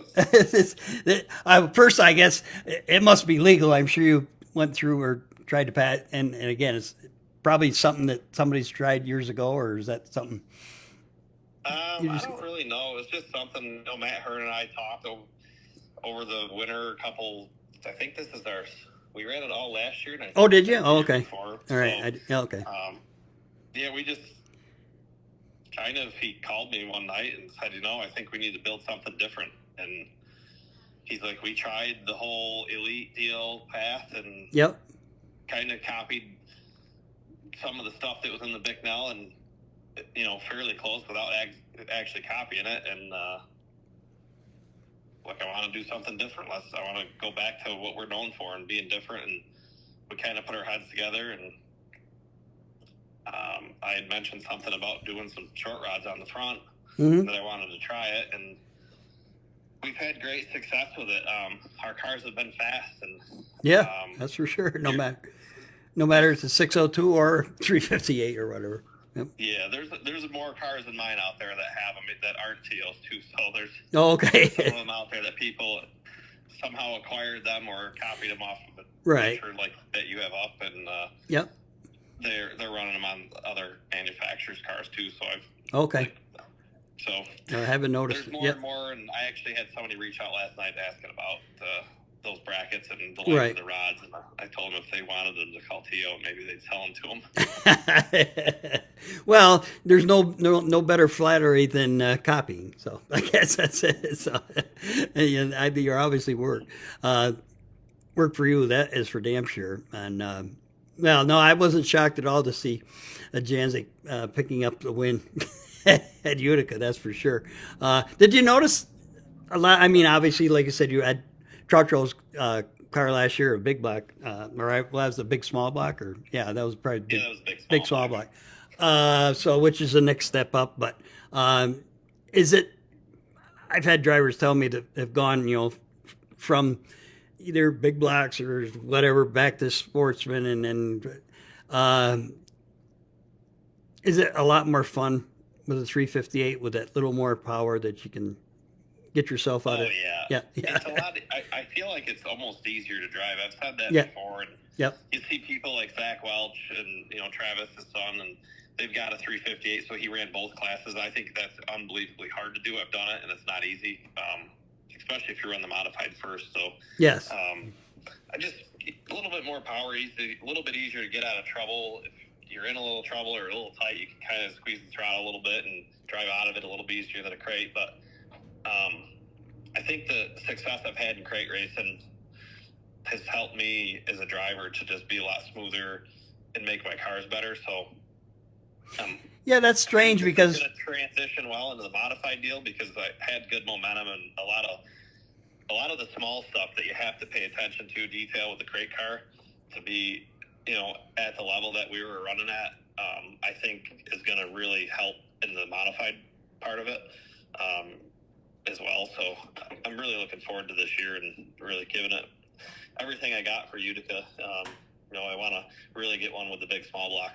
first? I guess it must be legal. I'm sure you went through or tried to pat, and again, it's probably something that somebody's tried years ago, or is that something? I don't really know. It's just something. Matt Hearn and I talked over the winter. I think this is we ran it all last year. And did you? Oh, okay. All right. Okay. We just he called me one night and said, I think we need to build something different. And he's like, we tried the whole elite deal path and kind of copied some of the stuff that was in the Bicknell and, fairly close without actually copying it. And, I want to do something different. I want to go back to what we're known for and being different. And we kind of put our heads together, and I had mentioned something about doing some short rods on the front that I wanted to try it, and we've had great success with it. Our cars have been fast, and that's for sure. No matter if it's a 602 or 358 or whatever. Yep. Yeah, there's more cars than mine out there that have them that aren't TOs too. So there's some of them out there that people somehow acquired them or copied them off of a picture like that you have up, and they're running them on other manufacturers' cars too. So I haven't noticed. There's more and more, and I actually had somebody reach out last night asking about those brackets and the length of the rods, and I told them if they wanted them to call TO, maybe they'd sell them to them. Well, there's no better flattery than copying, so I guess that's it. So, you're obviously work for you. That is for damn sure. And I wasn't shocked at all to see Jancic picking up the win at Utica. That's for sure. Did you notice a lot? I mean, obviously, like I said, you had Trottro's car last year, a big block. That was a big small block, or that was probably that was big small block. So which is the next step up? But is it? I've had drivers tell me that have gone, from either big blocks or whatever back to sportsman, and is it a lot more fun with a 358 with that little more power that you can get yourself out of? Yeah. It's a lot. I feel like it's almost easier to drive. I've said that before. And you see people like Zach Welch and Travis, his son, and they've got a 358, so he ran both classes. I think that's unbelievably hard to do. I've done it, and it's not easy, especially if you run the modified first. So yes, I just a little bit more power, a little bit easier to get out of trouble. If you're in a little trouble or a little tight, you can kind of squeeze the throttle a little bit and drive out of it a little bit easier than a crate. But I think the success I've had in crate racing has helped me as a driver to just be a lot smoother and make my cars better. So that's strange because I'm going to transition well into the modified deal because I had good momentum and a lot of the small stuff that you have to pay attention to detail with the crate car to be at the level that we were running at. I think is going to really help in the modified part of it as well. So I'm really looking forward to this year and really giving it everything I got for Utica. I want to really get one with the big small block.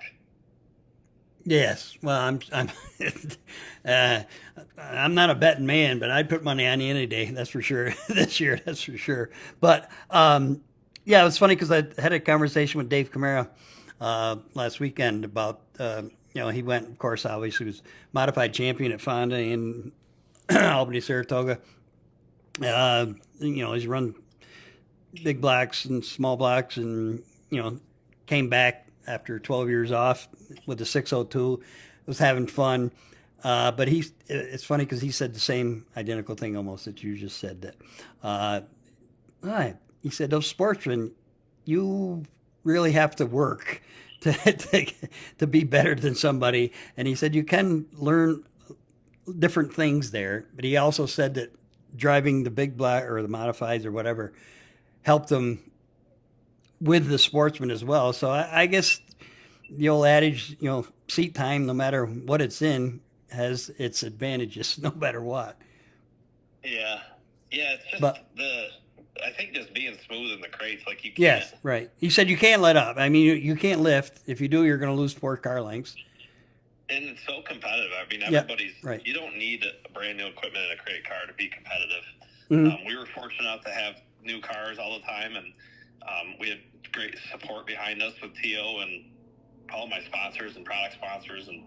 Yes, well, I'm not a betting man, but I'd put money on you any day. That's for sure. This year, that's for sure. But it was funny because I had a conversation with Dave Camara last weekend about he went, of course, obviously was modified champion at Fonda in Albany, Saratoga. He's run big blocks and small blocks, and came back after 12 years off with the 602, was having fun. But it's funny because he said the same identical thing almost that you just said that. He said, those sportsmen, you really have to work to be better than somebody. And he said, you can learn different things there. But he also said that driving the big block or the modifieds or whatever helped them with the sportsman as well. So I guess the old adage, seat time, no matter what it's in, has its advantages, no matter what. Yeah, it's just I think just being smooth in the crates, like you can't. Yes, right. He said you can't let up. I mean, you can't lift. If you do, you're going to lose 4 car lengths. And it's so competitive. I mean, everybody's right. You don't need a brand new equipment in a crate car to be competitive. Mm-hmm. We were fortunate enough to have new cars all the time, and we had great support behind us with TO and all my sponsors and product sponsors, and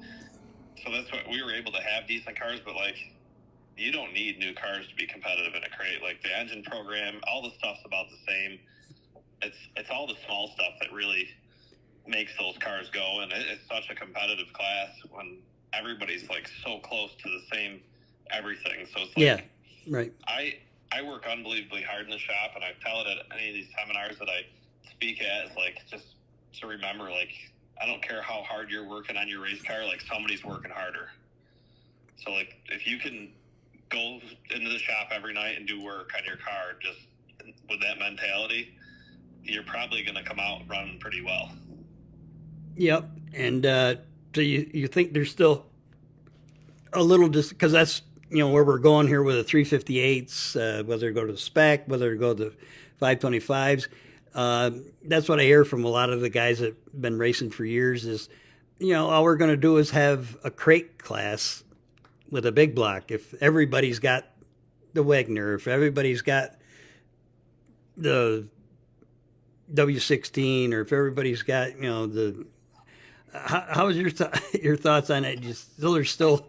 so that's what we were able to have decent cars. But like, you don't need new cars to be competitive in a crate. Like the engine program, all the stuff's about the same. It's all the small stuff that really makes those cars go, and it's such a competitive class when everybody's like so close to the same everything. So it's like, right. I work unbelievably hard in the shop, and I tell it at any of these seminars that I speak at. It's like, just to remember, like, I don't care how hard you're working on your race car, like somebody's working harder. So like, if you can go into the shop every night and do work on your car just with that mentality, you're probably going to come out running pretty well. Yep. And so you think there's still a little, because that's where we're going here with the 358s, whether to go to the spec, whether to go to 525s. That's what I hear from a lot of the guys that have been racing for years is, all we're going to do is have a crate class with a big block. If everybody's got the Wagner, if everybody's got the W16, or if everybody's got, the, how is your thoughts on it? There's still.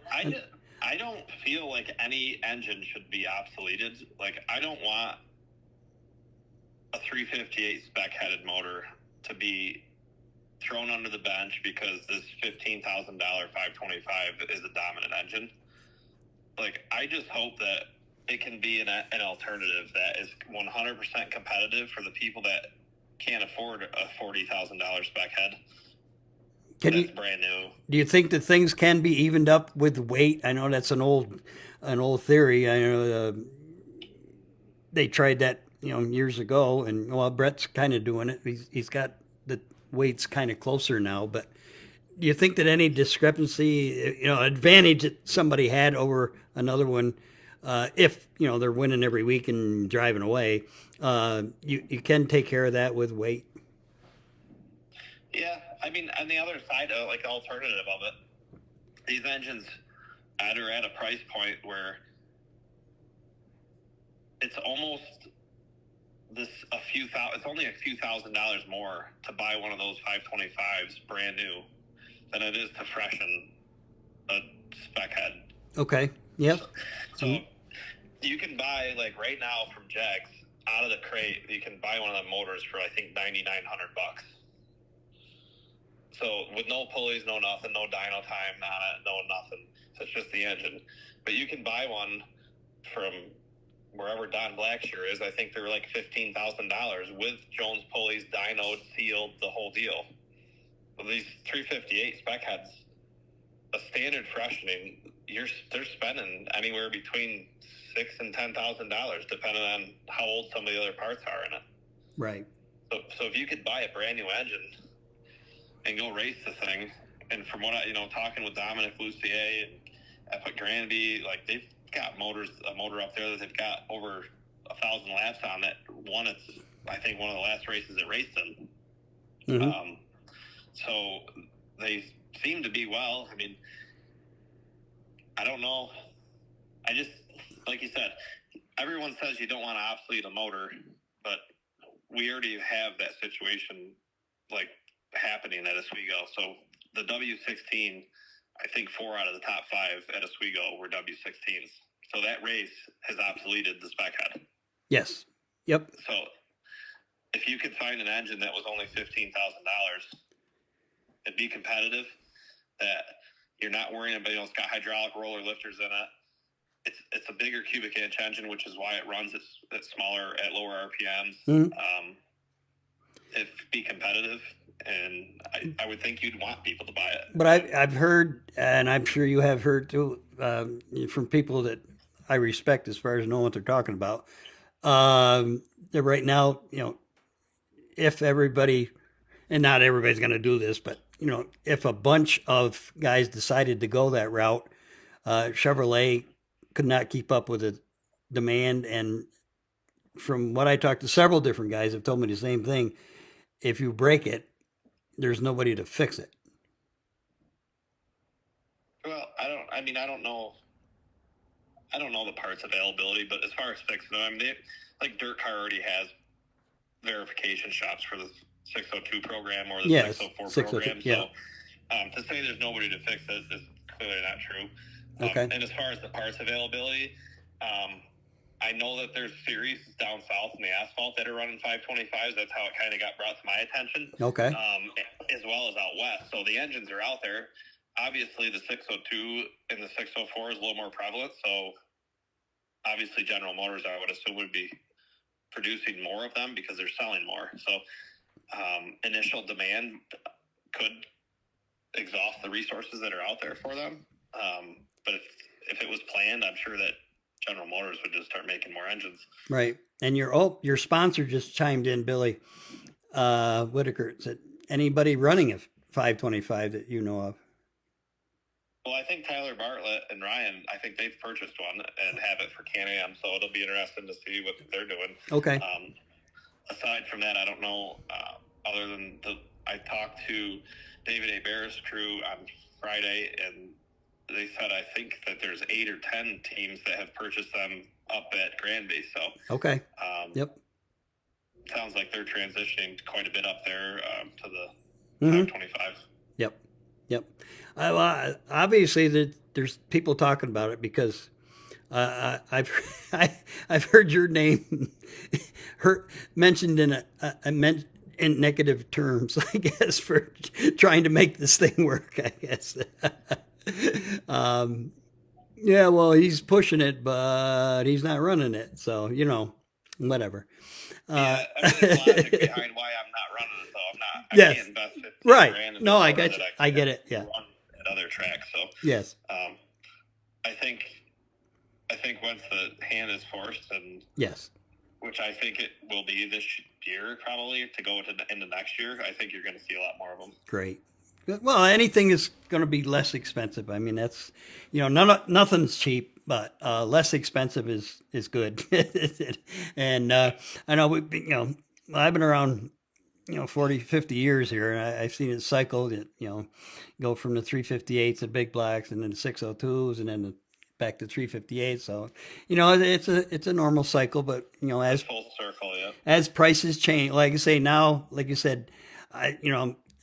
I don't feel like any engine should be obsoleted. Like, I don't want a 358 spec-headed motor to be thrown under the bench because this $15,000 525 is a dominant engine. Like, I just hope that it can be an alternative that is 100% competitive for the people that can't afford a $40,000 spec head. That's brand new. Do you think that things can be evened up with weight? I know that's an old theory. I know they tried that years ago, and Brett's kind of doing it. He's got the weights kind of closer now. But do you think that any discrepancy, advantage that somebody had over another one, if they're winning every week and driving away, you can take care of that with weight? Yeah, I mean, on the other side, like alternative of it, these engines are at a price point where it's almost it's only a few $1,000s more to buy one of those 525s brand new than it is to freshen a spec head. Okay. Yep. So you can buy, like right now from Jegs, out of the crate, you can buy one of the motors for I think $9,900. So with no pulleys, no nothing, no dyno time on it, no nothing. So it's just the engine. But you can buy one from wherever Don Blackshear is. I think they're like $15,000 with Jones pulleys, dynoed, sealed, the whole deal. Well, these 358 spec heads, a standard freshening, they're spending anywhere between $6,000 and $10,000 depending on how old some of the other parts are in it. Right. So if you could buy a brand new engine and go race the thing, and from what talking with Dominic Lucier and Epic Granby, like they've got a motor up there that they've got over 1,000 laps on that. It's I think one of the last races that raced them. Mm-hmm. So they seem to be well. I mean, I don't know. I just, like you said, everyone says you don't want to obsolete a motor, but we already have that situation like happening at Oswego. So the W16, I think 4 out of the top 5 at Oswego were W16s. So that race has obsoleted the spec head. Yes. Yep. So if you could find an engine that was only $15,000 and be competitive, that You're not worrying about, it's got hydraulic roller lifters in it. It's a bigger cubic inch engine, which is why it runs at smaller, at lower RPMs. Mm-hmm. It'd be competitive, and I would think you'd want people to buy it. But I've heard, and I'm sure you have heard too, from people that I respect as far as knowing what they're talking about, that right now, if everybody, and not everybody's going to do this, but if a bunch of guys decided to go that route, Chevrolet could not keep up with the demand. And from what I talked to, several different guys have told me the same thing. If you break it, there's nobody to fix it. Well, I don't know the parts availability, but as far as fixing them, like Dirt Car already has verification shops for the 602 program or the 604 program. Yeah. So to say there's nobody to fix it is clearly not true. Okay. And as far as the parts availability, I know that there's series down south in the asphalt that are running 525s. That's how it kind of got brought to my attention. Okay. As well as out west. So the engines are out there. Obviously, the 602 and the 604 is a little more prevalent. So obviously, General Motors, I would assume, would be producing more of them because they're selling more. So initial demand could exhaust the resources that are out there for them. But if it was planned, I'm sure that General Motors would just start making more engines. Right. And your sponsor just chimed in, Billy Whitaker. Said anybody running a 525 that you know of? Well, I think Tyler Bartlett and Ryan, I think they've purchased one and have it for Can-Am, so it'll be interesting to see what they're doing. Okay. Aside from that, I don't know, other than I talked to David A. Bear's crew on Friday, and they said I think that there's 8 or 10 teams that have purchased them up at Granby. So okay. Yep. Sounds like they're transitioning quite a bit up there to the 525. Yep. Yep. Obviously, there's people talking about it because I've heard your name mentioned in negative terms, I guess, for trying to make this thing work, I guess. Yeah, well, he's pushing it, but he's not running it. So, whatever. Yeah, there's logic behind why I'm not running it, though. I yes. can't invest it. Right. No, I get you. I get it. Yeah. Run at other tracks. So, yes. I think once the hand is forced, and yes, which I think it will be this year, probably to go into next year, I think you're going to see a lot more of them. Great. Well, anything is going to be less expensive. I mean, that's, nothing's cheap, but less expensive is good. And I know I've been around 40, 50 years here, and I've seen it cycle. Go from the 358s, the big blacks, and then the 602s, and then back to 358. So it's a normal cycle, but as full circle, yeah. As prices change, like I say now, like you said,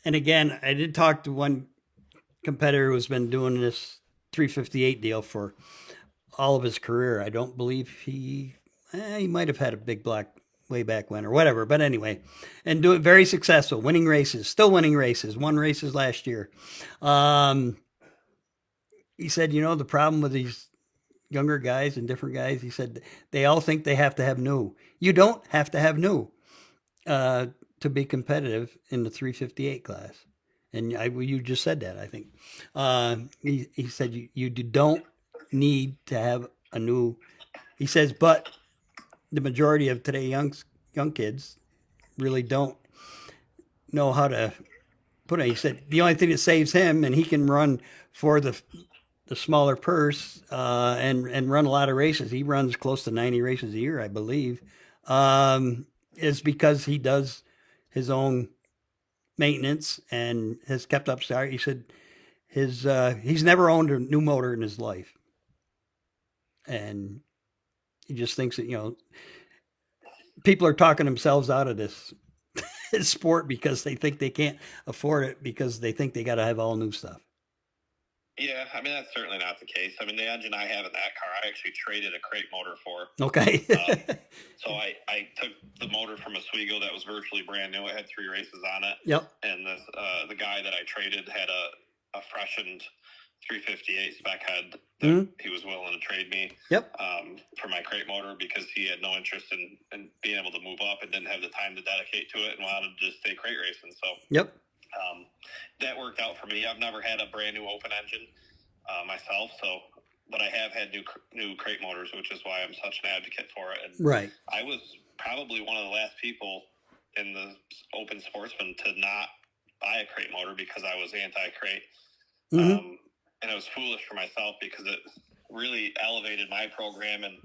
and again, I did talk to one competitor who's been doing this 358 deal for all of his career. I don't believe he might have had a big block way back when or whatever. But anyway, and do it very successful, winning races, still winning races, won races last year. He said, the problem with these younger guys and different guys, he said, they all think they have to have new. You don't have to have new to be competitive in the 358 class. And you just said that, I think. He said you don't need to have a new. He says, but the majority of today young kids really don't know how to put it. He said the only thing that saves him, and he can run for the smaller purse and run a lot of races. He runs close to 90 races a year, I believe, is because he does his own maintenance and has kept up. He said he's never owned a new motor in his life, and he just thinks that people are talking themselves out of this sport because they think they can't afford it because they think they got to have all new stuff. Yeah, I mean, that's certainly not the case. I mean, the engine I have in that car, I actually traded a crate motor for. Okay. So I took the motor from Oswego that was virtually brand new. It had 3 races on it. Yep. And the guy that I traded had a freshened 358 spec head that Mm-hmm. he was willing to trade me Yep. For my crate motor because he had no interest in being able to move up and didn't have the time to dedicate to it and wanted to just stay crate racing. So Yep. that worked out for me. I've never had a brand new open engine myself, but I have had new crate motors, which is why I'm such an advocate for it. And Right. I was probably one of the last people in the open sportsman to not buy a crate motor because I was anti-crate. Mm-hmm. And it was foolish for myself because it really elevated my program. And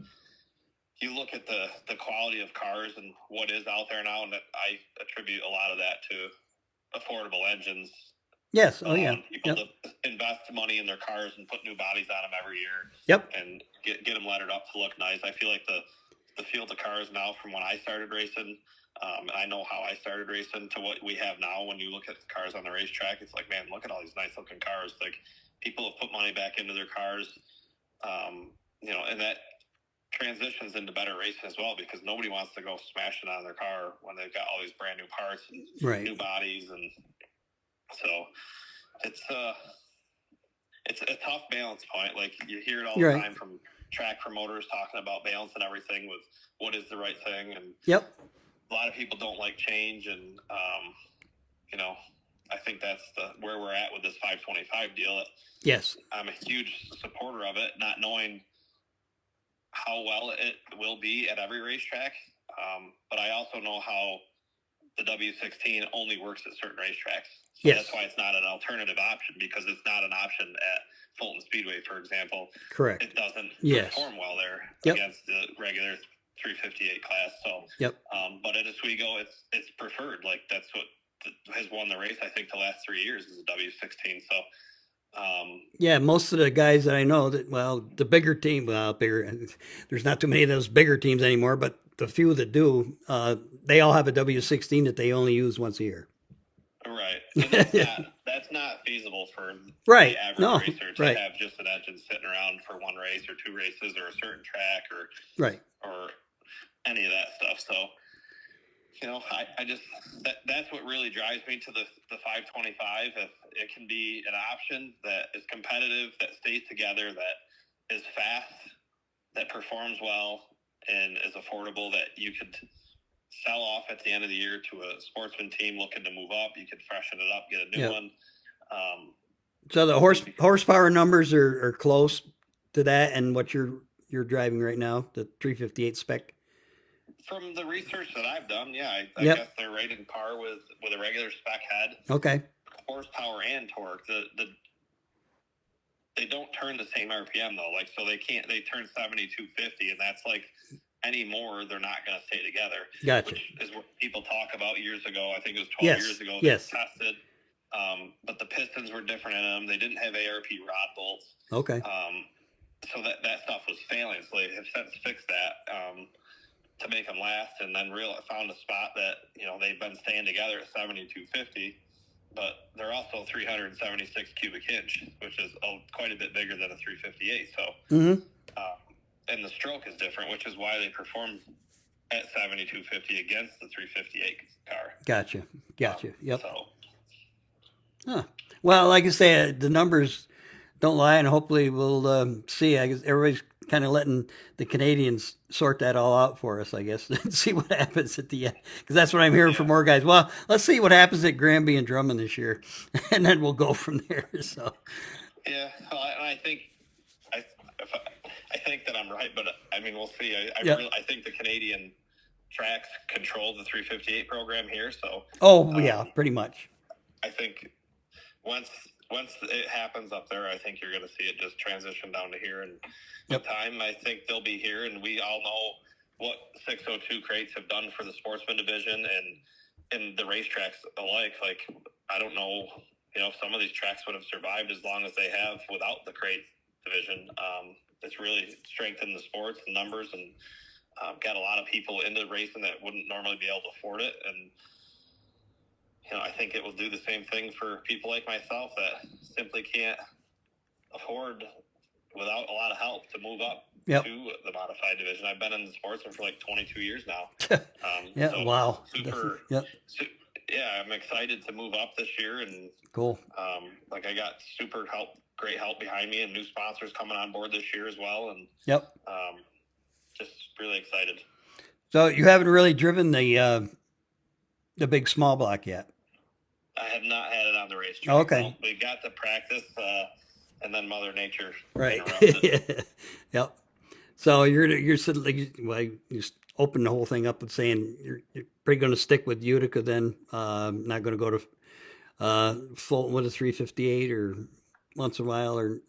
you look at the quality of cars and what is out there now, and I attribute a lot of that to affordable engines. Yes. Oh, yeah. People to invest money in their cars and put new bodies on them every year. Yep. And get them lettered up to look nice. I feel like the field of cars now from when I started racing, and I know how I started racing to what we have now. When you look at the cars on the racetrack, it's like, man, look at all these nice looking cars. Like people have put money back into their cars, and that transitions into better racing as well because nobody wants to go smashing on their car when they've got all these brand new parts and new bodies. And so it's a tough balance point. Like you hear it all the time from track promoters talking about balance and everything with what is the right thing. And a lot of people don't like change. And, I think that's where we're at with this 525 deal. Yes. I'm a huge supporter of it, not knowing how well it will be at every racetrack. But I also know how the W16 only works at certain racetracks. So that's why it's not an alternative option, because it's not an option at Fulton Speedway, for example. Correct. It doesn't perform well there against the regular 358 class. So, but at Oswego, it's preferred. Like that's what has won the race, I think, the last 3 years is the W16. So, most of the guys that I know the bigger team, there's not too many of those bigger teams anymore, but the few that do, they all have a W16 that they only use once a year. Right. And that's not feasible for the average racer to have just an engine sitting around for one race or two races or a certain track or any of that stuff. So, I just, that's what really drives me to the 525. If it can be an option that is competitive, that stays together, that is fast, that performs well, and is affordable, that you could sell off at the end of the year to a sportsman team looking to move up. You could freshen it up, get a new one. So the horsepower numbers are close to that, and what you're driving right now, the 358 spec. From the research that I've done, I guess they're right in par with a regular spec head. Okay. Horsepower and torque. They don't turn the same RPM though. Like, so they turn 7250, and that's like any more, they're not going to stay together. Gotcha. Which is what people talk about years ago. I think it was 12 years ago. They tested, but the pistons were different in them. They didn't have ARP rod bolts. Okay. So that stuff was failing. So they have since fixed that to make them last, and then found a spot that they've been staying together at 7250. But they're also 376 cubic inch, which is quite a bit bigger than a 358. So, and the stroke is different, which is why they perform at 7250 against the 358 car. Gotcha. Yep. So, well, like I say, the numbers don't lie, and hopefully we'll see. I guess everybody's kind of letting the Canadians sort that all out for us, I guess, and see what happens at the end. Because that's what I'm hearing from more guys. Well, let's see what happens at Granby and Drummond this year, and then we'll go from there. So, I think that I'm right, but I mean, we'll see. I think the Canadian tracks control the 358 program here. So, pretty much. I think once it happens up there, I think you're going to see it just transition down to here. And with time, I think they'll be here. And we all know what 602 crates have done for the sportsman division and the racetracks alike. Like, I don't know, some of these tracks would have survived as long as they have without the crate division. It's really strengthened the sports and numbers, and got a lot of people into racing that wouldn't normally be able to afford it. And, I think it will do the same thing for people like myself that simply can't afford, without a lot of help, to move up to the modified division. I've been in the sportsman for like 22 years now. Wow. I'm excited to move up this year, and cool. I got super help great help behind me and new sponsors coming on board this year as well. And Yep. Just really excited. So you haven't really driven the big small block yet? I have not had it on the racetrack. Oh, okay. No, we got to practice, and then Mother Nature Right. interrupted. Yep. So you're sitting like, well, you just open the whole thing up and saying you're pretty going to stick with Utica then, not going to go to Fulton with a 358 or once in a while or.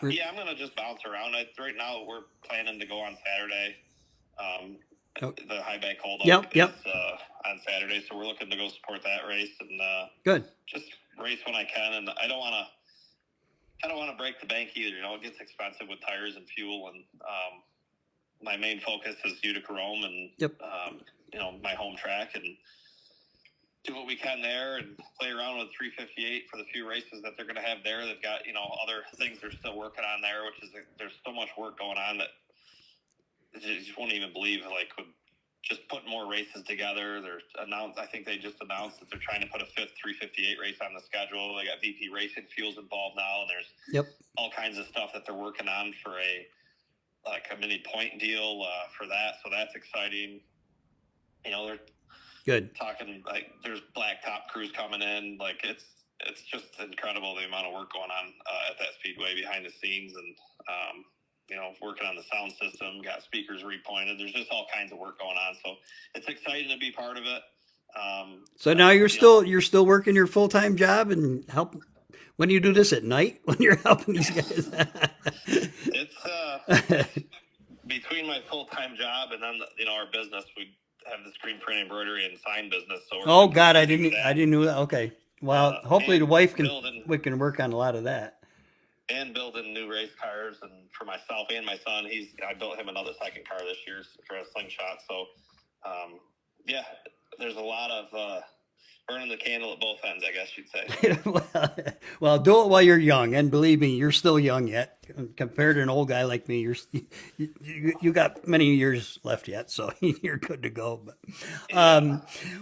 Yeah, I'm going to just bounce around. Right now we're planning to go on Saturday. The high bank hold up is on Saturday, so we're looking to go support that race and good. Just race when I can, and I don't want to break the bank either. You know, it gets expensive with tires and fuel, and my main focus is Utica Rome and you know, my home track, and do what we can there and play around with 358 for the few races that they're going to have there. They've got, you know, other things they're still working on there, which is there's so much work going on that you just won't even believe, like, with just putting more races together. I think they just announced that they're trying to put a fifth 358 race on the schedule. They got VP Racing Fuels involved now, and there's all kinds of stuff that they're working on for a mini point deal for that. So that's exciting. You know, they're good talking, like, there's blacktop crews coming in. Like, it's just incredible the amount of work going on at that speedway behind the scenes, and you know, working on the sound system, got speakers repointed. There's just all kinds of work going on. So it's exciting to be part of it. So now you're still working your full-time job and help. When do you do this at night when you're helping these guys? It's between my full-time job and then, you know, our business, we have the screen print embroidery and sign business. So oh God, I didn't know that. Okay. Well, hopefully the wife we can work on a lot of that. And building new race cars, and for myself and my son, I built him another second car this year for a slingshot. So, yeah, there's a lot of burning the candle at both ends, I guess you'd say. Well, do it while you're young, and believe me, you're still young yet. Compared to an old guy like me, you got many years left yet, so you're good to go. But,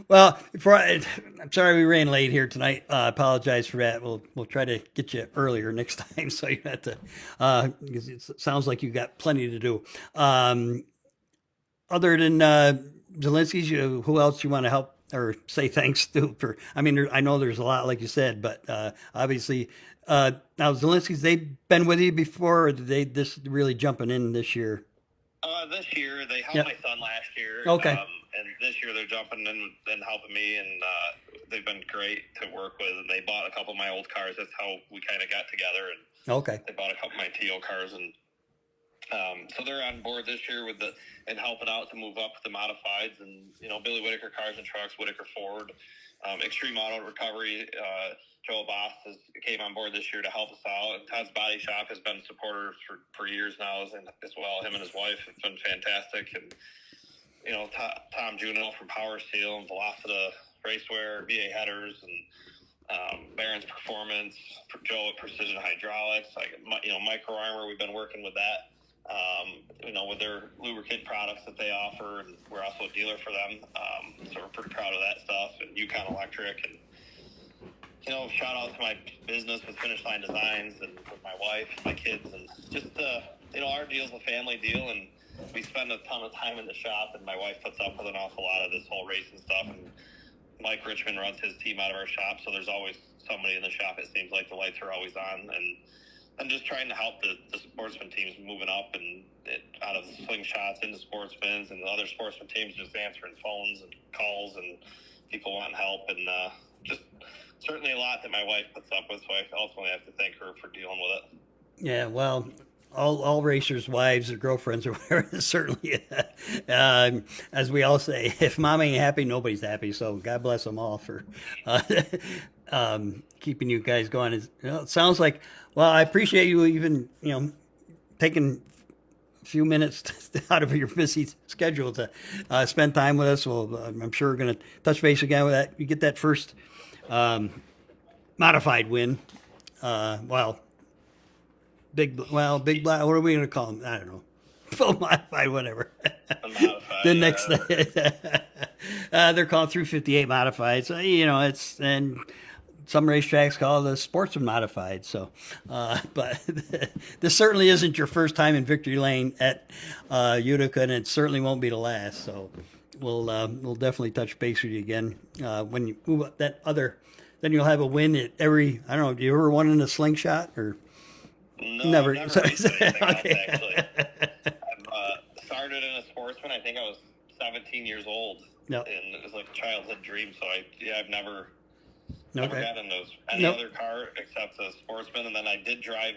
well, I'm sorry we ran late here tonight. I apologize for that. We'll try to get you earlier next time, so you have to. Because it sounds like you got plenty to do. Other than Zielinski's, who else you want to help or say thanks to for? I mean, I know there's a lot, like you said, but obviously, now Zielinski's, they've been with you before, or did they this really jumping in this year? This year they helped my son last year. Okay. And this year they're jumping in and helping me, and they've been great to work with. And they bought a couple of my old cars. That's how we kind of got together. And okay. They bought a couple of my TO cars, and so they're on board this year and helping out to move up the modifieds, and, you know, Billy Whitaker Cars and Trucks, Whitaker Ford, Extreme Auto Recovery. Joe Boss came on board this year to help us out. And Todd's Body Shop has been supporters for years now as well. Him and his wife have been fantastic. And, you know, Tom Juno from Power Steel and Velocita Racewear, VA Headers, and Barron's Performance, Joe at Precision Hydraulics, you know, Micro Armor. We've been working with that. You know, with their lubricant products that they offer, and we're also a dealer for them. So we're pretty proud of that stuff. And Yukon Electric, and, you know, shout out to my business with Finish Line Designs, and with my wife, and my kids, and just, you know, our deal's a family deal, and we spend a ton of time in the shop, and my wife puts up with an awful lot of this whole racing stuff, and Mike Richmond runs his team out of our shop, so there's always somebody in the shop. It seems like the lights are always on, and I'm just trying to help the sportsman teams moving up and out of the slingshots into sportsmans, and the other sportsman teams just answering phones and calls and people wanting help, and just certainly a lot that my wife puts up with. So I ultimately have to thank her for dealing with it. Yeah, well, all racers' wives or girlfriends or whatever, certainly, as we all say, if mom ain't happy, nobody's happy. So God bless them all for keeping you guys going. It sounds like, well, I appreciate you even, you know, taking a few minutes out of your busy schedule to spend time with us. Well, I'm sure we're going to touch base again with that. You get that first modified win. Big black. What are we going to call them? I don't know. Full modified, whatever. The next day, they're called 358 modified. So, you know, and some racetracks call it a sportsman modified. So, but this certainly isn't your first time in victory lane at Utica, and it certainly won't be the last. So, we'll definitely touch base with you again when you move up that other. Then you'll have a win at every. I don't know. Do you ever won in a slingshot or? No, Never. never Okay. actually. I started in a sportsman. I think I was 17 years old. Yep. And it was like a childhood dream. So I've never Okay. gotten any other car except a sportsman. And then I did drive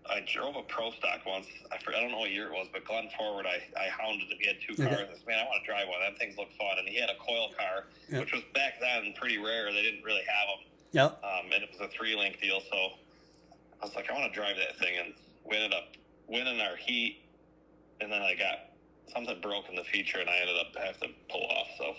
I drove a pro stock once. I don't know what year it was, but Glenn Forward, I hounded him. He had 2 cars. Okay. I said, man, I want to drive one. That things look fun. And he had a coil car, which was back then pretty rare. They didn't really have them. Yep. And it was a 3-link deal. So I was like, I want to drive that thing. And we ended up winning our heat. And then I got something broke in the feature, and I ended up having to pull off. So.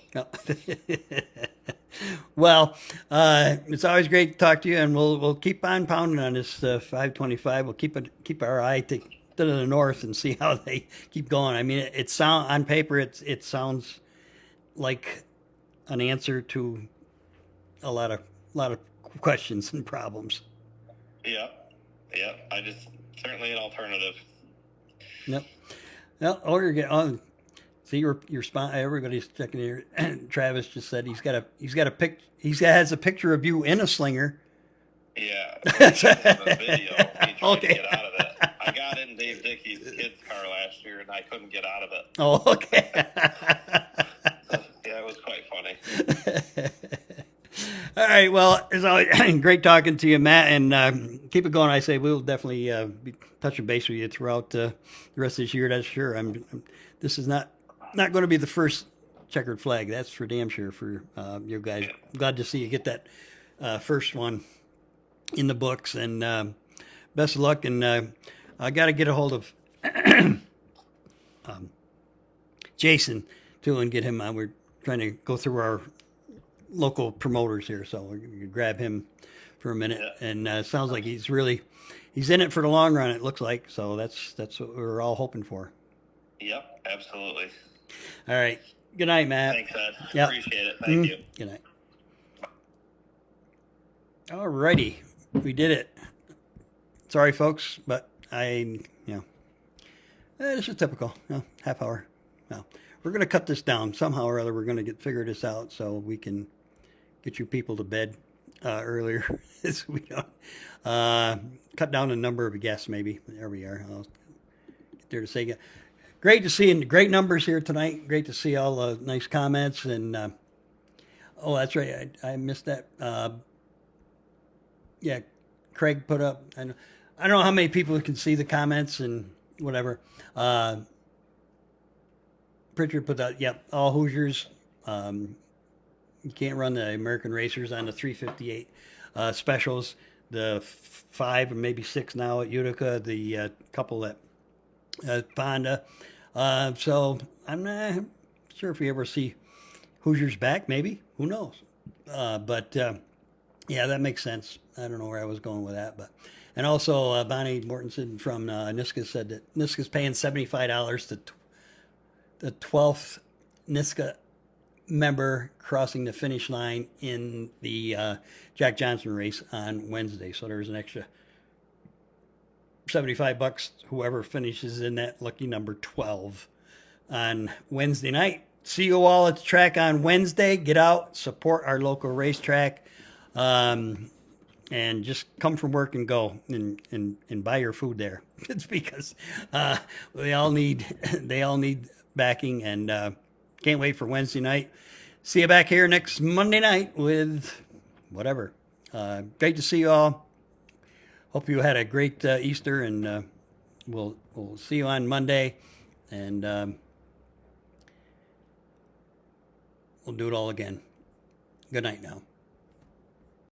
Well, it's always great to talk to you, and we'll keep on pounding on this 525. We'll keep our eye to the north and see how they keep going. I mean, on paper it sounds like an answer to a lot of questions and problems. Yeah. I just certainly an alternative. Yep. Well, you're getting on. See your spot. Everybody's checking here. Travis just said he has a picture of you in a slinger. Yeah. The video. He tried Okay. to get out of it. I got in Dave Dickey's kid's car last year, and I couldn't get out of it. Oh, okay. Yeah, it was quite funny. All right. Well, it's always great talking to you, Matt, and keep it going. I say we'll definitely be touching base with you throughout the rest of this year. That's sure. This is not going to be the first checkered flag. That's for damn sure for you guys. Glad to see you get that first one in the books, and best of luck. And I got to get a hold of Jason too and get him on. We're trying to go through our local promoters here, so we're going to grab him for a minute. Yeah. And sounds like he's in it for the long run, it looks like. So that's what we're all hoping for. Yep, absolutely. All right. Good night, Matt. Thanks, Ed. Yep. Appreciate it. Thank you. Good night. All righty. We did it. Sorry, folks, but this is typical. Half hour. No, we're going to cut this down somehow or other. We're going to figure this out so we can get you people to bed earlier. So we don't cut down the number of guests. Maybe there we are. I'll get there to say great to see great numbers here tonight. Great to see all the nice comments and. Oh, that's right. I missed that. Yeah, Craig put up. I don't know how many people can see the comments and whatever. Pritchard put out. Yep, all Hoosiers. You can't run the American Racers on the 358 specials. The 5 or maybe 6 now at Utica. The couple at Fonda. So I'm not sure if we ever see Hoosiers back. Maybe, who knows? But yeah, that makes sense. I don't know where I was going with that, but and also Bonnie Mortensen from Niska said that Niska's paying $75 to the 12th Niska member crossing the finish line in the Jack Johnson race on Wednesday. So there's an extra $75 whoever finishes in that lucky number 12 on Wednesday night. See you all at the track on Wednesday. Get out, support our local racetrack, and just come from work and go and buy your food there. It's because they all need backing, and can't wait for Wednesday night. See you back here next Monday night with whatever. Great to see you all. Hope you had a great Easter, and we'll see you on Monday, and we'll do it all again. Good night now.